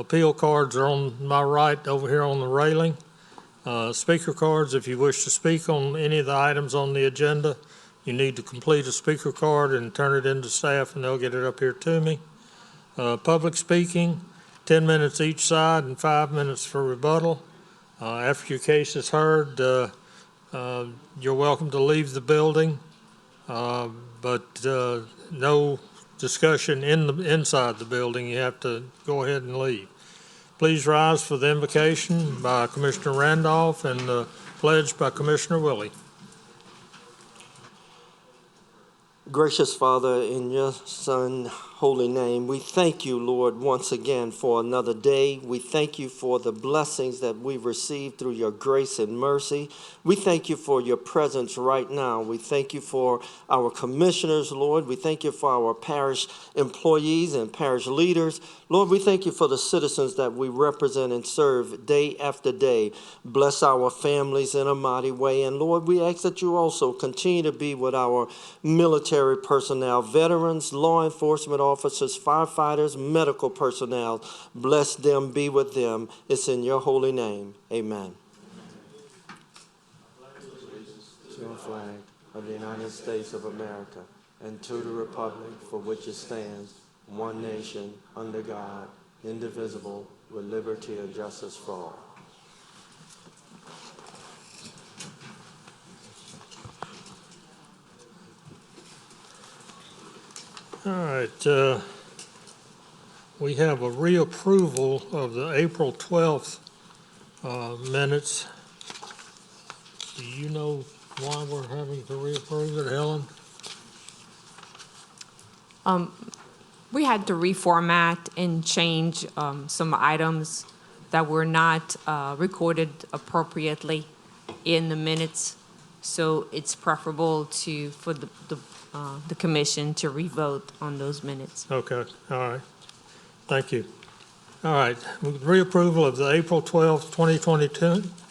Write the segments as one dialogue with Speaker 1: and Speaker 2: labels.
Speaker 1: appeal cards are on my right over here on the railing. Speaker cards, if you wish to speak on any of the items on the agenda, you need to complete a speaker card and turn it into staff, and they'll get it up here to me. Public speaking, 10 minutes each side and 5 minutes for rebuttal. After your case is heard, you're welcome to leave the building, but no discussion inside the building. You have to go ahead and leave. Please rise for the invocation by Commissioner Randolph and the pledge by Commissioner Willie.
Speaker 2: Gracious Father, in your Son's holy name, we thank you, Lord, once again for another day. We thank you for the blessings that we've received through your grace and mercy. We thank you for your presence right now. We thank you for our commissioners, Lord. We thank you for our parish employees and parish leaders. Lord, we thank you for the citizens that we represent and serve day after day. Bless our families in a mighty way. And Lord, we ask that you also continue to be with our military personnel, veterans, law enforcement officers, firefighters, medical personnel. Bless them, be with them. It's in your holy name. Amen. To the flag of the United States of America and to the republic for which it stands, one nation, under God, indivisible, with liberty and justice for all.
Speaker 1: All right, we have a reapproval of the April 12th minutes. Do you know why we're having to reapprove it, Helen?
Speaker 3: We had to reformat and change some items that were not recorded appropriately in the minutes. So it's preferable for the commission to revote on those minutes.
Speaker 1: Okay, all right. Thank you. All right, reapproval of the April 12th,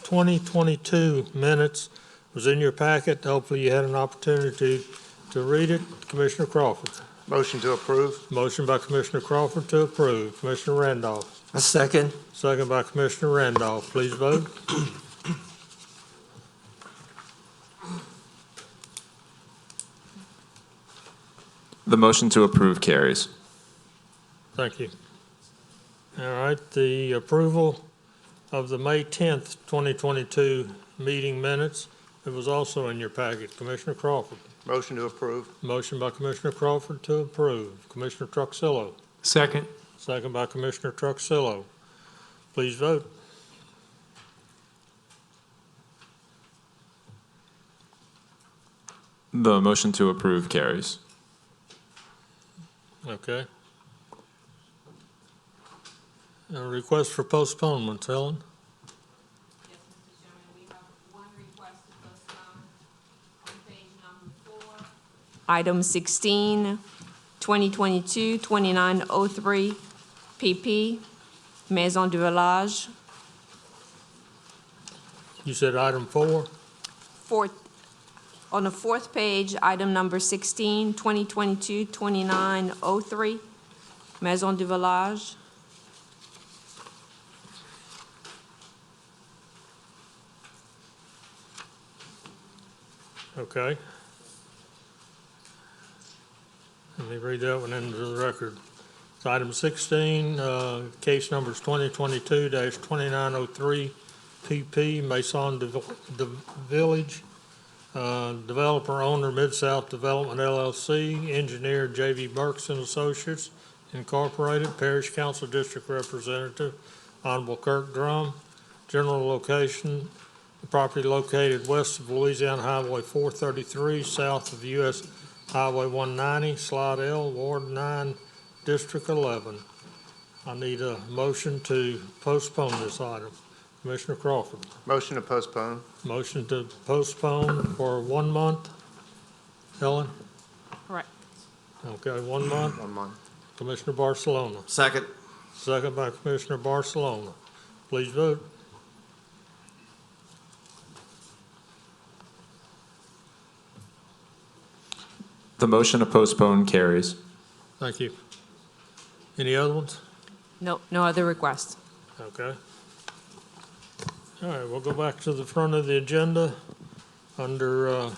Speaker 1: 2022 minutes was in your packet. Hopefully you had an opportunity to read it. Commissioner Crawford.
Speaker 4: Motion to approve.
Speaker 1: Motion by Commissioner Crawford to approve. Commissioner Randolph.
Speaker 2: A second.
Speaker 1: Second by Commissioner Randolph. Please vote.
Speaker 5: The motion to approve carries.
Speaker 1: Thank you. All right, the approval of the May 10th, 2022 meeting minutes. It was also in your packet. Commissioner Crawford.
Speaker 4: Motion to approve.
Speaker 1: Motion by Commissioner Crawford to approve. Commissioner Truxillo.
Speaker 6: Second.
Speaker 1: Second by Commissioner Truxillo. Please vote.
Speaker 5: The motion to approve carries.
Speaker 1: Okay. A request for postponement, Helen?
Speaker 3: Yes, Mr. Chairman, we have one request to postpone on page number 4. Item 16, 2022-2903, PP, Maison du Village.
Speaker 1: You said item 4?
Speaker 3: On the 4th page, item number 16, 2022-2903, Maison du Village.
Speaker 1: Okay. Let me read that one into the record. It's item 16, case numbers 2022-2903, PP, Maison de Village, developer owner Mid-South Development LLC, engineer J.V. Burks and Associates Incorporated, Parish Council District Representative Honorable Kirk Drum, general location, the property located west of Louisiana Highway 433, south of U.S. Highway 190, Slide L, Ward 9, District 11. I need a motion to postpone this item. Commissioner Crawford.
Speaker 4: Motion to postpone.
Speaker 1: Motion to postpone for 1 month. Helen?
Speaker 3: Correct.
Speaker 1: Okay, 1 month.
Speaker 4: 1 month.
Speaker 1: Commissioner Barcelona.
Speaker 2: Second.
Speaker 1: Second by Commissioner Barcelona. Please vote.
Speaker 5: The motion to postpone carries.
Speaker 1: Thank you. Any other ones?
Speaker 3: No other requests.
Speaker 1: Okay. All right, we'll go back to the front of the agenda under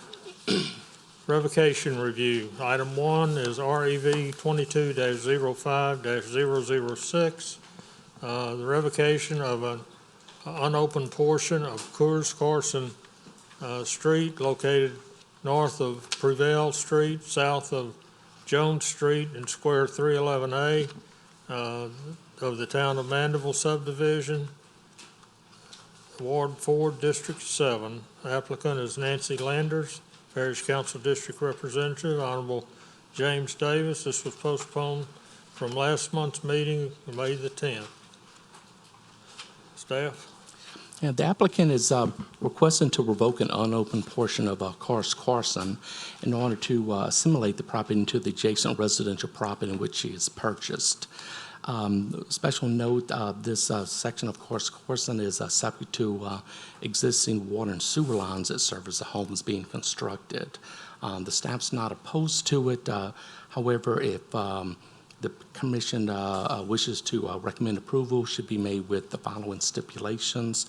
Speaker 1: revocation review. Item 1 is REV 22-05-006, the revocation of an unopened portion of Coors Carson Street located north of Prevail Street, south of Jones Street in Square 311A of the Town of Mandeville Subdivision, Ward 4, District 7. Applicant is Nancy Landers, Parish Council District Representative, Honorable James Davis. This was postponed from last month's meeting, May the 10th. Staff?
Speaker 6: Yeah, the applicant is requesting to revoke an unopened portion of Coors Carson in order to assimilate the property into the adjacent residential property in which she has purchased. Special note, this section of Coors Carson is subject to existing water and sewer lines that serve as the homes being constructed. The staff's not opposed to it. However, if the commission wishes to recommend approval, should be made with the following stipulations.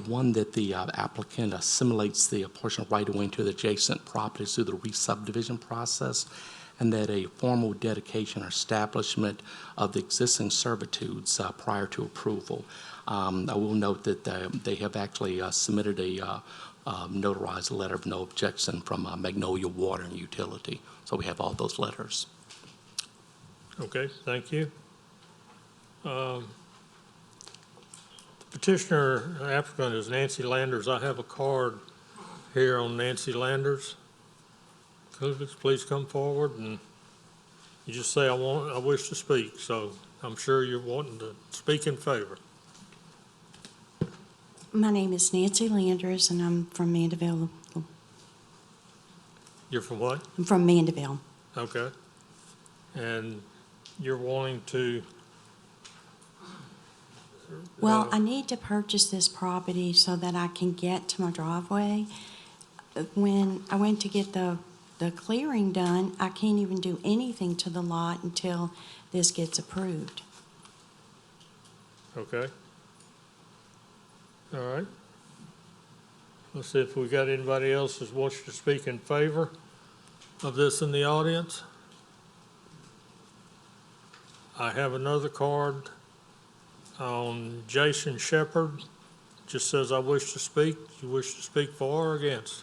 Speaker 6: One, that the applicant assimilates the portion of right-of-way into the adjacent properties through the re-subdivision process, and that a formal dedication or establishment of the existing servitudes prior to approval. I will note that they have actually submitted a notarized letter of no objection from Magnolia Water and Utility. So we have all those letters.
Speaker 1: Okay, thank you. The petitioner applicant is Nancy Landers. I have a card here on Nancy Landers. Could you please come forward and you just say, I wish to speak. So I'm sure you're wanting to speak in favor.
Speaker 7: My name is Nancy Landers, and I'm from Mandeville.
Speaker 1: You're from what?
Speaker 7: I'm from Mandeville.
Speaker 1: Okay. And you're wanting to?
Speaker 7: Well, I need to purchase this property so that I can get to my driveway. When I went to get the clearing done, I can't even do anything to the lot until this gets approved.
Speaker 1: Okay. All right. Let's see if we got anybody else that wants to speak in favor of this in the audience. I have another card on Jason Shepherd. Just says, I wish to speak. You wish to speak for or against?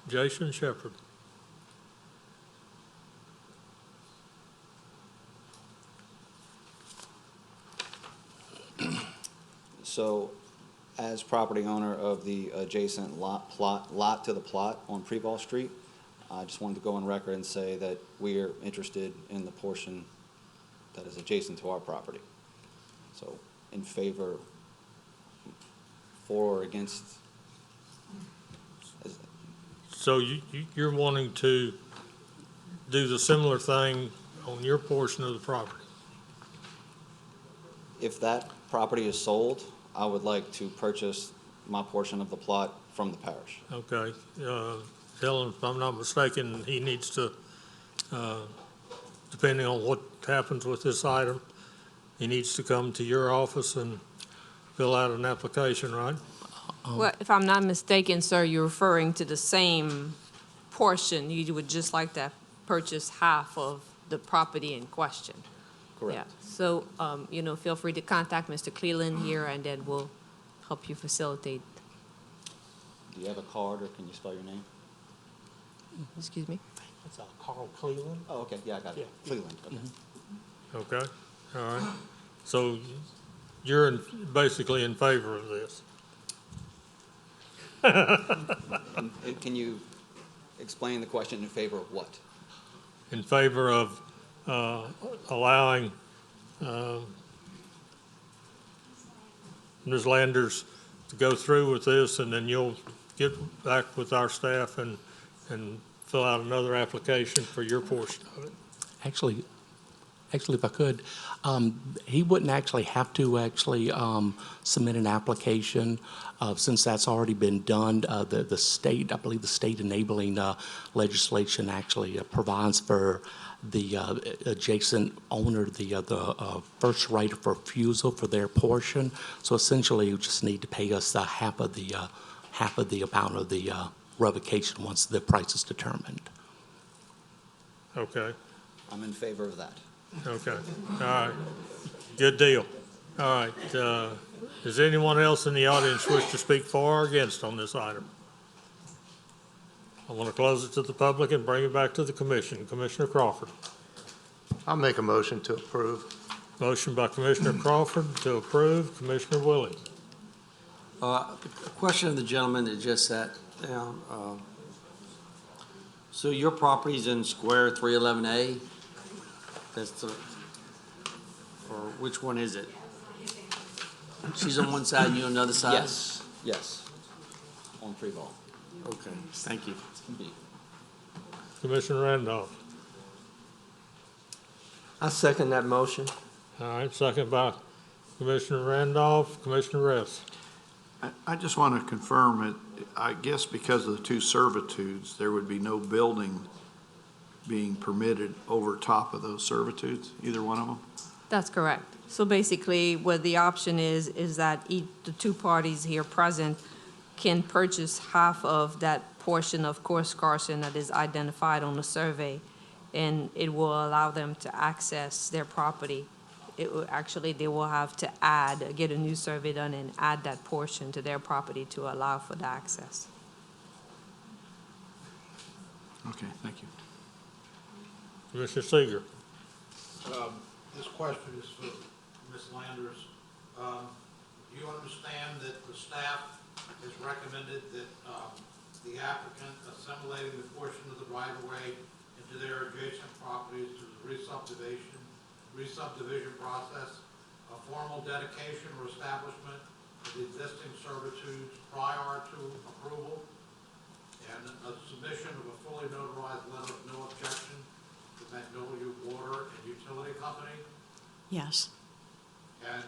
Speaker 1: Jason Shepherd.
Speaker 8: So, as property owner of the adjacent lot to the plot on Preval Street, I just wanted to go on record and say that we are interested in the portion that is adjacent to our property. So, in favor, for or against?
Speaker 1: So you're wanting to do the similar thing on your portion of the property?
Speaker 8: If that property is sold, I would like to purchase my portion of the plot from the parish.
Speaker 1: Okay. Helen, if I'm not mistaken, he needs to, depending on what happens with this item, he needs to come to your office and fill out an application, right?
Speaker 3: Well, if I'm not mistaken, sir, you're referring to the same portion. You would just like to purchase half of the property in question.
Speaker 8: Correct.
Speaker 3: Yeah. So, feel free to contact Mr. Cleland here, and then we'll help you facilitate.
Speaker 8: Do you have a card, or can you spell your name?
Speaker 3: Excuse me?
Speaker 6: It's Carl Cleveland.
Speaker 8: Oh, okay, yeah, I got it. Cleveland, okay.
Speaker 1: Okay. All right. So you're basically in favor of this?
Speaker 8: And can you explain the question in favor of what?
Speaker 1: In favor of allowing Ms. Landers to go through with this, and then you'll get back with our staff and fill out another application for your portion of it.
Speaker 6: Actually, if I could, he wouldn't actually have to submit an application since that's already been done. The state, I believe the state enabling legislation actually provides for the adjacent owner the first right of refusal for their portion. So essentially, you just need to pay us half of the amount of the revocation once the price is determined.
Speaker 1: Okay,
Speaker 8: I'm in favor of that.
Speaker 1: okay, all right. Good deal. All right, does anyone else in the audience wish to speak for or against on this item? I want to close it to the public and bring it back to the commission. Commissioner Crawford.
Speaker 4: I'll make a motion to approve.
Speaker 1: Motion by Commissioner Crawford to approve. Commissioner Willie.
Speaker 9: A question of the gentleman that just sat down. So your property's in square 311A? That's the, or which one is it? She's on one side and you on the other side?
Speaker 8: Yes, yes, on pre-ball.
Speaker 9: Okay, thank you.
Speaker 1: Commissioner Randolph.
Speaker 2: I second that motion.
Speaker 1: All right, second by Commissioner Randolph. Commissioner Ress.
Speaker 10: I just want to confirm it, I guess because of the two servitudes, there would be no building being permitted over top of those servitudes, either one of them?
Speaker 3: That's correct. So basically, what the option is that the two parties here present can purchase half of that portion of Course Carson that is identified on the survey, and it will allow them to access their property. It will, actually, they will have to get a new survey done and add that portion to their property to allow for the access.
Speaker 10: Okay, thank you.
Speaker 1: Commissioner Seeger.
Speaker 11: This question is for Ms. Landers. Do you understand that the staff has recommended that the applicant assimilating the portion of the right-of-way into their adjacent properties to the re-subdivision process, a formal dedication or establishment of the existing servitudes prior to approval, and a submission of a fully notarized letter of no objection to Magnolia Water and Utility Company?
Speaker 7: Yes.
Speaker 11: And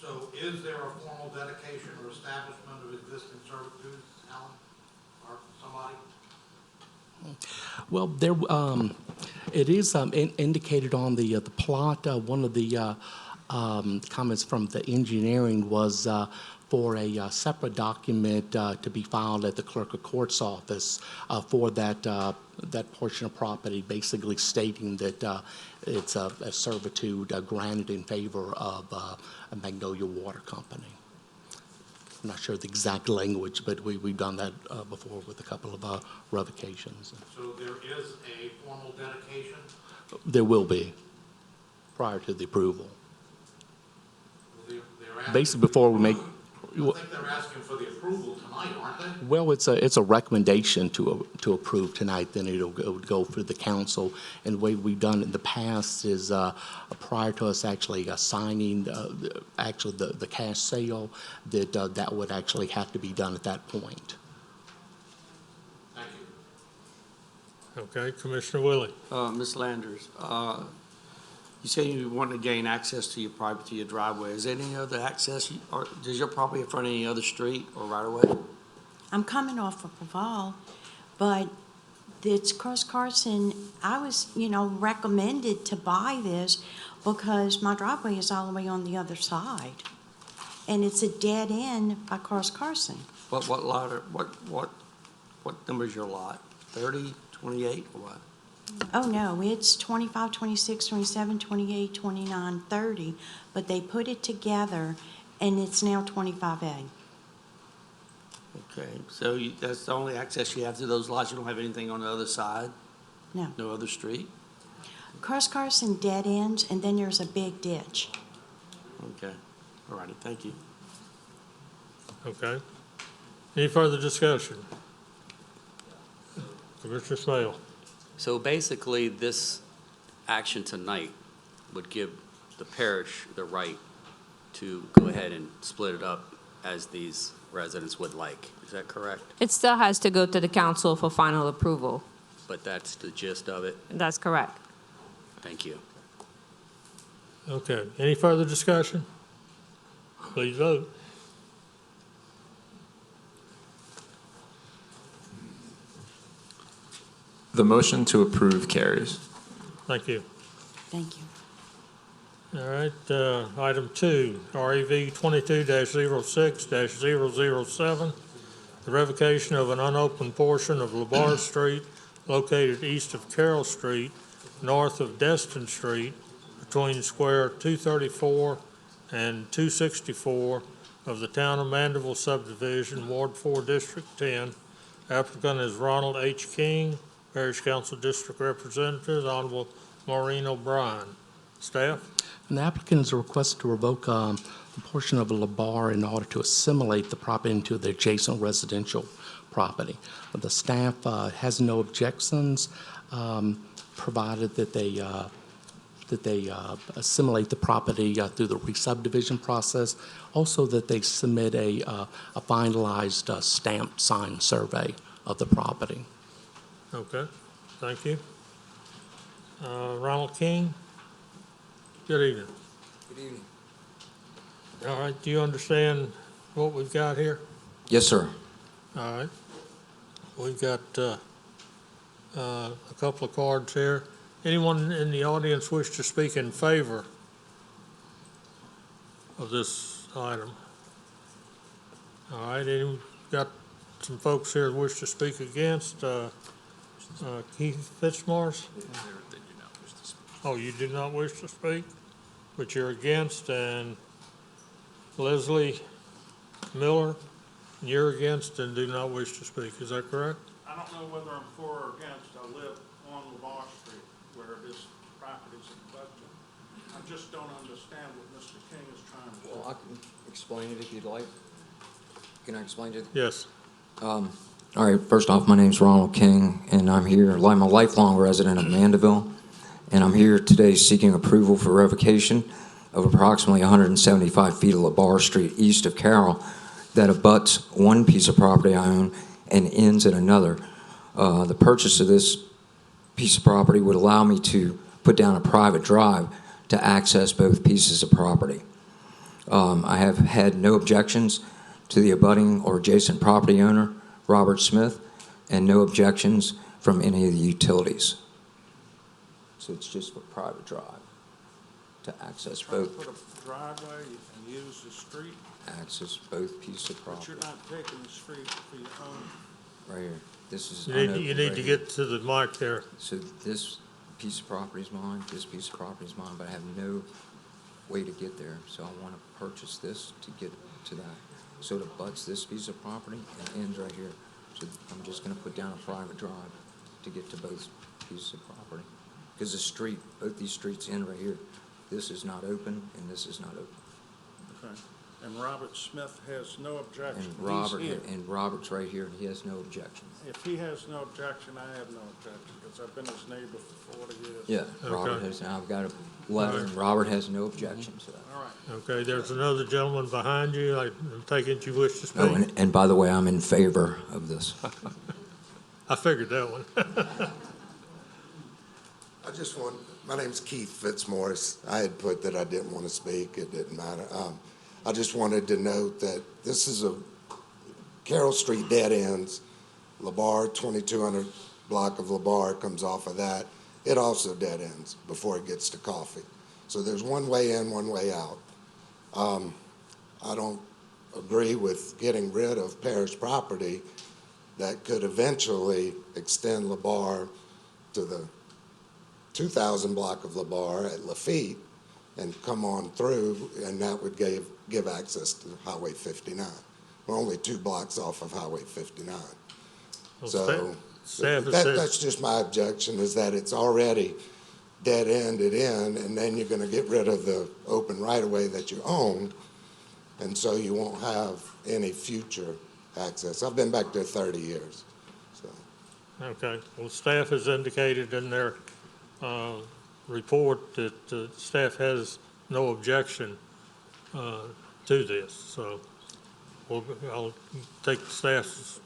Speaker 11: so is there a formal dedication or establishment of existing servitudes, Alan, or somebody?
Speaker 6: Well, there, it is indicated on the plot. One of the comments from the engineering was for a separate document to be filed at the clerk of court's office for that portion of property, basically stating that it's a servitude granted in favor of a Magnolia Water Company. I'm not sure the exact language, but we've done that before with a couple of revocations.
Speaker 11: So there is a formal dedication?
Speaker 6: There will be, prior to the approval.
Speaker 11: They're asking,
Speaker 6: Basically, before we make,
Speaker 11: I think they're asking for the approval tonight, aren't they?
Speaker 6: well, it's a recommendation to approve tonight, then it would go for the council. And the way we've done it in the past is prior to us actually signing the cash sale, that would actually have to be done at that point.
Speaker 11: Thank you.
Speaker 1: Okay, Commissioner Willie.
Speaker 9: Ms. Landers, you say you want to gain access to your property, to your driveway. Is there any other access, or does your property in front of any other street or right of way?
Speaker 7: I'm coming off of Laval, but it's Cross Carson. I was, recommended to buy this because my driveway is all the way on the other side. And it's a dead end by Cross Carson.
Speaker 9: What lot, what number is your lot? 30, 28, or what?
Speaker 7: Oh, no, it's 25, 26, 27, 28, 29, 30, but they put it together, and it's now 25A.
Speaker 9: Okay, so that's the only access you have to those lots? You don't have anything on the other side?
Speaker 7: No.
Speaker 9: No other street?
Speaker 7: Cross Carson dead ends, and then there's a big ditch.
Speaker 9: Okay, all righty, thank you.
Speaker 1: Okay. Any further discussion? Commissioner Smale.
Speaker 12: So basically, this action tonight would give the parish the right to go ahead and split it up as these residents would like. Is that correct?
Speaker 3: It still has to go to the council for final approval.
Speaker 12: But that's the gist of it?
Speaker 3: That's correct.
Speaker 12: Thank you.
Speaker 1: Okay. Any further discussion? Please vote.
Speaker 5: The motion to approve carries.
Speaker 1: Thank you.
Speaker 7: Thank you.
Speaker 1: All right, item 2, REV 22-06-007, the revocation of an unopened portion of LeBar Street located east of Carroll Street, north of Destin Street, between Square 234 and 264 of the Town of Mandeville Subdivision, Ward 4, District 10. Applicant is Ronald H. King, Parish Council District Representative, Honorable Maureen O'Brien. Staff?
Speaker 6: And the applicant is requested to revoke a portion of a LeBar in order to assimilate the property into the adjacent residential property. The staff has no objections, provided that they assimilate the property through the re-subdivision process. Also, that they submit a finalized stamped signed survey of the property.
Speaker 1: Okay, thank you. Ronald King? Good evening.
Speaker 13: Good evening.
Speaker 1: All right, do you understand what we've got here?
Speaker 13: Yes, sir.
Speaker 1: All right. We've got a couple of cards here. Anyone in the audience wish to speak in favor of this item? All right, got some folks here who wish to speak against. Keith Fitzmars? Oh, you do not wish to speak, but you're against, and Leslie Miller, you're against and do not wish to speak. Is that correct?
Speaker 11: I don't know whether I'm for or against. I live on LeBar Street where this property is in question. I just don't understand what Mr. King is trying to do.
Speaker 13: Well, I can explain it if you'd like. Can I explain it?
Speaker 1: Yes.
Speaker 13: All right, first off, my name's Ronald King, and I'm here, I'm a lifelong resident of Mandeville, and I'm here today seeking approval for revocation of approximately 175 feet of LeBar Street east of Carroll that abuts one piece of property I own and ends at another. The purchase of this piece of property would allow me to put down a private drive to access both pieces of property. I have had no objections to the abutting or adjacent property owner, Robert Smith, and no objections from any of the utilities. So it's just for private drive to access both.
Speaker 11: Put a driveway and use the street,
Speaker 13: Access both pieces of
Speaker 11: but
Speaker 13: property.
Speaker 11: you're not taking the street for your own.
Speaker 13: Right here. This is
Speaker 1: You
Speaker 13: unopened
Speaker 1: need
Speaker 13: right
Speaker 1: to
Speaker 13: here.
Speaker 1: get to the mic there.
Speaker 13: So this piece of property is mine, this piece of property is mine, but I have no way to get there. So I want to purchase this to get to that. So it abuts this piece of property and ends right here. So I'm just going to put down a private drive to get to both pieces of property. Because the street, both these streets end right here. This is not open and this is not open.
Speaker 11: Okay. And Robert Smith has no objection.
Speaker 13: And
Speaker 11: He's here.
Speaker 13: Robert's right here and he has no objection.
Speaker 11: If he has no objection, I have no objection, because I've been his neighbor for 40 years.
Speaker 13: Yeah, Robert
Speaker 1: Okay.
Speaker 13: has, I've got a letter and Robert has no objection to that.
Speaker 11: All right.
Speaker 1: Okay, there's another gentleman behind you. I'm taking it you wish to speak.
Speaker 13: Oh, and by the way, I'm in favor of this.
Speaker 1: I figured that one.
Speaker 14: My name's Keith Fitzmaurice. I had put that I didn't want to speak. It didn't matter. I just wanted to note that this is Carroll Street dead ends. LeBar, 2200 block of LeBar comes off of that. It also dead ends before it gets to Coffee. So there's one way in, one way out. I don't agree with getting rid of Parish property that could eventually extend LeBar to the 2000 block of LeBar at Lafitte and come on through, and that would give access to Highway 59. We're only 2 blocks off of Highway 59.
Speaker 1: Well,
Speaker 14: So
Speaker 1: staff has said-
Speaker 14: that's just my objection, is that it's already dead-ended in, and then you're going to get rid of the open right-of-way that you own, and so you won't have any future access. I've been back there 30 years. So.
Speaker 1: Okay, well, staff has indicated in their report that staff has no objection to this, so I'll take the staff's.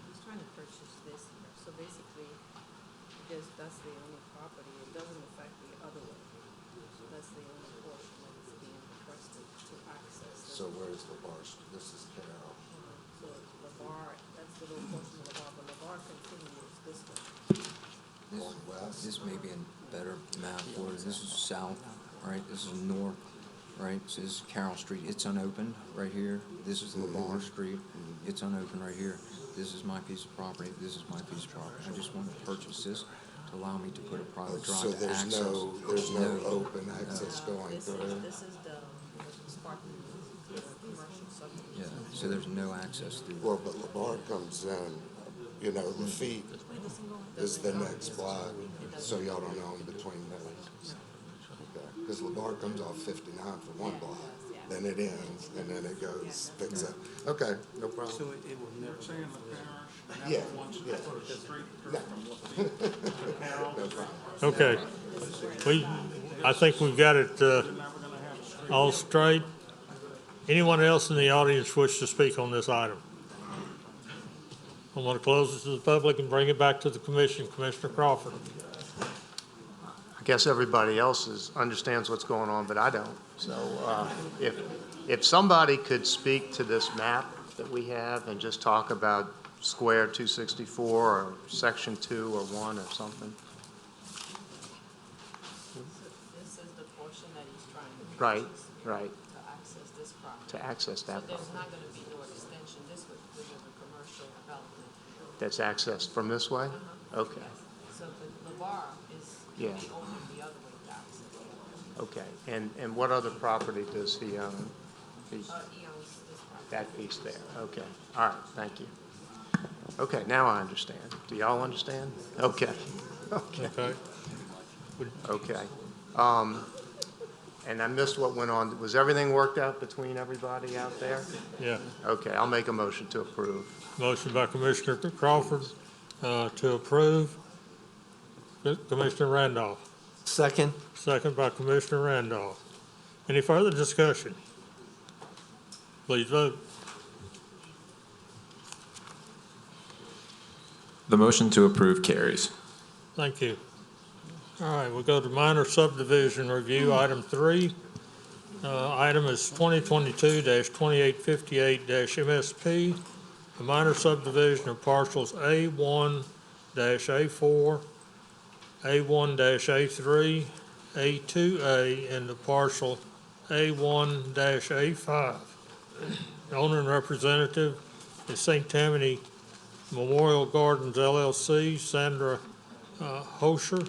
Speaker 3: He's trying to purchase this here, so basically, because that's the only property, it doesn't affect the other one. So that's the only portion that is being requested to access.
Speaker 14: So where's LeBar? This is Carroll.
Speaker 3: So
Speaker 13: This may be a better map for it. This is south, right? This is north, right? This is Carroll Street. It's unopened right here. This is LeBar Street. It's unopened right here. This is my piece of property. This is my piece of property. I just want to purchase this to allow me to put a private drive
Speaker 14: So
Speaker 13: to
Speaker 14: there's
Speaker 13: access.
Speaker 14: there's no open access going through?
Speaker 3: This is the commercial subdivision.
Speaker 13: Yeah, so there's no access through.
Speaker 14: Well, but LeBar comes in, you know, Lafitte is the next block, so y'all don't own between those. Okay, because LeBar comes off 59 for one block, then it ends, and then it goes, picks up. Okay, no problem.
Speaker 11: So it will never be in the parish?
Speaker 14: Yeah, yeah. No problem.
Speaker 1: Okay. I think we've got it all straight. Anyone else in the audience wish to speak on this item? I want to close it to the public and bring it back to the commission. Commissioner Crawford.
Speaker 4: I guess everybody else understands what's going on, but I don't. So if somebody could speak to this map that we have and just talk about square 264 or section 2 or 1 or something.
Speaker 3: This is the portion that he's trying to
Speaker 4: Right,
Speaker 3: purchase
Speaker 4: right,
Speaker 3: to access this property.
Speaker 4: to access
Speaker 3: So
Speaker 4: that
Speaker 3: there's
Speaker 4: property.
Speaker 3: not gonna be no extension. This would be a commercial development.
Speaker 4: That's accessed from this way? Okay,
Speaker 3: So the bar is,
Speaker 4: Yeah.
Speaker 3: he owns the other way to access it.
Speaker 4: okay. And what other property does he own?
Speaker 3: He owns this property.
Speaker 4: That piece there, okay. All right, thank you. Okay, now I understand. Do y'all understand? Okay, okay,
Speaker 1: Okay.
Speaker 4: okay. And I missed what went on. Was everything worked out between everybody out there?
Speaker 1: Yeah.
Speaker 4: Okay, I'll make a motion to approve.
Speaker 1: Motion by Commissioner Crawford to approve. Commissioner Randolph.
Speaker 2: Second?
Speaker 1: Second by Commissioner Randolph. Any further discussion? Please vote.
Speaker 5: The motion to approve carries.
Speaker 1: Thank you. All right, we'll go to minor subdivision review, item 3. Item is 2022-2858-MSP, a minor subdivision of parcels A1-A4, A1-A3, A2A, and the parcel A1-A5. The owner and representative is St. Tammany Memorial Gardens LLC, Sandra Hosher.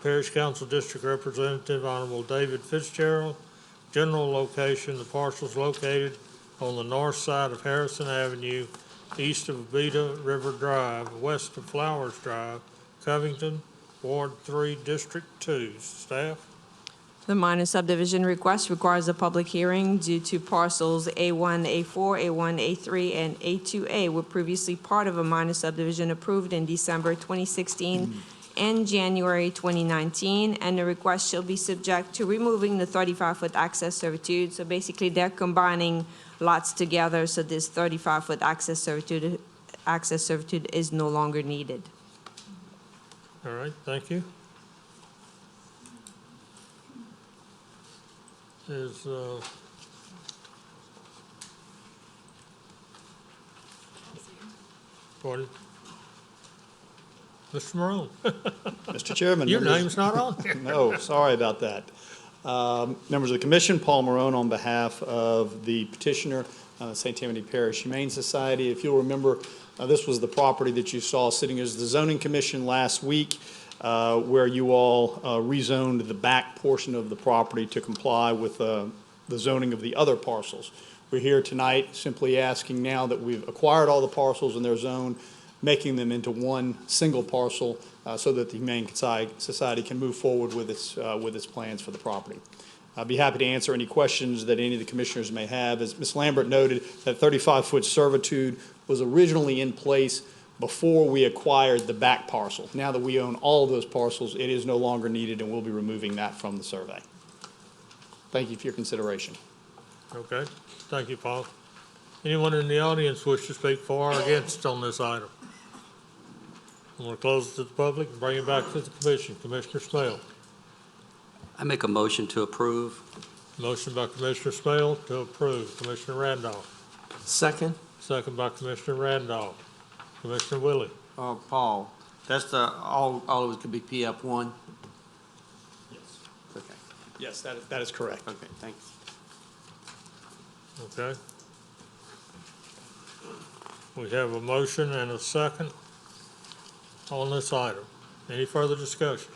Speaker 1: Parish Council District Representative, Honorable David Fitzgerald. General location, the parcel's located on the north side of Harrison Avenue, east of Beta River Drive, west of Flowers Drive, Covington, Ward 3, District 2. Staff?
Speaker 3: The minor subdivision request requires a public hearing due to parcels A1, A4, A1, A3, and A2A were previously part of a minor subdivision approved in December 2016 and January 2019, and the request shall be subject to removing the 35-foot access servitude. So basically, they're combining lots together, so this 35-foot access servitude is no longer needed.
Speaker 1: All right, thank you. Is, pardon? Mr. Morone?
Speaker 15: Mr. Chairman.
Speaker 1: Your
Speaker 15: members-
Speaker 1: name's not on here.
Speaker 15: No, sorry about that. Members of the commission, Paul Morone on behalf of the petitioner, St. Tammany Parish Humane Society. If you'll remember, this was the property that you saw sitting as the zoning commission last week, where you all rezoned the back portion of the property to comply with the zoning of the other parcels. We're here tonight simply asking, now that we've acquired all the parcels in their zone, making them into one single parcel so that the Humane Society can move forward with its plans for the property. I'd be happy to answer any questions that any of the commissioners may have. As Ms. Lambert noted, that 35-foot servitude was originally in place before we acquired the back parcel. Now that we own all of those parcels, it is no longer needed, and we'll be removing that from the survey. Thank you for your consideration.
Speaker 1: Okay, thank you, Paul. Anyone in the audience wish to speak for or against on this item? I'm going to close it to the public and bring it back to the commission. Commissioner Smale.
Speaker 9: I make a motion to approve.
Speaker 1: Motion by Commissioner Smale to approve. Commissioner Randolph.
Speaker 2: Second?
Speaker 1: Second by Commissioner Randolph. Commissioner Willie.
Speaker 9: Paul, That's all of it could be PF1?
Speaker 15: Yes.
Speaker 9: Okay,
Speaker 15: Yes, that is correct.
Speaker 9: okay, thanks.
Speaker 1: Okay. We have a motion and a second on this item. Any further discussion?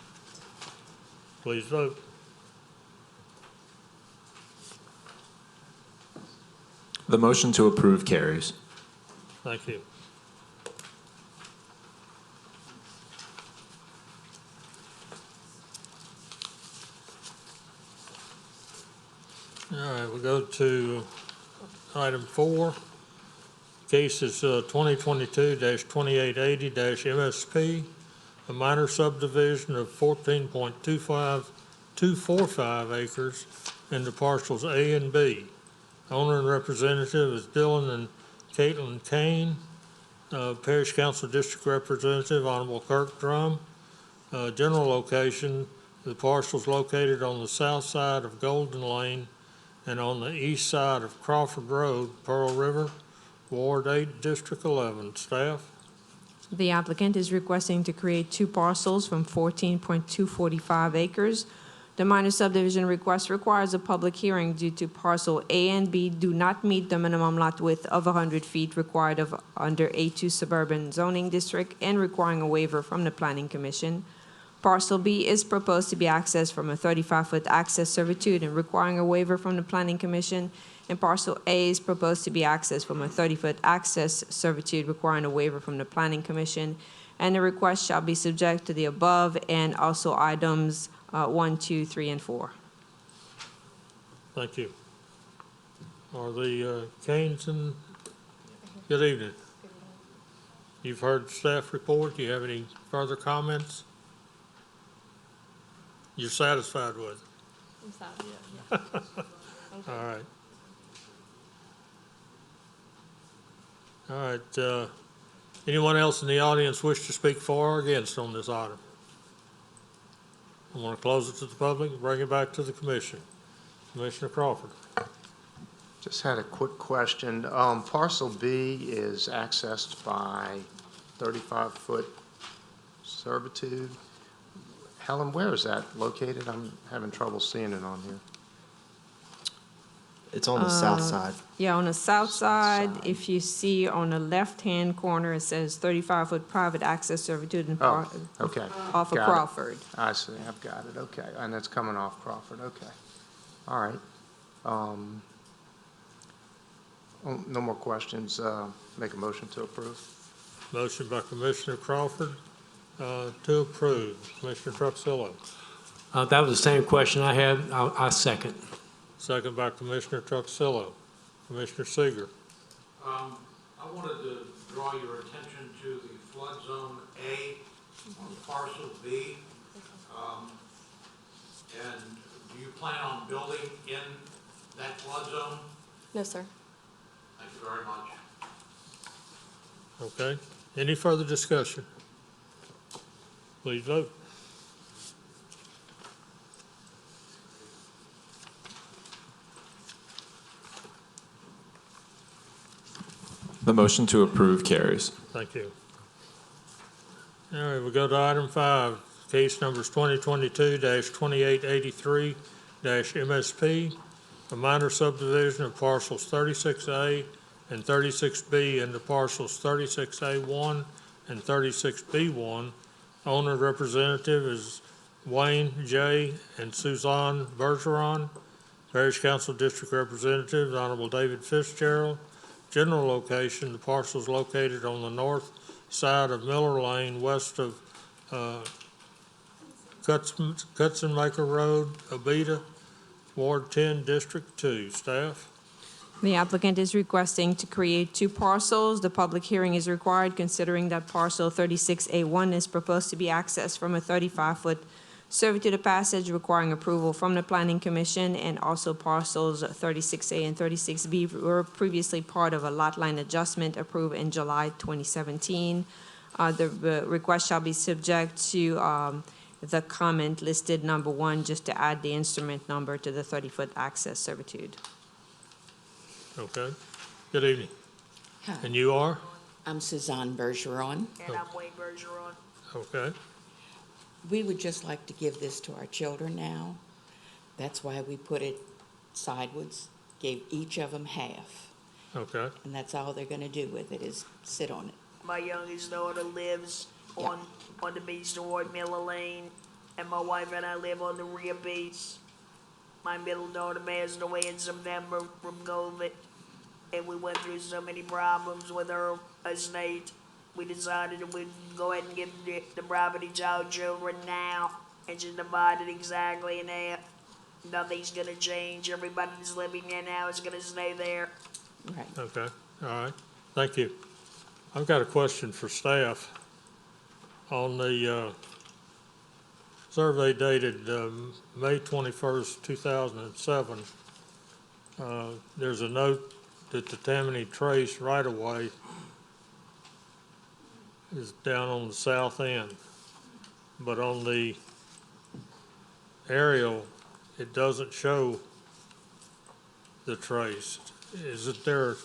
Speaker 1: Please vote.
Speaker 5: The motion to approve carries.
Speaker 1: Thank you. All right, we go to item 4. Case is 2022-2880-MSP, a minor subdivision of 14.245 acres into parcels A and B. Owner and representative is Dylan and Caitlin Kane. Parish Council District Representative, Honorable Kirk Drum. General location, the parcel's located on the south side of Golden Lane and on the east side of Crawford Road, Pearl River, Ward 8, District 11. Staff?
Speaker 3: The applicant is requesting to create 2 parcels from 14.245 acres. The minor subdivision request requires a public hearing due to parcel A and B do not meet the minimum lot width of 100 feet required under A2 suburban zoning district and requiring a waiver from the Planning Commission. Parcel B is proposed to be accessed from a 35-foot access servitude and requiring a waiver from the Planning Commission. And parcel A is proposed to be accessed from a 30-foot access servitude requiring a waiver from the Planning Commission. And the request shall be subject to the above and also items 1, 2, 3, and 4.
Speaker 1: Thank you. Are the Kanes and, good evening. You've heard the staff report. Do you have any further comments? You're satisfied with it?
Speaker 16: I'm sorry.
Speaker 1: All right. All right, anyone else in the audience wish to speak for or against on this item? I want to close it to the public and bring it back to the commission. Commissioner Crawford.
Speaker 4: Just had a quick question. Parcel B is accessed by 35-foot servitude. Helen, where is that located? I'm having trouble seeing it on here.
Speaker 2: It's on the south side.
Speaker 3: Yeah, on the south side, if you see on the left-hand corner, it says 35-foot private access servitude and
Speaker 4: Oh, okay.
Speaker 3: off of
Speaker 4: Got it.
Speaker 3: Crawford.
Speaker 4: I see, I've got it, okay. And it's coming off Crawford, okay. All right. No more questions. Make a motion to approve.
Speaker 1: Motion by Commissioner Crawford to approve. Commissioner Truxillo.
Speaker 17: That was the same question I had. I second.
Speaker 1: Second by Commissioner Truxillo. Commissioner Seeger.
Speaker 11: I wanted to draw your attention to the flood zone A on parcel B. And do you plan on building in that flood zone?
Speaker 16: No, sir.
Speaker 11: Thank you very much.
Speaker 1: Okay. Any further discussion? Please vote.
Speaker 5: The motion to approve carries.
Speaker 1: Thank you. All right, we go to item 5, case numbers 2022-2883-MSP, a minor subdivision of parcels 36A and 36B into parcels 36A1 and 36B1. Owner representative is Wayne J. and Suzanne Bergeron. Parish Council District Representative, Honorable David Fitzgerald. General location, the parcel is located on the north side of Miller Lane, west of Cutzenmaker Road, Abita, Ward 10, District 2. Staff?
Speaker 3: The applicant is requesting to create 2 parcels. The public hearing is required considering that parcel 36A1 is proposed to be accessed from a 35-foot servitude of passage requiring approval from the Planning Commission, and also parcels 36A and 36B were previously part of a lot line adjustment approved in July 2017. The request shall be subject to the comment listed number 1, just to add the instrument number to the 30-foot access servitude.
Speaker 1: Okay. Good evening.
Speaker 18: Hi.
Speaker 1: And you are?
Speaker 18: I'm Suzanne Bergeron.
Speaker 19: And I'm Wayne Bergeron.
Speaker 1: Okay,
Speaker 18: We would just like to give this to our children now. That's why we put it sideways, gave each of them half.
Speaker 1: okay,
Speaker 18: And that's all they're gonna do with it, is sit on it.
Speaker 19: My youngest daughter lives on the beach toward Miller Lane, and my wife and I live on the rear beach. My middle daughter passed away in September from COVID, and we went through so many problems with her estate. We decided that we'd go ahead and give the property to our children now, and just divide it exactly in half. Nothing's gonna change. Everybody that's living there now is gonna stay there.
Speaker 18: Right.
Speaker 1: okay, all right, thank you. I've got a question for staff. On the survey dated May 21st, 2007, there's a note that the Tammany Trace right-of-way is down on the south end, but on the aerial, it doesn't show the trace. Is it there?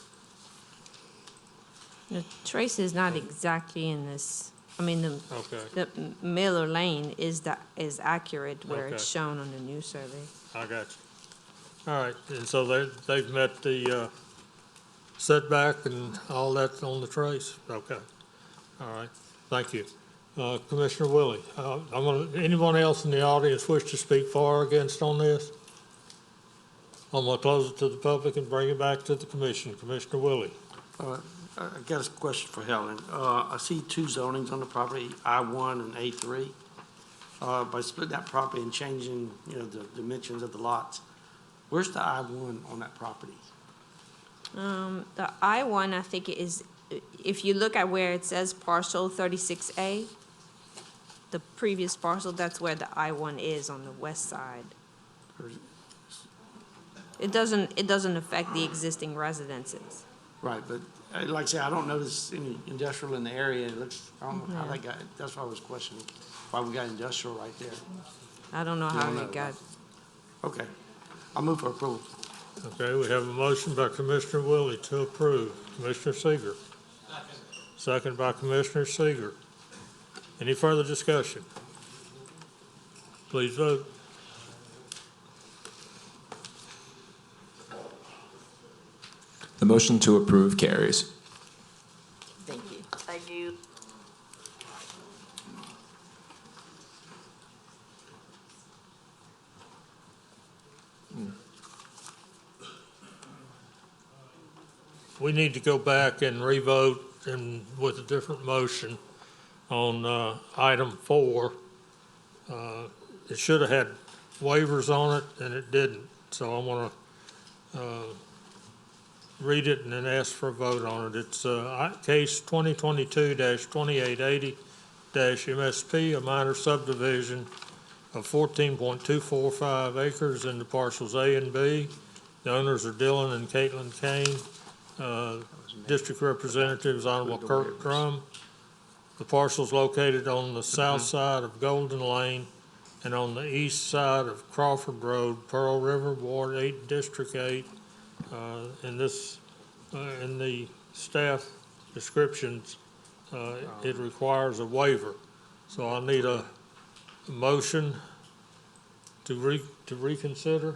Speaker 3: The trace is not exactly in this, I mean,
Speaker 1: Okay,
Speaker 3: the Miller Lane is accurate where it's
Speaker 1: Okay.
Speaker 3: shown on the new survey.
Speaker 1: I got you. All right, and so they've met the setback and all that on the trace? Okay, all right, thank you. Commissioner Willie, anyone else in the audience wish to speak for or against on this? I'm gonna close it to the public and bring it back to the commission. Commissioner Willie.
Speaker 9: I got a question for Helen. I see two zonings on the property, I-1 and A3. By splitting that property and changing, the dimensions of the lots, where's the I-1 on that property?
Speaker 3: The I-1, I think it is, if you look at where it says parcel 36A, the previous parcel, that's where the I-1 is on the west side. It doesn't affect the existing residences.
Speaker 9: Right, but like I say, I don't notice any industrial in the area. It looks, I don't know how they got it. That's why I was questioning why we got industrial right there.
Speaker 3: I don't know
Speaker 9: You
Speaker 3: how
Speaker 9: don't know,
Speaker 3: it got.
Speaker 9: right? Okay. I'll move for approval.
Speaker 1: Okay, we have a motion by Commissioner Willie to approve. Commissioner Seeger. Second by Commissioner Seeger. Any further discussion? Please vote.
Speaker 5: The motion to approve carries.
Speaker 18: Thank you.
Speaker 19: Thank you.
Speaker 1: We need to go back and revote and with a different motion on item 4. It should have had waivers on it, and it didn't. So I'm going to read it and then ask for a vote on it. It's case 2022-2880-MSP, a minor subdivision of 14.245 acres into parcels A and B. The owners are Dylan and Caitlin Kane. District Representatives Honorable Kirk Crum. The parcel's located on the south side of Golden Lane and on the east side of Crawford Road, Pearl River, Ward 8, District 8. In the staff descriptions, it requires a waiver. So I need a motion to reconsider.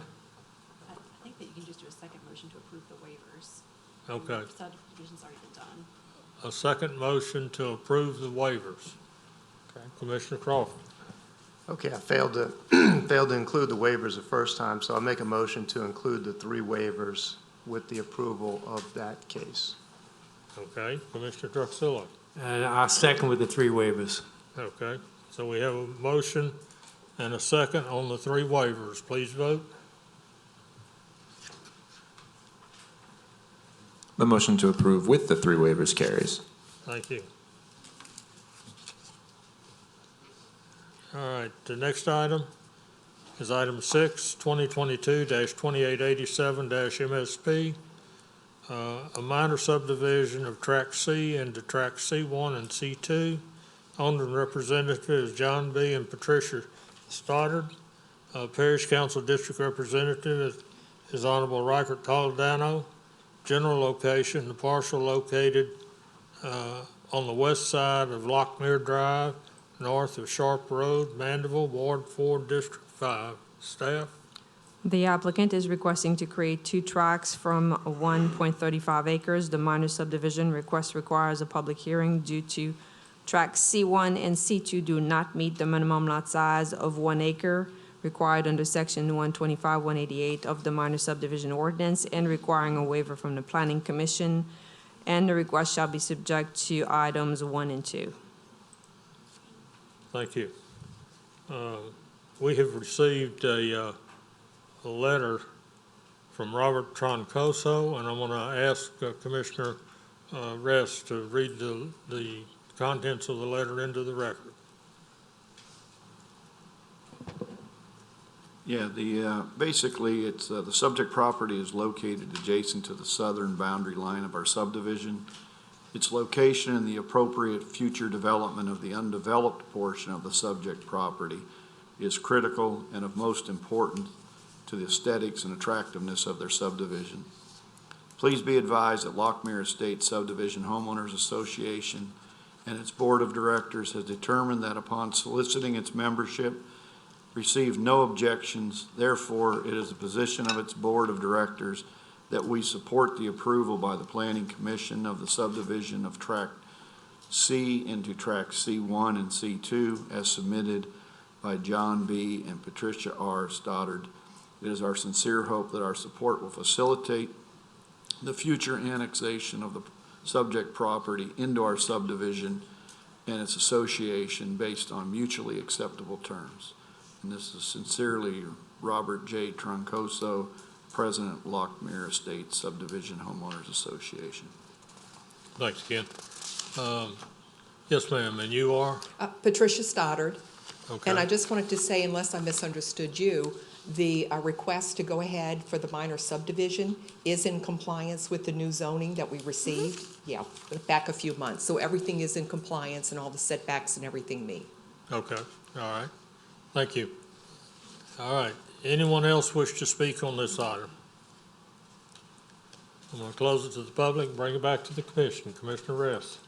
Speaker 16: I think that you can just do a second motion to approve the waivers.
Speaker 1: Okay.
Speaker 16: Subdivision's already been done.
Speaker 1: A second motion to approve the waivers.
Speaker 4: Okay.
Speaker 1: Commissioner Crawford.
Speaker 4: Okay, I failed to include the waivers the first time, so I'll make a motion to include the 3 waivers with the approval of that case.
Speaker 1: Okay, Commissioner Druxillo.
Speaker 17: And I second with the 3 waivers.
Speaker 1: Okay, so we have a motion and a second on the 3 waivers. Please vote.
Speaker 5: The motion to approve with the 3 waivers carries.
Speaker 1: Thank you. All right, the next item is item 6, 2022-2887-MSP, a minor subdivision of Tract C into Tract C1 and C2. Owner and representative is John B. and Patricia Stoddard. Parish Council District Representative is Honorable Riker Toledano. General location, the parcel located on the west side of Lockmere Drive, north of Sharp Road, Mandeville, Ward 4, District 5. Staff?
Speaker 3: The applicant is requesting to create 2 tracts from 1.35 acres. The minor subdivision request requires a public hearing due to tracts C1 and C2 do not meet the minimum lot size of 1 acre required under section 125-188 of the minor subdivision ordinance and requiring a waiver from the planning commission, and the request shall be subject to items 1 and 2.
Speaker 1: Thank you. We have received a letter from Robert Troncoso, and I'm going to ask Commissioner Rest to read the contents of the letter into the record.
Speaker 10: Yeah, basically, it's, the subject property is located adjacent to the southern boundary line of our subdivision. Its location and the appropriate future development of the undeveloped portion of the subject property is critical and of most importance to the aesthetics and attractiveness of their subdivision. Please be advised that Lockmere Estates Subdivision Homeowners Association and its Board of Directors has determined that upon soliciting its membership, received no objections. Therefore, it is the position of its Board of Directors that we support the approval by the Planning Commission of the subdivision of Tract C into Tract C1 and C2 as submitted by John B. and Patricia R. Stoddard. It is our sincere hope that our support will facilitate the future annexation of the subject property into our subdivision and its association based on mutually acceptable terms. And this is sincerely Robert J. Troncoso, President, Lockmere Estates Subdivision Homeowners Association.
Speaker 1: Thanks, Ken. Yes, ma'am, and you are?
Speaker 20: Patricia Stoddard.
Speaker 1: Okay.
Speaker 20: And I just wanted to say, unless I misunderstood you, the request to go ahead for the minor subdivision is in compliance with the new zoning that we received, yeah, back a few months. So everything is in compliance and all the setbacks and everything meet.
Speaker 1: Okay, all right. Thank you. All right. Anyone else wish to speak on this item? I'm going to close it to the public and bring it back to the commission. Commissioner Rest.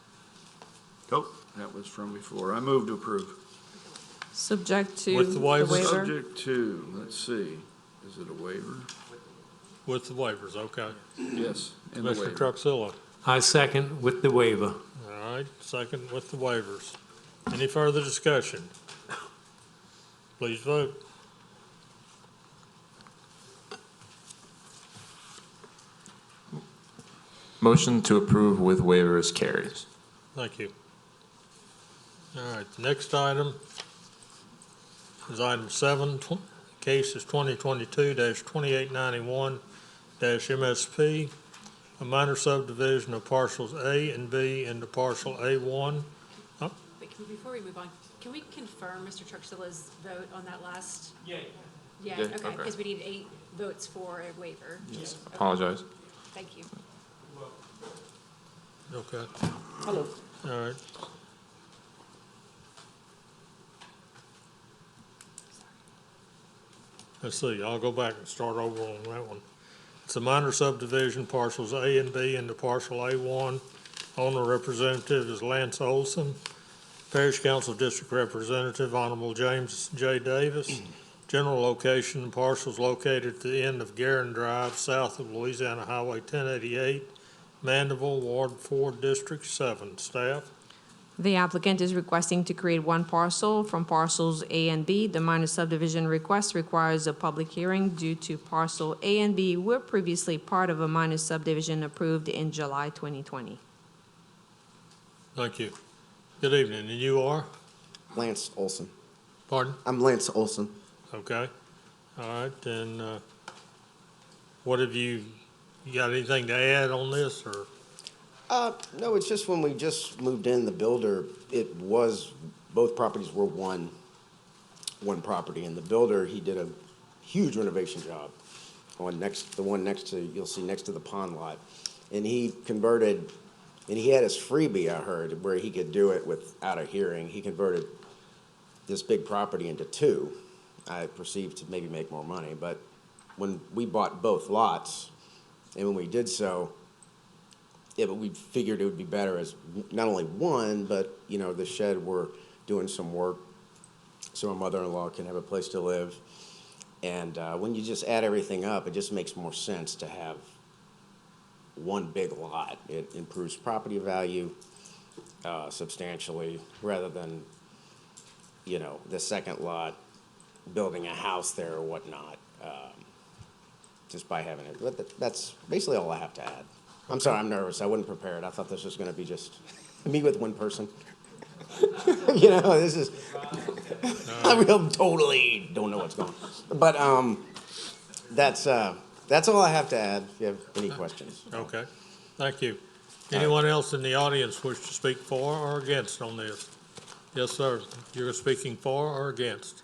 Speaker 10: Oh, that was from before. I move to approve.
Speaker 3: Subject to
Speaker 1: With the waiver?
Speaker 10: Subject to, let's see, is it a waiver?
Speaker 1: With the waivers, okay.
Speaker 10: Yes, and the
Speaker 1: Commissioner
Speaker 10: waiver.
Speaker 1: Truxillo.
Speaker 17: I second with the waiver.
Speaker 1: All right, second with the waivers. Any further discussion? Please vote.
Speaker 5: Motion to approve with waivers carries.
Speaker 1: Thank you. All right, the next item is item 7. Case is 2022-2891-MSP, a minor subdivision of parcels A and B into parcel A1.
Speaker 16: But before we move on, can we confirm Mr. Truxillo's vote on that last? Yeah. Yeah,
Speaker 5: Yeah,
Speaker 16: okay,
Speaker 5: okay.
Speaker 16: because we need 8 votes for a waiver.
Speaker 5: Yes. Apologize.
Speaker 16: Thank you.
Speaker 1: Okay,
Speaker 20: Hello.
Speaker 1: all right. Let's see, I'll go back and start over on that one. It's a minor subdivision, parcels A and B into parcel A1. Owner representative is Lance Olson. Parish Council District Representative, Honorable James J. Davis. General location, parcels located at the end of Guerin Drive, south of Louisiana Highway 1088, Mandeville, Ward 4, District 7. Staff?
Speaker 3: The applicant is requesting to create 1 parcel from parcels A and B. The minor subdivision request requires a public hearing due to parcel A and B were previously part of a minor subdivision approved in July 2020.
Speaker 1: Thank you. Good evening, and you are?
Speaker 21: Lance Olson.
Speaker 1: Pardon?
Speaker 21: I'm Lance Olson.
Speaker 1: Okay. All right, and what have you got anything to add on this, or?
Speaker 21: No, it's just when we just moved in, the builder, both properties were one property, and the builder, he did a huge renovation job on the one next to, you'll see next to the pond lot. And he converted, and he had his freebie, I heard, where he could do it without a hearing. He converted this big property into 2. I perceived to maybe make more money, but when we bought both lots, and when we did so, yeah, but we figured it would be better as not only 1, but, the shed, we're doing some work so my mother-in-law can have a place to live. And when you just add everything up, it just makes more sense to have one big lot. It improves property value substantially rather than, you know, the second lot, building a house there or whatnot, just by having it. But that's basically all I have to add. I'm sorry, I'm nervous. I wasn't prepared. I thought this was going to be just me with one person. You know, this is, I really totally don't know what's going on. But that's all I have to add, if you have any questions.
Speaker 1: Okay, thank you. Anyone else in the audience wish to speak for or against on this? Yes, sir. You're speaking for or against?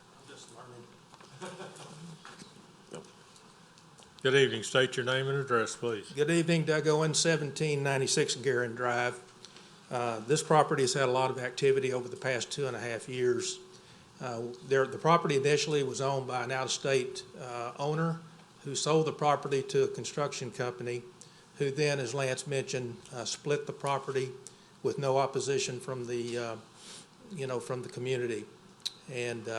Speaker 1: Good evening. State your name and address, please.
Speaker 8: Good evening, Doug Owen, 1796 Guerin Drive. This property has had a lot of activity over the past 2.5 years. The property initially was owned by an out-of-state owner who sold the property to a construction company, who then, as Lance mentioned, split the property with no opposition from the, from the community. And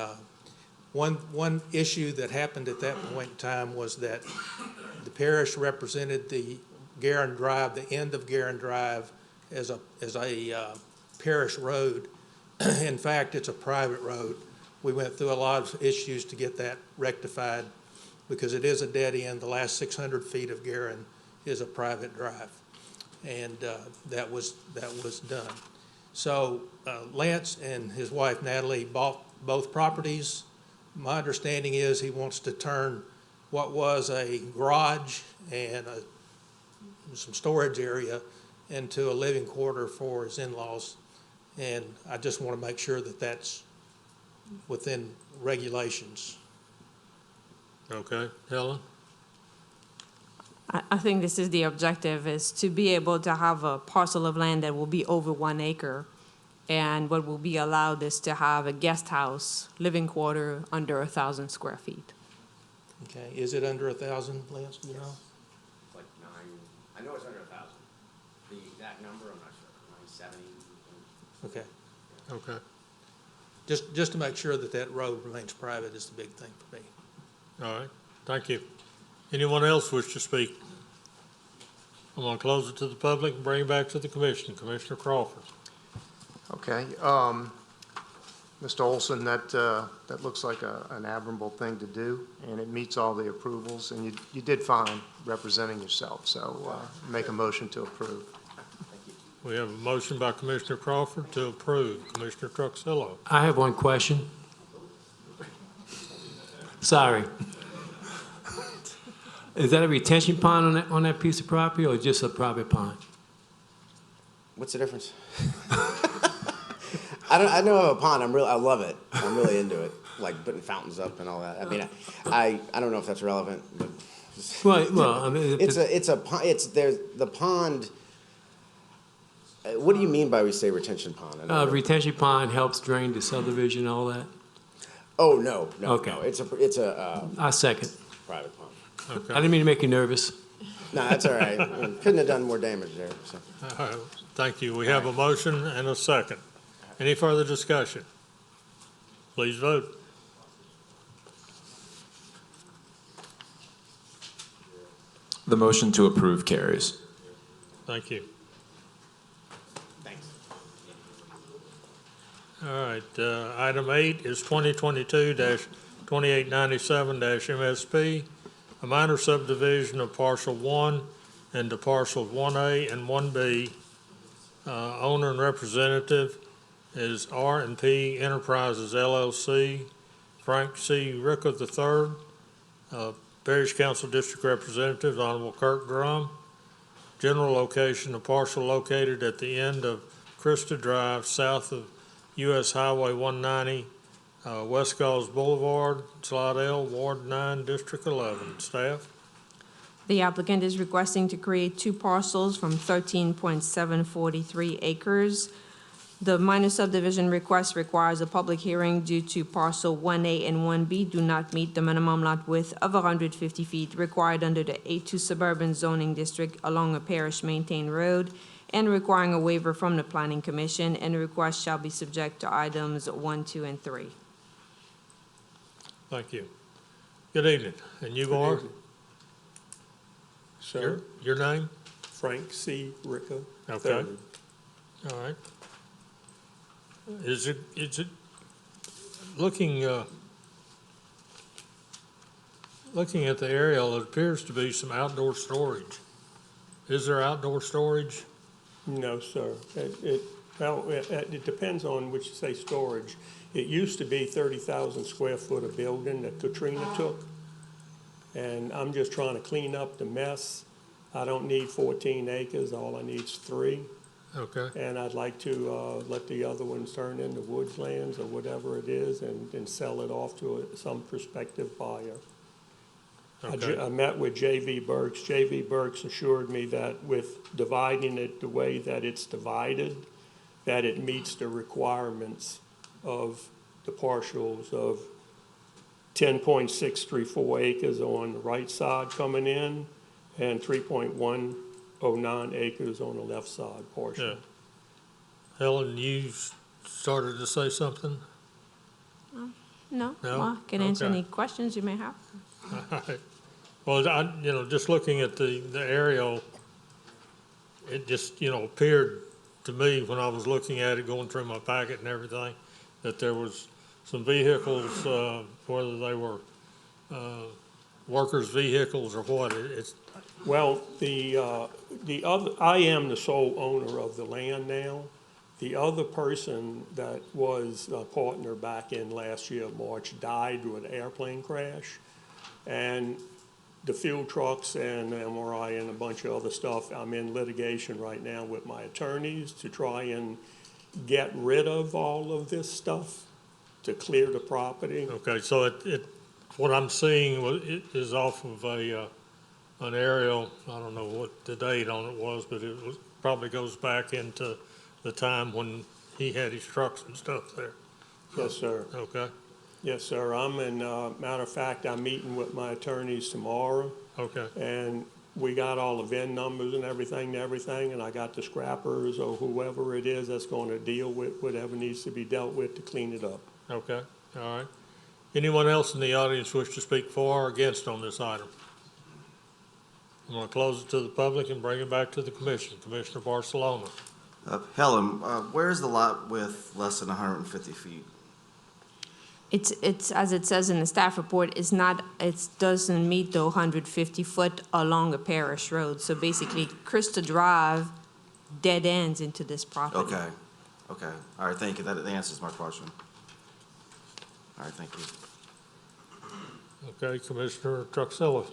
Speaker 8: one issue that happened at that point in time was that the parish represented the Guerin Drive, the end of Guerin Drive, as a parish road. In fact, it's a private road. We went through a lot of issues to get that rectified because it is a dead end. The last 600 feet of Guerin is a private drive, and that was done. So Lance and his wife Natalie bought both properties. My understanding is he wants to turn what was a garage and some storage area into a living quarter for his in-laws. And I just want to make sure that that's within regulations.
Speaker 1: Okay, Helen?
Speaker 3: I think this is the objective, is to be able to have a parcel of land that will be over 1 acre. And what will be allowed is to have a guest house, living quarter, under 1,000 square feet.
Speaker 8: Okay, is it under 1,000, Lance, do you know?
Speaker 21: Like 9, I know it's under 1,000. The exact number, I'm not sure, 970.
Speaker 8: Okay.
Speaker 1: Okay.
Speaker 8: Just to make sure that that road remains private is the big thing for me.
Speaker 1: All right, thank you. Anyone else wish to speak? I'm going to close it to the public and bring it back to the commission. Commissioner Crawford.
Speaker 4: Okay, Mr. Olson, that looks like an admirable thing to do, and it meets all the approvals, and you did fine representing yourself, so make a motion to approve.
Speaker 1: We have a motion by Commissioner Crawford to approve. Commissioner Truxillo.
Speaker 17: I have one question. Sorry. Is that a retention pond on that piece of property, or just a private pond?
Speaker 21: What's the difference? I know of a pond. I love it. I'm really into it, like putting fountains up and all that. I mean, I don't know if that's relevant, but
Speaker 17: well, I mean,
Speaker 21: it's the pond. What do you mean by we say retention pond?
Speaker 17: Retention pond helps drain the subdivision, all that.
Speaker 21: Oh no,
Speaker 17: Okay.
Speaker 21: no, it's a.
Speaker 17: I second.
Speaker 21: Private pond.
Speaker 1: Okay.
Speaker 17: I didn't mean to make you nervous.
Speaker 21: No, that's all right. Couldn't have done more damage there. So.
Speaker 1: All right, thank you. We have a motion and a second. Any further discussion? Please vote.
Speaker 5: The motion to approve carries.
Speaker 1: Thank you.
Speaker 21: Thanks.
Speaker 1: All right, item 8 is 2022-2897-MSP, a minor subdivision of parcel 1 into parcels 1A and 1B. Owner and representative is R&P Enterprises LLC, Frank C. Ricka III, Parish Council District Representative, Honorable Kirk Drum. General location, a parcel located at the end of Krista Drive, south of U.S. Highway 190, West Galls Boulevard, Slidell, Ward 9, District 11. Staff?
Speaker 3: The applicant is requesting to create 2 parcels from 13.743 acres. The minor subdivision request requires a public hearing due to parcel 1A and 1B do not meet the minimum lot width of 150 feet required under the A2 suburban zoning district along a parish maintained road, and requiring a waiver from the Planning Commission, and the request shall be subject to items 1, 2, and 3.
Speaker 1: Thank you. Good evening. And you are?
Speaker 12: Sir,
Speaker 1: Your name?
Speaker 12: Frank C. Ricca.
Speaker 1: Okay.
Speaker 12: III.
Speaker 1: All right. Is it, looking at the aerial, it appears to be some outdoor storage. Is there outdoor storage?
Speaker 12: No, sir. It depends on which you say storage. It used to be 30,000 square foot of building that Katrina took. And I'm just trying to clean up the mess. I don't need 14 acres, all I need is 3.
Speaker 1: Okay.
Speaker 12: And I'd like to let the other ones turn into woodslands or whatever it is and sell it off to some prospective buyer.
Speaker 1: Okay.
Speaker 12: I met with J.V. Burks. J.V. Burks assured me that with dividing it the way that it's divided, that it meets the requirements of the partials of 10.634 acres on the right side coming in and 3.109 acres on the left side portion.
Speaker 1: Yeah. Helen, you started to say something?
Speaker 3: No?
Speaker 1: No?
Speaker 3: Well, I can answer
Speaker 1: Okay.
Speaker 3: any questions you may have.
Speaker 1: All right. Well, just looking at the aerial, it just, appeared to me when I was looking at it, going through my packet and everything, that there was some vehicles, whether they were workers' vehicles or what.
Speaker 12: Well, I am the sole owner of the land now. The other person that was a partner back in last year, March, died with an airplane crash. And the fuel trucks and MRI and a bunch of other stuff, I'm in litigation right now with my attorneys to try and get rid of all of this stuff to clear the property.
Speaker 1: Okay, so what I'm seeing is off of an aerial, I don't know what the date on it was, but probably goes back into the time when he had his trucks and stuff there.
Speaker 12: Yes, sir.
Speaker 1: Okay.
Speaker 12: Yes, sir. Matter of fact, I'm meeting with my attorneys tomorrow.
Speaker 1: Okay.
Speaker 12: And we got all the VIN numbers and everything, and I got the scrappers or whoever it is that's going to deal with whatever needs to be dealt with to clean it up.
Speaker 1: Okay, all right. Anyone else in the audience wish to speak for or against on this item? I'm going to close it to the public and bring it back to the commission. Commissioner Barcelona.
Speaker 22: Helen, where is the lot with less than 150 feet?
Speaker 3: It's as it says in the staff report, it doesn't meet the 150 foot along a Parish road. So basically, Krista Drive dead ends into this property.
Speaker 22: Okay. All right, thank you. That answers my question. All right, thank you.
Speaker 1: Okay, Commissioner Truxilla.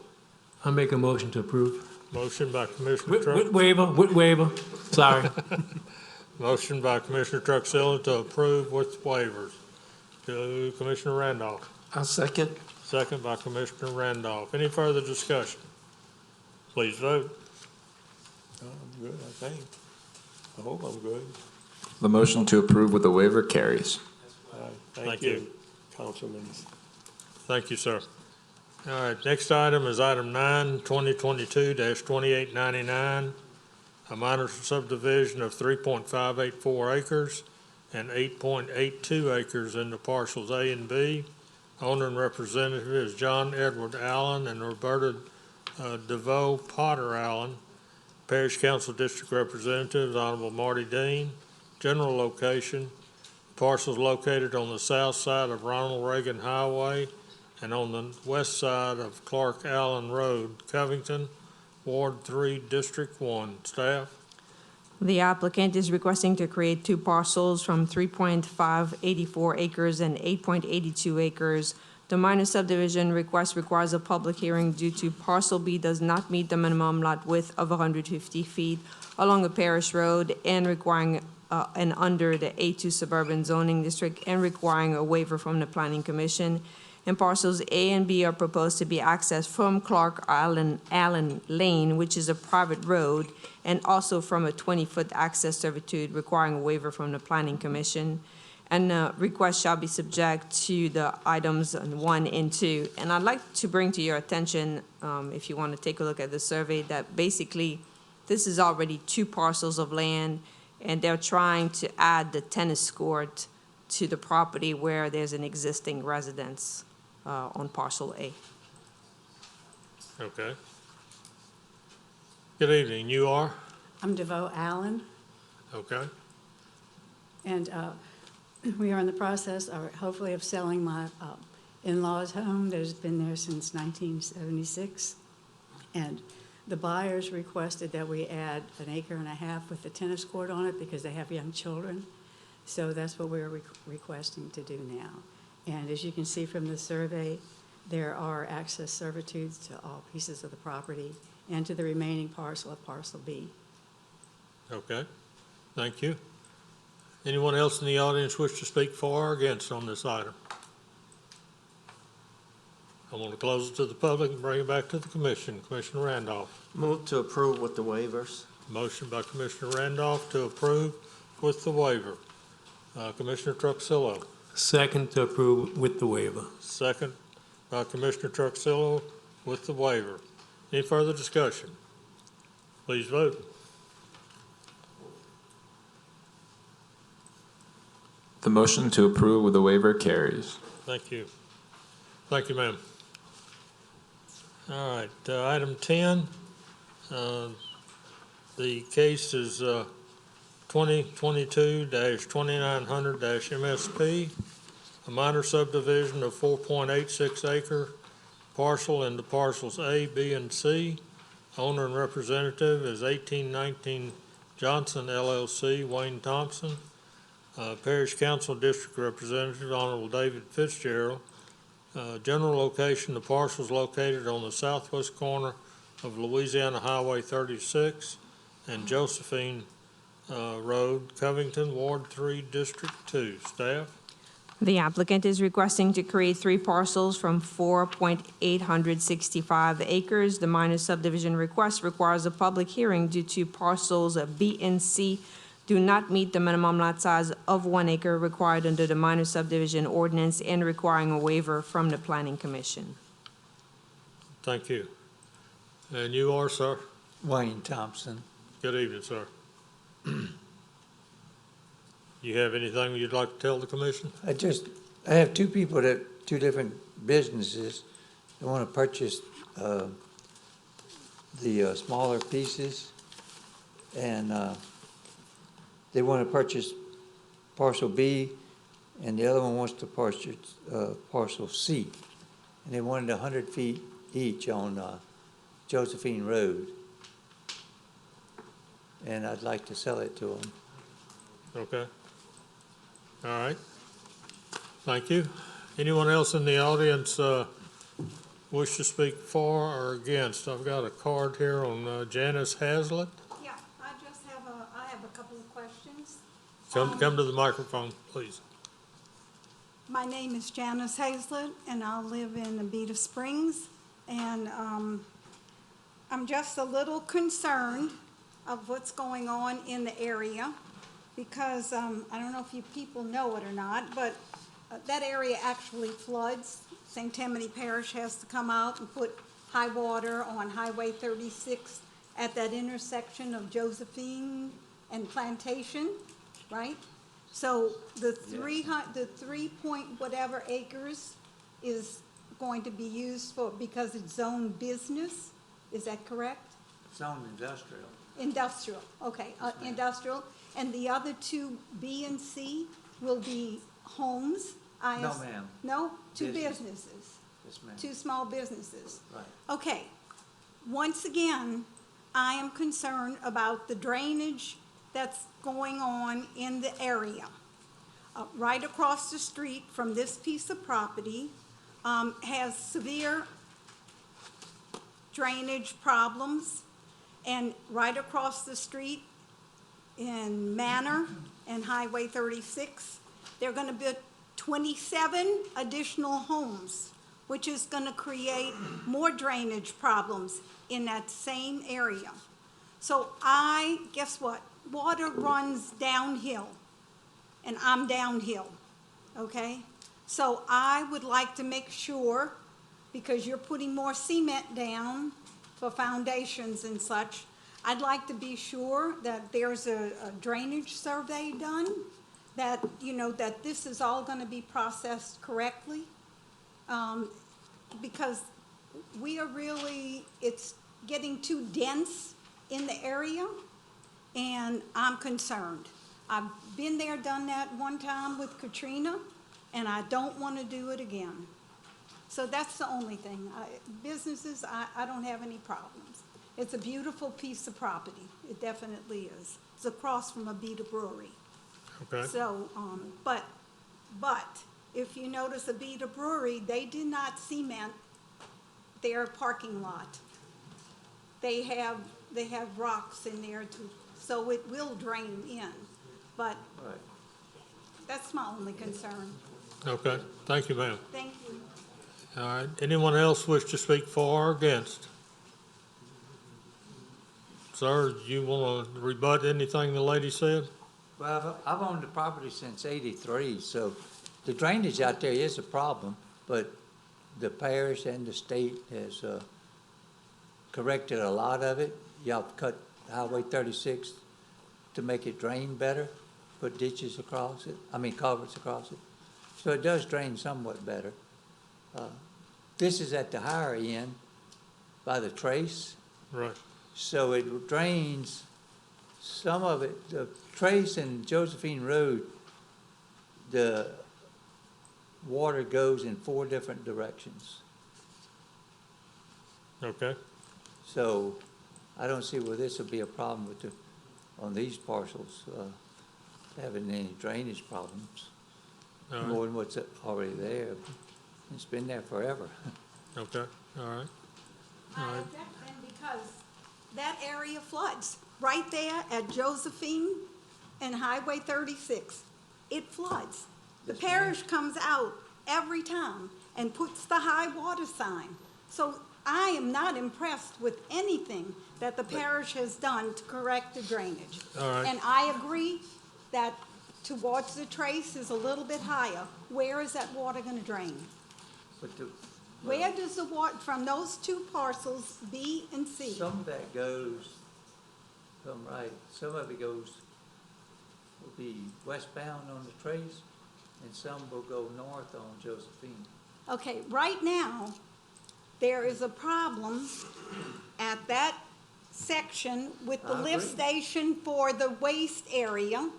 Speaker 17: I make a motion to approve.
Speaker 1: Motion by Commissioner Truxilla.
Speaker 17: With waiver, sorry.
Speaker 1: Motion by Commissioner Truxilla to approve with waivers. To Commissioner Randolph.
Speaker 9: I'll second.
Speaker 1: Second by Commissioner Randolph. Any further discussion? Please vote.
Speaker 12: I'm good, I think. I hope I'm good.
Speaker 5: The motion to approve with the waiver carries.
Speaker 12: All right,
Speaker 1: Thank you.
Speaker 12: Councilman.
Speaker 1: Thank you, sir. All right, next item is item 9, 2022-2899, a minor subdivision of 3.584 acres and 8.82 acres into parcels A and B. Owner and representative is John Edward Allen and Roberta DeVoe Potter Allen. Parish Council District Representative is Honorable Marty Dean. General location, parcels located on the south side of Ronald Reagan Highway and on the west side of Clark Allen Road, Covington, Ward 3, District 1. Staff?
Speaker 3: The applicant is requesting to create 2 parcels from 3.584 acres and 8.82 acres. The minor subdivision request requires a public hearing due to parcel B does not meet the minimum lot width of 150 feet along a parish road and requiring and under the A2 suburban zoning district and requiring a waiver from the Planning Commission. And parcels A and B are proposed to be accessed from Clark Allen Lane, which is a private road, and also from a 20-foot access servitude requiring a waiver from the Planning Commission. And the request shall be subject to the items 1 and 2. And I'd like to bring to your attention, if you want to take a look at the survey, that basically This is already 2 parcels of land, and they're trying to add the tennis court to the property where there's an existing residence on parcel A.
Speaker 1: Okay. Good evening. You are?
Speaker 6: I'm DeVoe Allen,
Speaker 1: Okay.
Speaker 6: and we are in the process, hopefully, of selling my in-laws' home that has been there since 1976. And the buyers requested that we add 1.5 acres with the tennis court on it because they have young children. So that's what we're requesting to do now. And as you can see from the survey, there are access servitudes to all pieces of the property and to the remaining parcel of parcel B.
Speaker 1: Okay. Thank you. Anyone else in the audience wish to speak for or against on this item? I want to close it to the public and bring it back to the commission. Commissioner Randolph.
Speaker 2: Move to approve with the waivers.
Speaker 1: Motion by Commissioner Randolph to approve with the waiver. Commissioner Truxillo.
Speaker 17: Second to approve with the waiver.
Speaker 1: Second by Commissioner Truxillo with the waiver. Any further discussion? Please vote.
Speaker 5: The motion to approve with the waiver carries.
Speaker 1: Thank you. Thank you, ma'am. All right, item 10, the case is 2022-2900-MSP, a minor subdivision of 4.86 acre parcel into parcels A, B, and C. Owner and representative is 1819 Johnson LLC, Wayne Thompson. Parish Council District Representative, Honorable David Fitzgerald. General location, the parcel is located on the southwest corner of Louisiana Highway 36 and Josephine Road, Covington, Ward 3, District 2. Staff?
Speaker 3: The applicant is requesting to create 3 parcels from 4.865 acres. The minor subdivision request requires a public hearing due to parcels B and C do not meet the minimum lot size of 1 acre required under the minor subdivision ordinance and requiring a waiver from the Planning Commission.
Speaker 1: Thank you. And you are, sir?
Speaker 7: Wayne Thompson.
Speaker 1: Good evening, sir. You have anything you'd like to tell the commission?
Speaker 7: I have 2 people that, 2 different businesses that want to purchase the smaller pieces, and they want to purchase parcel B, and the other one wants to purchase parcel C. And they wanted 100 feet each on Josephine Road. And I'd like to sell it to them.
Speaker 1: Okay. All right. Thank you. Anyone else in the audience wish to speak for or against? I've got a card here on Janice Hazlitt.
Speaker 23: Yeah, I have a couple of questions.
Speaker 1: Come to the microphone, please.
Speaker 23: My name is Janice Hazlitt, and I live in Abita Springs, and I'm just a little concerned of what's going on in the area, because I don't know if you people know it or not, but that area actually floods. St. Tammany Parish has to come out and put high water on Highway 36 at that intersection of Josephine and Plantation, right? So the 3 point whatever acres is going to be used for, because it's zone business, is that correct?
Speaker 7: Zone industrial.
Speaker 23: Industrial, okay, industrial. And the other 2, B and C, will be homes?
Speaker 7: No, ma'am.
Speaker 23: No? 2
Speaker 7: Business.
Speaker 23: businesses?
Speaker 7: Yes, ma'am.
Speaker 23: 2 small businesses?
Speaker 7: Right.
Speaker 23: Okay. Once again, I am concerned about the drainage that's going on in the area. Right across the street from this piece of property has severe drainage problems. And right across the street in Manor and Highway 36, they're going to build 27 additional homes, which is going to create more drainage problems in that same area. So guess what? Water runs downhill, and I'm downhill, okay? So I would like to make sure, because you're putting more cement down for foundations and such, I'd like to be sure that there's a drainage survey done, that, you know, that this is all gonna be processed correctly. Because we are really, it's getting too dense in the area, and I'm concerned. I've been there, done that one time with Katrina, and I don't wanna do it again. So that's the only thing. Businesses, I don't have any problems. It's a beautiful piece of property. It definitely is. It's across from a Beta Brewery.
Speaker 1: Okay.
Speaker 23: So, but if you notice a Beta Brewery, they did not cement their parking lot. They have rocks in there too, so it will drain in. But that's my only concern.
Speaker 1: Okay, thank you, ma'am.
Speaker 23: Thank you.
Speaker 1: All right, anyone else wish to speak for or against? Sir, you want to rebut anything the lady said?
Speaker 7: Well, I've owned the property since '83, so the drainage out there is a problem, but the parish and the state has corrected a lot of it. Y'all cut Highway 36 to make it drain better, put ditches across it, culverts across it. So it does drain somewhat better. This is at the higher end by the trace.
Speaker 1: Right.
Speaker 7: So it drains some of it. The Trace and Josephine Road, the water goes in 4 different directions.
Speaker 1: Okay.
Speaker 7: So I don't see where this would be a problem with on these parcels, having any drainage problems.
Speaker 1: All right.
Speaker 7: More than what's already there. It's been there forever.
Speaker 1: Okay, all right.
Speaker 23: I object then because that area floods. Right there at Josephine and Highway 36, it floods. The parish comes out every time and puts the high water sign. So I am not impressed with anything that the parish has done to correct the drainage.
Speaker 1: All right.
Speaker 23: And I agree that towards the trace is a little bit higher. Where is that water gonna drain? Where does the water, from those 2 parcels, B and C?
Speaker 7: Some of that goes, some of it will be westbound on the Trace, and some will go north on Josephine.
Speaker 23: Okay, right now, there is a problem at that section with the lift station for the waste area.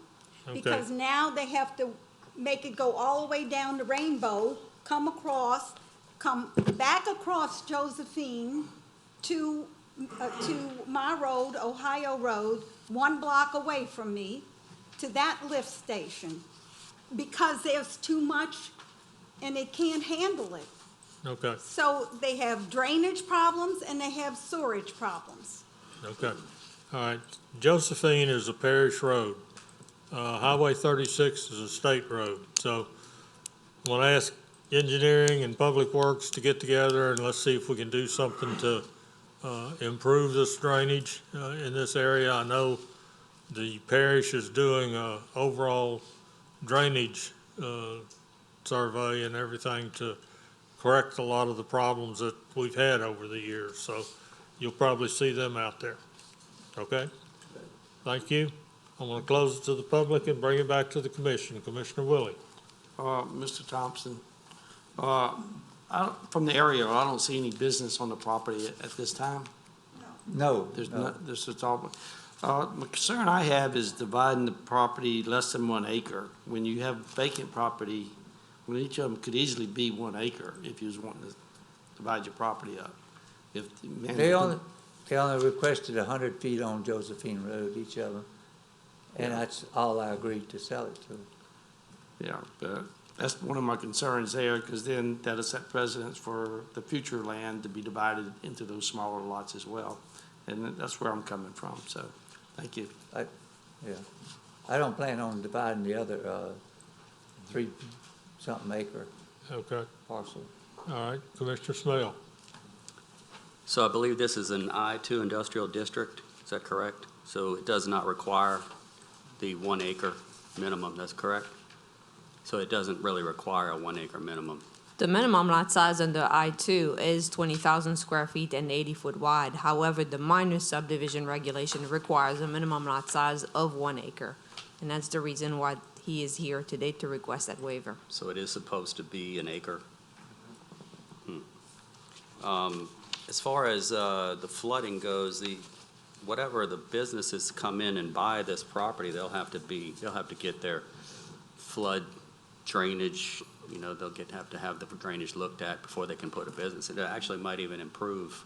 Speaker 1: Okay.
Speaker 23: Because now they have to make it go all the way down to Rainbow, come back across Josephine to my road, Ohio Road, 1 block away from me, to that lift station. Because there's too much and it can't handle it.
Speaker 1: Okay,
Speaker 23: So they have drainage problems and they have sewerage problems.
Speaker 1: okay. All right, Josephine is a parish road. Highway 36 is a state road. So I want to ask engineering and public works to get together and let's see if we can do something to improve this drainage in this area. I know the parish is doing a overall drainage survey and everything to correct a lot of the problems that we've had over the years. So you'll probably see them out there. Okay? Thank you. I'm going to close it to the public and bring it back to the commission. Commissioner Willie.
Speaker 9: Mr. Thompson, from the area, I don't see any business on the property at this time.
Speaker 7: No.
Speaker 9: There's not, this is all, the concern I have is dividing the property less than 1 acre. When you have vacant property, when each of them could easily be 1 acre if you was wanting to divide your property up.
Speaker 7: They only requested 100 feet on Josephine Road, each of them. And that's all I agreed to sell it to.
Speaker 9: Yeah, but that's one of my concerns there, because then that'll set precedents for the future land to be divided into those smaller lots as well. And that's where I'm coming from, so, thank you.
Speaker 7: I don't plan on dividing the other 3-something acre parcel.
Speaker 1: All right, Commissioner Snell.
Speaker 13: So I believe this is an I-2 industrial district, is that correct? So it does not require the 1 acre minimum, that's correct? So it doesn't really require a 1 acre minimum
Speaker 3: The minimum lot size under I-2 is 20,000 square feet and 80-foot wide. However, the minor subdivision regulation requires a minimum lot size of 1 acre. And that's the reason why he is here today to request that waiver.
Speaker 13: So it is supposed to be an acre? As far as the flooding goes, whatever the businesses come in and buy this property, they'll have to get their flood drainage, they'll have to have the drainage looked at before they can put a business. It actually might even improve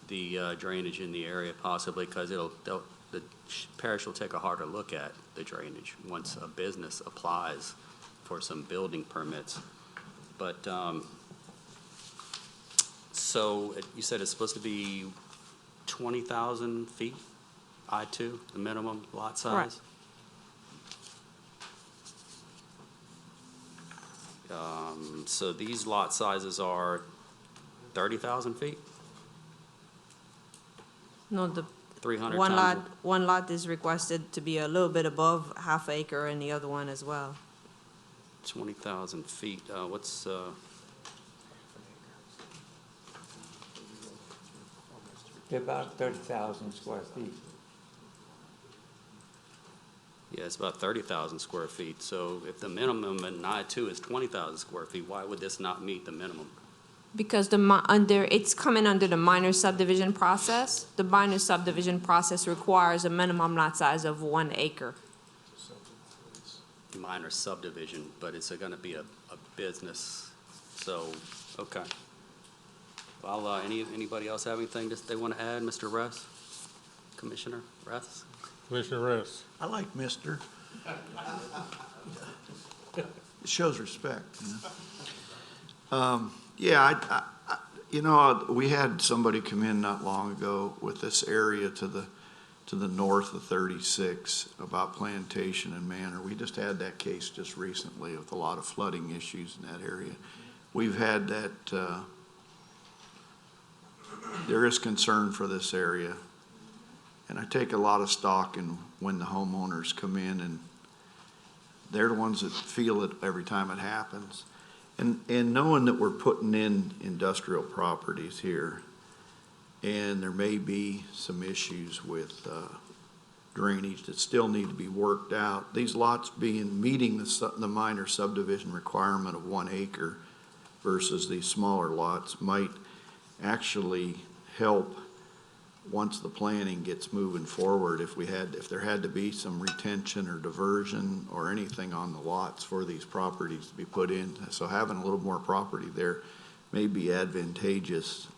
Speaker 13: the drainage in the area possibly, because the parish will take a harder look at the drainage once a business applies for some building permits. But, so you said it's supposed to be 20,000 feet, I-2, the minimum lot size?
Speaker 3: Correct.
Speaker 13: So these lot sizes are 30,000 feet?
Speaker 3: No, the
Speaker 13: 300
Speaker 3: one
Speaker 13: times?
Speaker 3: one lot is requested to be a little bit above half acre, and the other one as well.
Speaker 13: 20,000 feet, what's,
Speaker 7: They're about 30,000 square feet.
Speaker 13: yeah, it's about 30,000 square feet. So if the minimum in I-2 is 20,000 square feet, why would this not meet the minimum?
Speaker 3: Because it's coming under the minor subdivision process. The minor subdivision process requires a minimum lot size of 1 acre.
Speaker 13: Minor subdivision, but it's gonna be a business, so, okay. Well, anybody else have anything that they want to add? Mr. Russ? Commissioner Russ?
Speaker 1: Commissioner Ress.
Speaker 10: I like Mr. It shows respect. Yeah, we had somebody come in not long ago with this area to the north of 36 about Plantation and Manor. We just had that case just recently with a lot of flooding issues in that area. We've had that, there is concern for this area. And I take a lot of stock in when the homeowners come in, and they're the ones that feel it every time it happens. And knowing that we're putting in industrial properties here, and there may be some issues with drainage that still need to be worked out. These lots meeting the minor subdivision requirement of 1 acre versus these smaller lots might actually help once the planning gets moving forward. If there had to be some retention or diversion or anything on the lots for these properties to be put in, so having a little more property there may be advantageous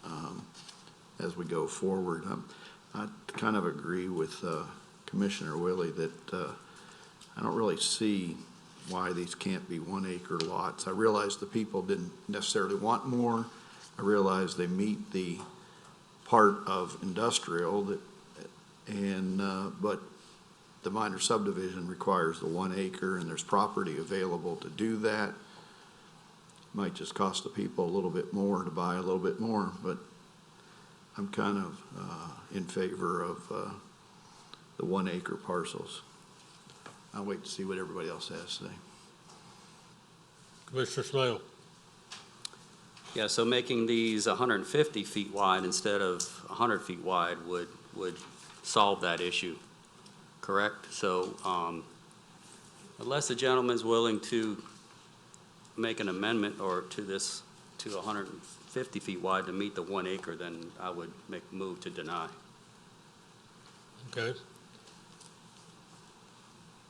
Speaker 10: as we go forward. I kind of agree with Commissioner Willie that I don't really see why these can't be 1 acre lots. I realize the people didn't necessarily want more. I realize they meet the part of industrial but the minor subdivision requires the 1 acre, and there's property available to do that. Might just cost the people a little bit more to buy a little bit more, but I'm kind of in favor of the 1 acre parcels. I'll wait to see what everybody else has to say.
Speaker 1: Commissioner Smale.
Speaker 13: Yeah, so making these 150 feet wide instead of 100 feet wide would solve that issue, correct? So unless the gentleman's willing to make an amendment or to 150 feet wide to meet the 1 acre, then I would move to deny.
Speaker 1: Okay.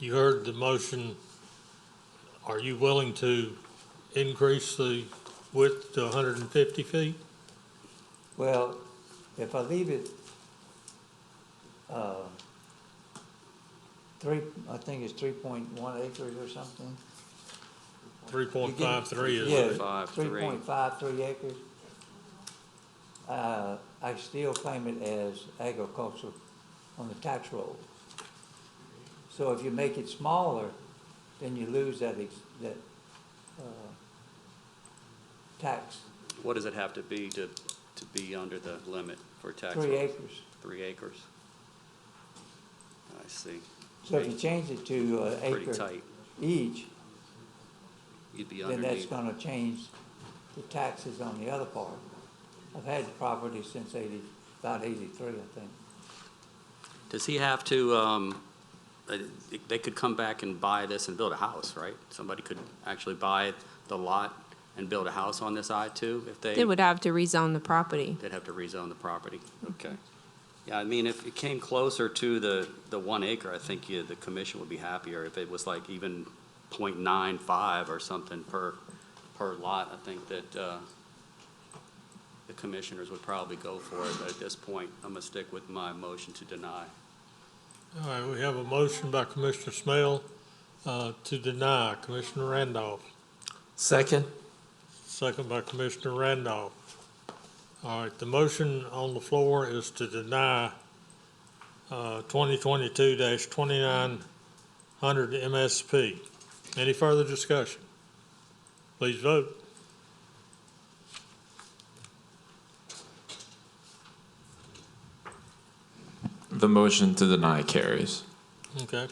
Speaker 1: You heard the motion. Are you willing to increase the width to 150 feet?
Speaker 7: Well, if I leave it, I think it's 3.1 acres or something.
Speaker 1: 3.53 is.
Speaker 7: Yeah, 3.53 acres. I still claim it as agricultural on the tax roll. So if you make it smaller, then you lose that tax.
Speaker 13: What does it have to be to be under the limit for tax?
Speaker 7: 3 acres.
Speaker 13: 3 acres. I see.
Speaker 7: So if you change it to
Speaker 13: Pretty
Speaker 7: acre
Speaker 13: tight.
Speaker 7: each,
Speaker 13: You'd be
Speaker 7: then that's
Speaker 13: underneath.
Speaker 7: going to change the taxes on the other part. I've had the property since about 83, I think.
Speaker 13: Does he have to, they could come back and buy this and build a house, right? Somebody could actually buy the lot and build a house on this I-2 if
Speaker 3: They would have to rezone the property.
Speaker 13: They'd have to rezone the property. Okay. Yeah, I mean, if it came closer to the 1 acre, I think the commission would be happier. If it was like even 0.95 or something per lot, I think that the commissioners would probably go for it. But at this point, I'm gonna stick with my motion to deny.
Speaker 1: All right, we have a motion by Commissioner Smell to deny. Commissioner Randolph.
Speaker 17: Second.
Speaker 1: Second by Commissioner Randolph. All right, the motion on the floor is to deny 2022-2900 MSP. Any further discussion? Please vote.
Speaker 5: The motion to deny carries.
Speaker 1: Okay,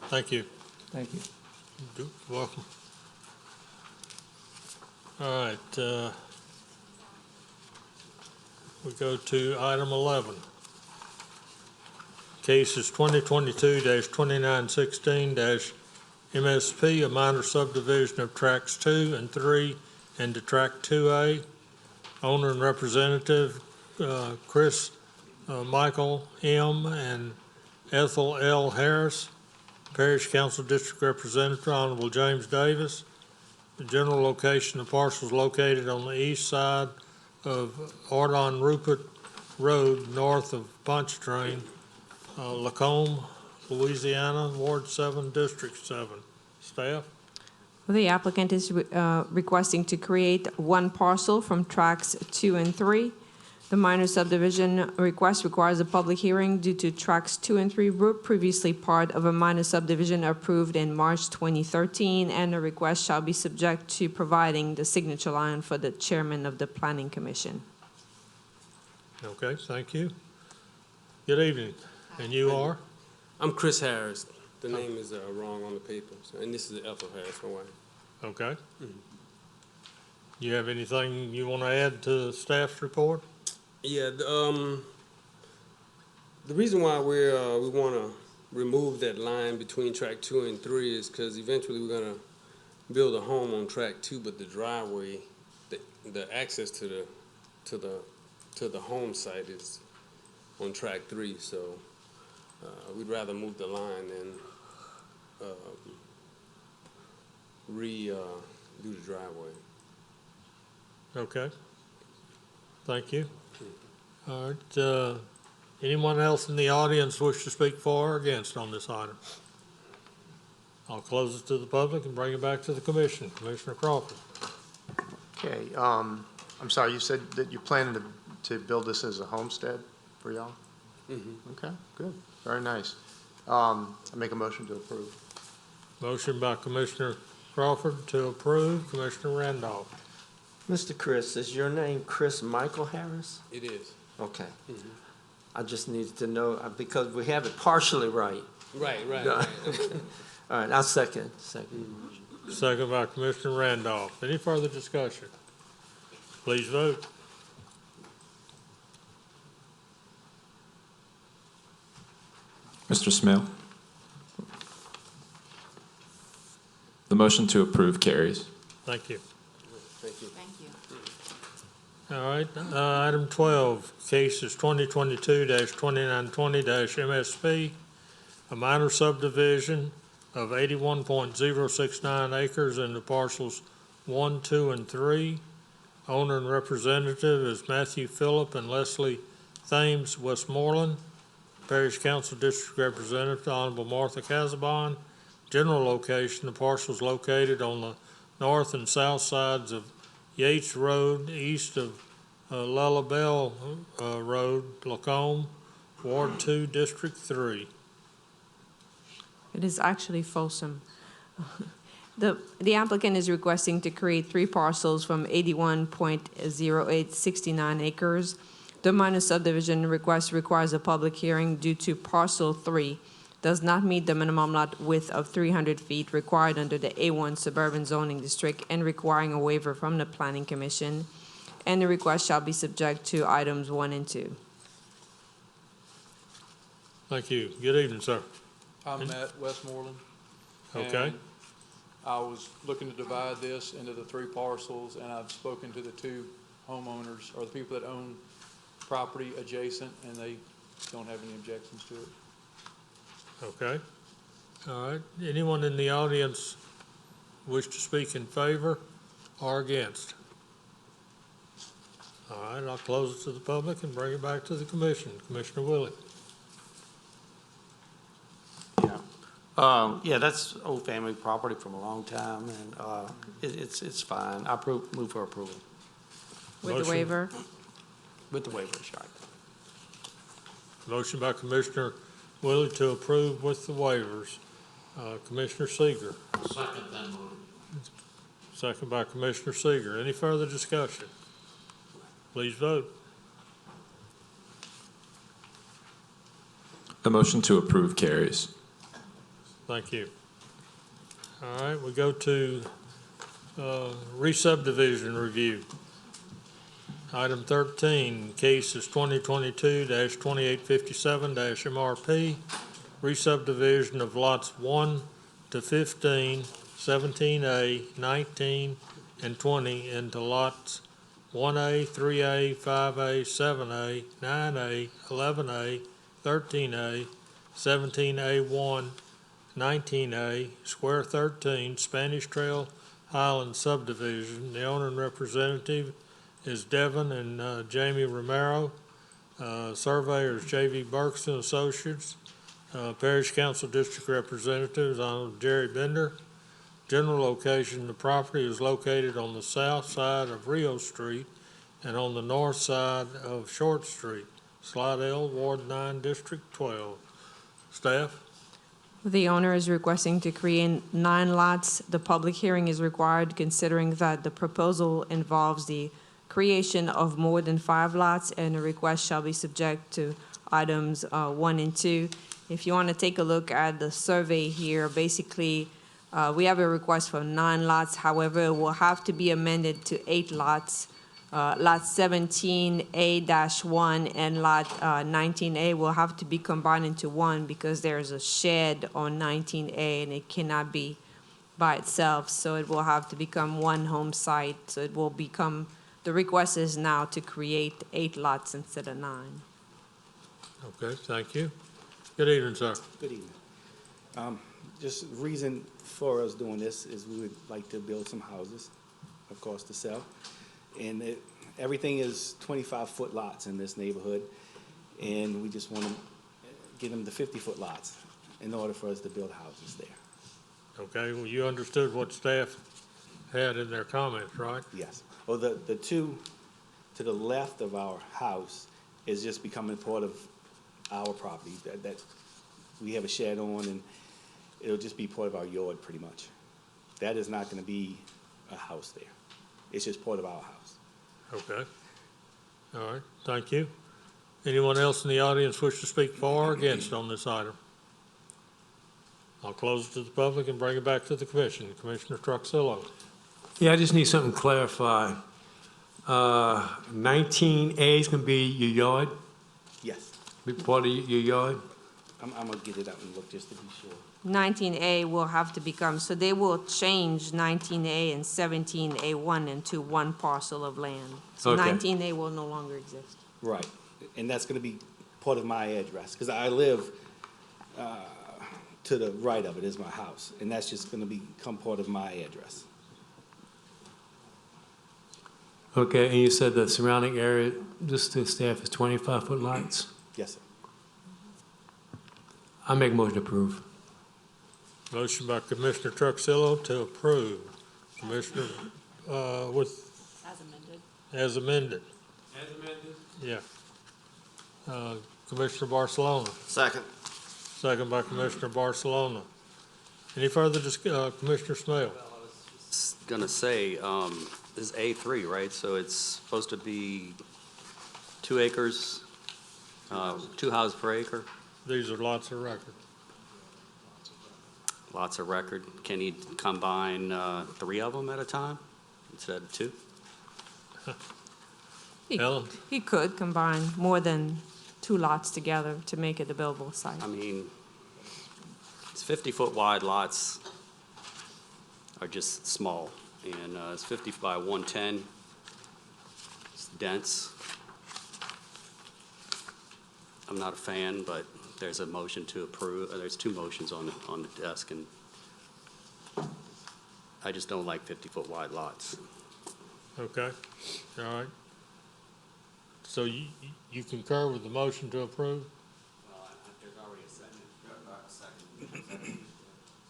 Speaker 1: thank you.
Speaker 7: Thank you.
Speaker 1: You're welcome. All right, we go to item 11. Case is 2022-2916-MSP, a minor subdivision of tracts 2 and 3 into tract 2A. Owner and representative, Chris Michael M. and Ethel L. Harris. Parish Council District Representative, Honorable James Davis. The general location of parcels located on the east side of Ardon Rupert Road, north of Pontchartrain, Lacombe, Louisiana, Ward 7, District 7. Staff?
Speaker 3: The applicant is requesting to create one parcel from tracts 2 and 3. The minor subdivision request requires a public hearing due to tracts 2 and 3 were previously part of a minor subdivision approved in March 2013, and the request shall be subject to providing the signature line for the chairman of the Planning Commission.
Speaker 1: Okay, thank you. Good evening. And you are?
Speaker 11: I'm Chris Harris. The name is wrong on the paper, and this is Ethel Harris, my wife.
Speaker 1: Okay. You have anything you want to add to the staff's report?
Speaker 11: Yeah, the reason why we want to remove that line between track 2 and 3 is because eventually we're going to build a home on track 2, but the driveway, the access to the home site is on track 3, so we'd rather move the line than do the driveway.
Speaker 1: Okay. Thank you. All right. Anyone else in the audience wish to speak for or against on this item? I'll close it to the public and bring it back to the commission. Commissioner Crawford.
Speaker 4: Okay, I'm sorry, you said that you're planning to build this as a homestead for y'all?
Speaker 11: Mm-hmm.
Speaker 4: Okay, good, very nice. I make a motion to approve.
Speaker 1: Motion by Commissioner Crawford to approve. Commissioner Randolph.
Speaker 2: Mr. Chris, is your name Chris Michael Harris?
Speaker 11: It is.
Speaker 2: Okay. I just needed to know, because we have it partially right.
Speaker 11: Right.
Speaker 2: All right, I'll second.
Speaker 1: Second by Commissioner Randolph. Any further discussion? Please vote.
Speaker 5: Mr. Smale? The motion to approve carries.
Speaker 1: Thank you.
Speaker 11: Thank you.
Speaker 18: Thank you.
Speaker 1: All right, item 12, case is 2022-2920-MSP, a minor subdivision of 81.069 acres into parcels 1, 2, and 3. Owner and representative is Matthew Phillip and Leslie Thames Westmoreland. Parish Council District Representative, Honorable Martha Casabon. General location, the parcels located on the north and south sides of Yates Road, east of Lullabelle Road, Lacombe, Ward 2, District 3.
Speaker 3: It is actually Folsom. The applicant is requesting to create 3 parcels from 81.0869 acres. The minor subdivision request requires a public hearing due to parcel 3 does not meet the minimum lot width of 300 feet required under the A1 suburban zoning district and requiring a waiver from the Planning Commission, and the request shall be subject to items 1 and 2.
Speaker 1: Thank you. Good evening, sir.
Speaker 14: I'm Matt Westmoreland.
Speaker 1: Okay.
Speaker 14: and I was looking to divide this into the 3 parcels, and I've spoken to the 2 homeowners, or the people that own property adjacent, and they don't have any objections to it.
Speaker 1: Okay. All right. Anyone in the audience wish to speak in favor or against? All right, I'll close it to the public and bring it back to the commission. Commissioner Willie.
Speaker 9: Yeah, that's old family property from a long time, and it's fine. I move for approval.
Speaker 3: With the
Speaker 1: Motion.
Speaker 3: waiver?
Speaker 9: With the waiver, sure.
Speaker 1: Motion by Commissioner Willie to approve with the waivers. Commissioner Seeger.
Speaker 15: Second that motion.
Speaker 1: Second by Commissioner Seeger. Any further discussion? Please vote.
Speaker 5: The motion to approve carries.
Speaker 1: Thank you. All right, we go to re-subdivision review. Item 13, case is 2022-2857-MRP, re-subdivision of lots 1 to 15, 17A, 19, and 20 into lots 1A, 3A, 5A, 7A, 9A, 11A, 13A, 17A1, 19A, Square 13, Spanish Trail Highland Subdivision. The owner and representative is Devin and Jamie Romero. Surveyors J.V. Burks and Associates. Parish Council District Representatives Honorable Jerry Bender. General location, the property is located on the south side of Rio Street and on the north side of Short Street, Slidell, Ward 9, District 12. Staff?
Speaker 3: The owner is requesting to create 9 lots. The public hearing is required considering that the proposal involves the creation of more than 5 lots, and the request shall be subject to items 1 and 2. If you want to take a look at the survey here, basically, we have a request for 9 lots. However, it will have to be amended to 8 lots. Lot 17A-1 and lot 19A will have to be combined into one because there's a shed on 19A and it cannot be by itself. So it will have to become one home site. So it will become, the request is now to create 8 lots instead of 9.
Speaker 1: Okay, thank you. Good evening, sir.
Speaker 19: Good evening. Just reason for us doing this is we would like to build some houses, of course, to sell. And everything is 25-foot lots in this neighborhood, and we just want to get them to 50-foot lots in order for us to build houses there.
Speaker 1: Okay, well, you understood what staff had in their comments, right?
Speaker 19: Yes. Well, the 2 to the left of our house is just becoming part of our property that we have a shed on, and it'll just be part of our yard pretty much. That is not going to be a house there. It's just part of our house.
Speaker 1: Okay. All right, thank you. Anyone else in the audience wish to speak for or against on this item? I'll close it to the public and bring it back to the commission. Commissioner Truxillo.
Speaker 17: Yeah, I just need something clarified. 19A is going to be your yard?
Speaker 19: Yes.
Speaker 17: Be part of your yard?
Speaker 19: I'm going to get it out and look just to be sure.
Speaker 3: 19A will have to become, so they will change 19A and 17A1 into one parcel of land. So
Speaker 19: Okay.
Speaker 3: 19A will no longer exist.
Speaker 19: Right. And that's going to be part of my address, because I live to the right of it is my house, and that's just going to become part of my address.
Speaker 17: Okay, and you said the surrounding area, just to staff, is 25-foot lots?
Speaker 19: Yes, sir.
Speaker 17: I make a motion to approve.
Speaker 1: Motion by Commissioner Truxillo to approve. Commissioner, with.
Speaker 16: As amended.
Speaker 1: As amended,
Speaker 17: As amended?
Speaker 1: yeah. Commissioner Barcelona.
Speaker 22: Second.
Speaker 1: Second by Commissioner Barcelona. Any further Commissioner Smale?
Speaker 13: Gonna say, this is A3, right? So it's supposed to be 2 acres, 2 houses per acre?
Speaker 1: These are lots of record.
Speaker 13: lots of record. Can he combine 3 of them at a time instead of 2?
Speaker 1: Ellen?
Speaker 3: He could combine more than 2 lots together to make it a buildable site.
Speaker 13: I mean, it's 50-foot wide lots are just small, and it's 50 by 110. It's dense. I'm not a fan, but there's a motion to approve. There's 2 motions on the desk, and I just don't like 50-foot wide lots.
Speaker 1: Okay, all right. So you concur with the motion to approve?
Speaker 13: Well, there's already a second, so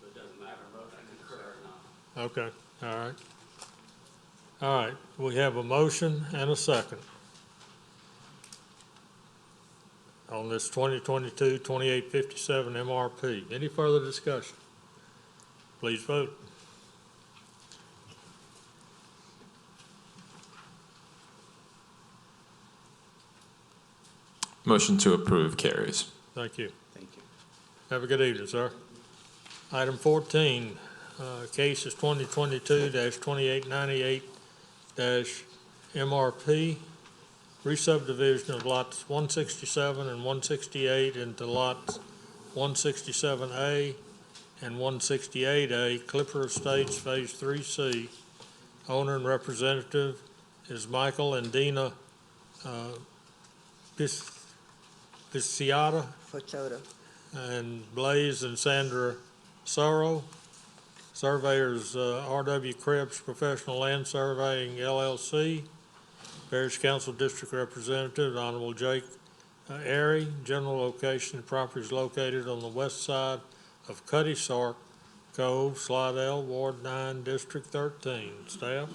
Speaker 13: it doesn't matter if I concur or not.
Speaker 1: Okay, all right. All right, we have a motion and a second on this 2022-2857 MRP. Any further discussion? Please vote.
Speaker 5: Motion to approve carries.
Speaker 1: Thank you.
Speaker 19: Thank you.
Speaker 1: Have a good evening, sir. Item 14, case is 2022-2898-MRP, re-subdivision of lots 167 and 168 into lots 167A and 168A, Clipper Estates Phase 3C. Owner and representative is Michael and Dina Pisciata and Blaze and Sandra Sorrow. Surveyors R.W. Krebs Professional Land Surveying LLC. Parish Council District Representative Honorable Jake Airy. General location, property is located on the west side of Cuddy Sark Cove, Slidell, Ward 9, District 13. Staff?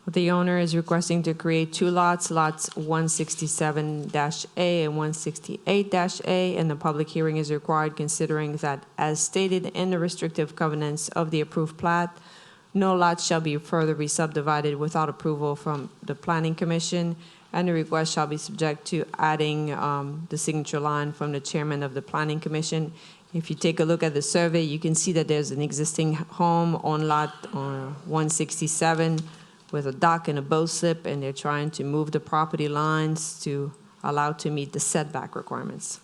Speaker 3: The owner is requesting to create 2 lots, lots 167-A and 168-A, and the public hearing is required considering that, as stated in the restrictive covenants of the approved plat, no lots shall be further re-subdivided without approval from the Planning Commission, and the request shall be subject to adding the signature line from the chairman of the Planning Commission. If you take a look at the survey, you can see that there's an existing home on lot 167 with a dock and a bow slip, and they're trying to move the property lines to allow to meet the setback requirements.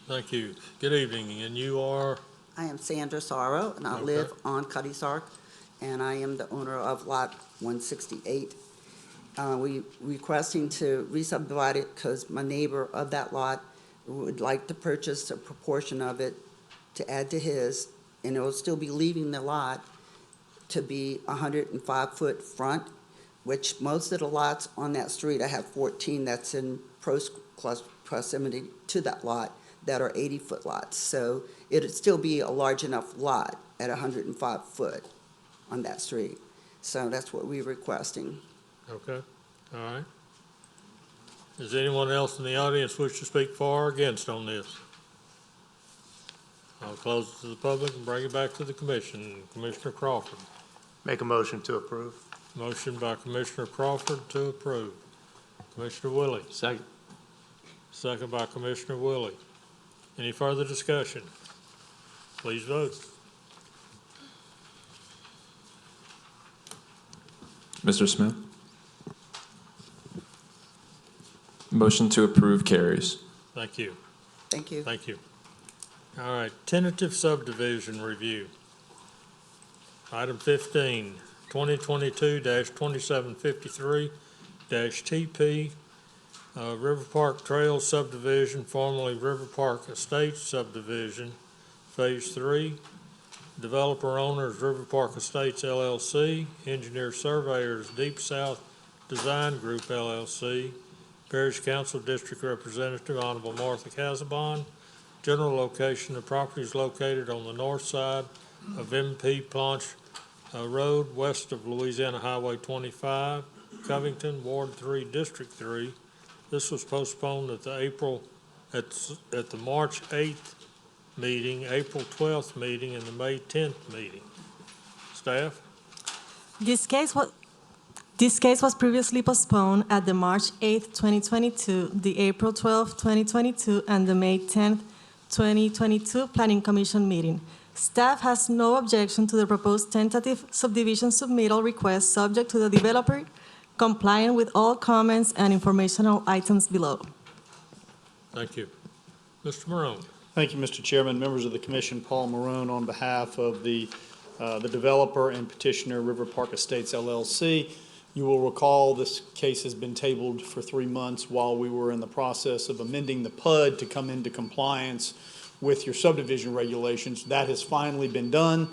Speaker 1: Thank you. Good evening, and you are?
Speaker 8: I am Sandra Sorrow, and I live on Cuddy Sark, and I am the owner of lot 168. We requesting to re-subdivide it because my neighbor of that lot would like to purchase a proportion of it to add to his, and it will still be leaving the lot to be 105-foot front, which most of the lots on that street, I have 14 that's in proximity to that lot that are 80-foot lots. So it'd still be a large enough lot at 105 foot on that street. So that's what we're requesting.
Speaker 1: Okay, all right. Does anyone else in the audience wish to speak for or against on this? I'll close it to the public and bring it back to the commission. Commissioner Crawford.
Speaker 4: Make a motion to approve.
Speaker 1: Motion by Commissioner Crawford to approve. Commissioner Willie.
Speaker 11: Second.
Speaker 1: Second by Commissioner Willie. Any further discussion? Please vote.
Speaker 5: Mr. Smith? Motion to approve carries.
Speaker 1: Thank you.
Speaker 8: Thank you.
Speaker 1: Thank you. All right, tentative subdivision review. Item 15, 2022-2753-TP, River Park Trail subdivision, formerly River Park Estates subdivision, Phase 3. Developer owners River Park Estates LLC, engineer surveyors Deep South Design Group LLC, Parish Council District Representative Honorable Martha Casabon. General location, the property is located on the north side of MP Planche Road, west of Louisiana Highway 25, Covington, Ward 3, District 3. This was postponed at the March 8th meeting, April 12th meeting, and the May 10th meeting. Staff?
Speaker 15: This case was previously postponed at the March 8th, 2022, the April 12th, 2022, and the May 10th, 2022 Planning Commission meeting. Staff has no objection to the proposed tentative subdivision submittal request subject to the developer complying with all comments and informational items below.
Speaker 1: Thank you. Mr. Morone.
Speaker 12: Thank you, Mr. Chairman. Members of the commission, Paul Marone on behalf of the developer and petitioner River Park Estates LLC. You will recall this case has been tabled for 3 months while we were in the process of amending the PUD to come into compliance with your subdivision regulations. That has finally been done.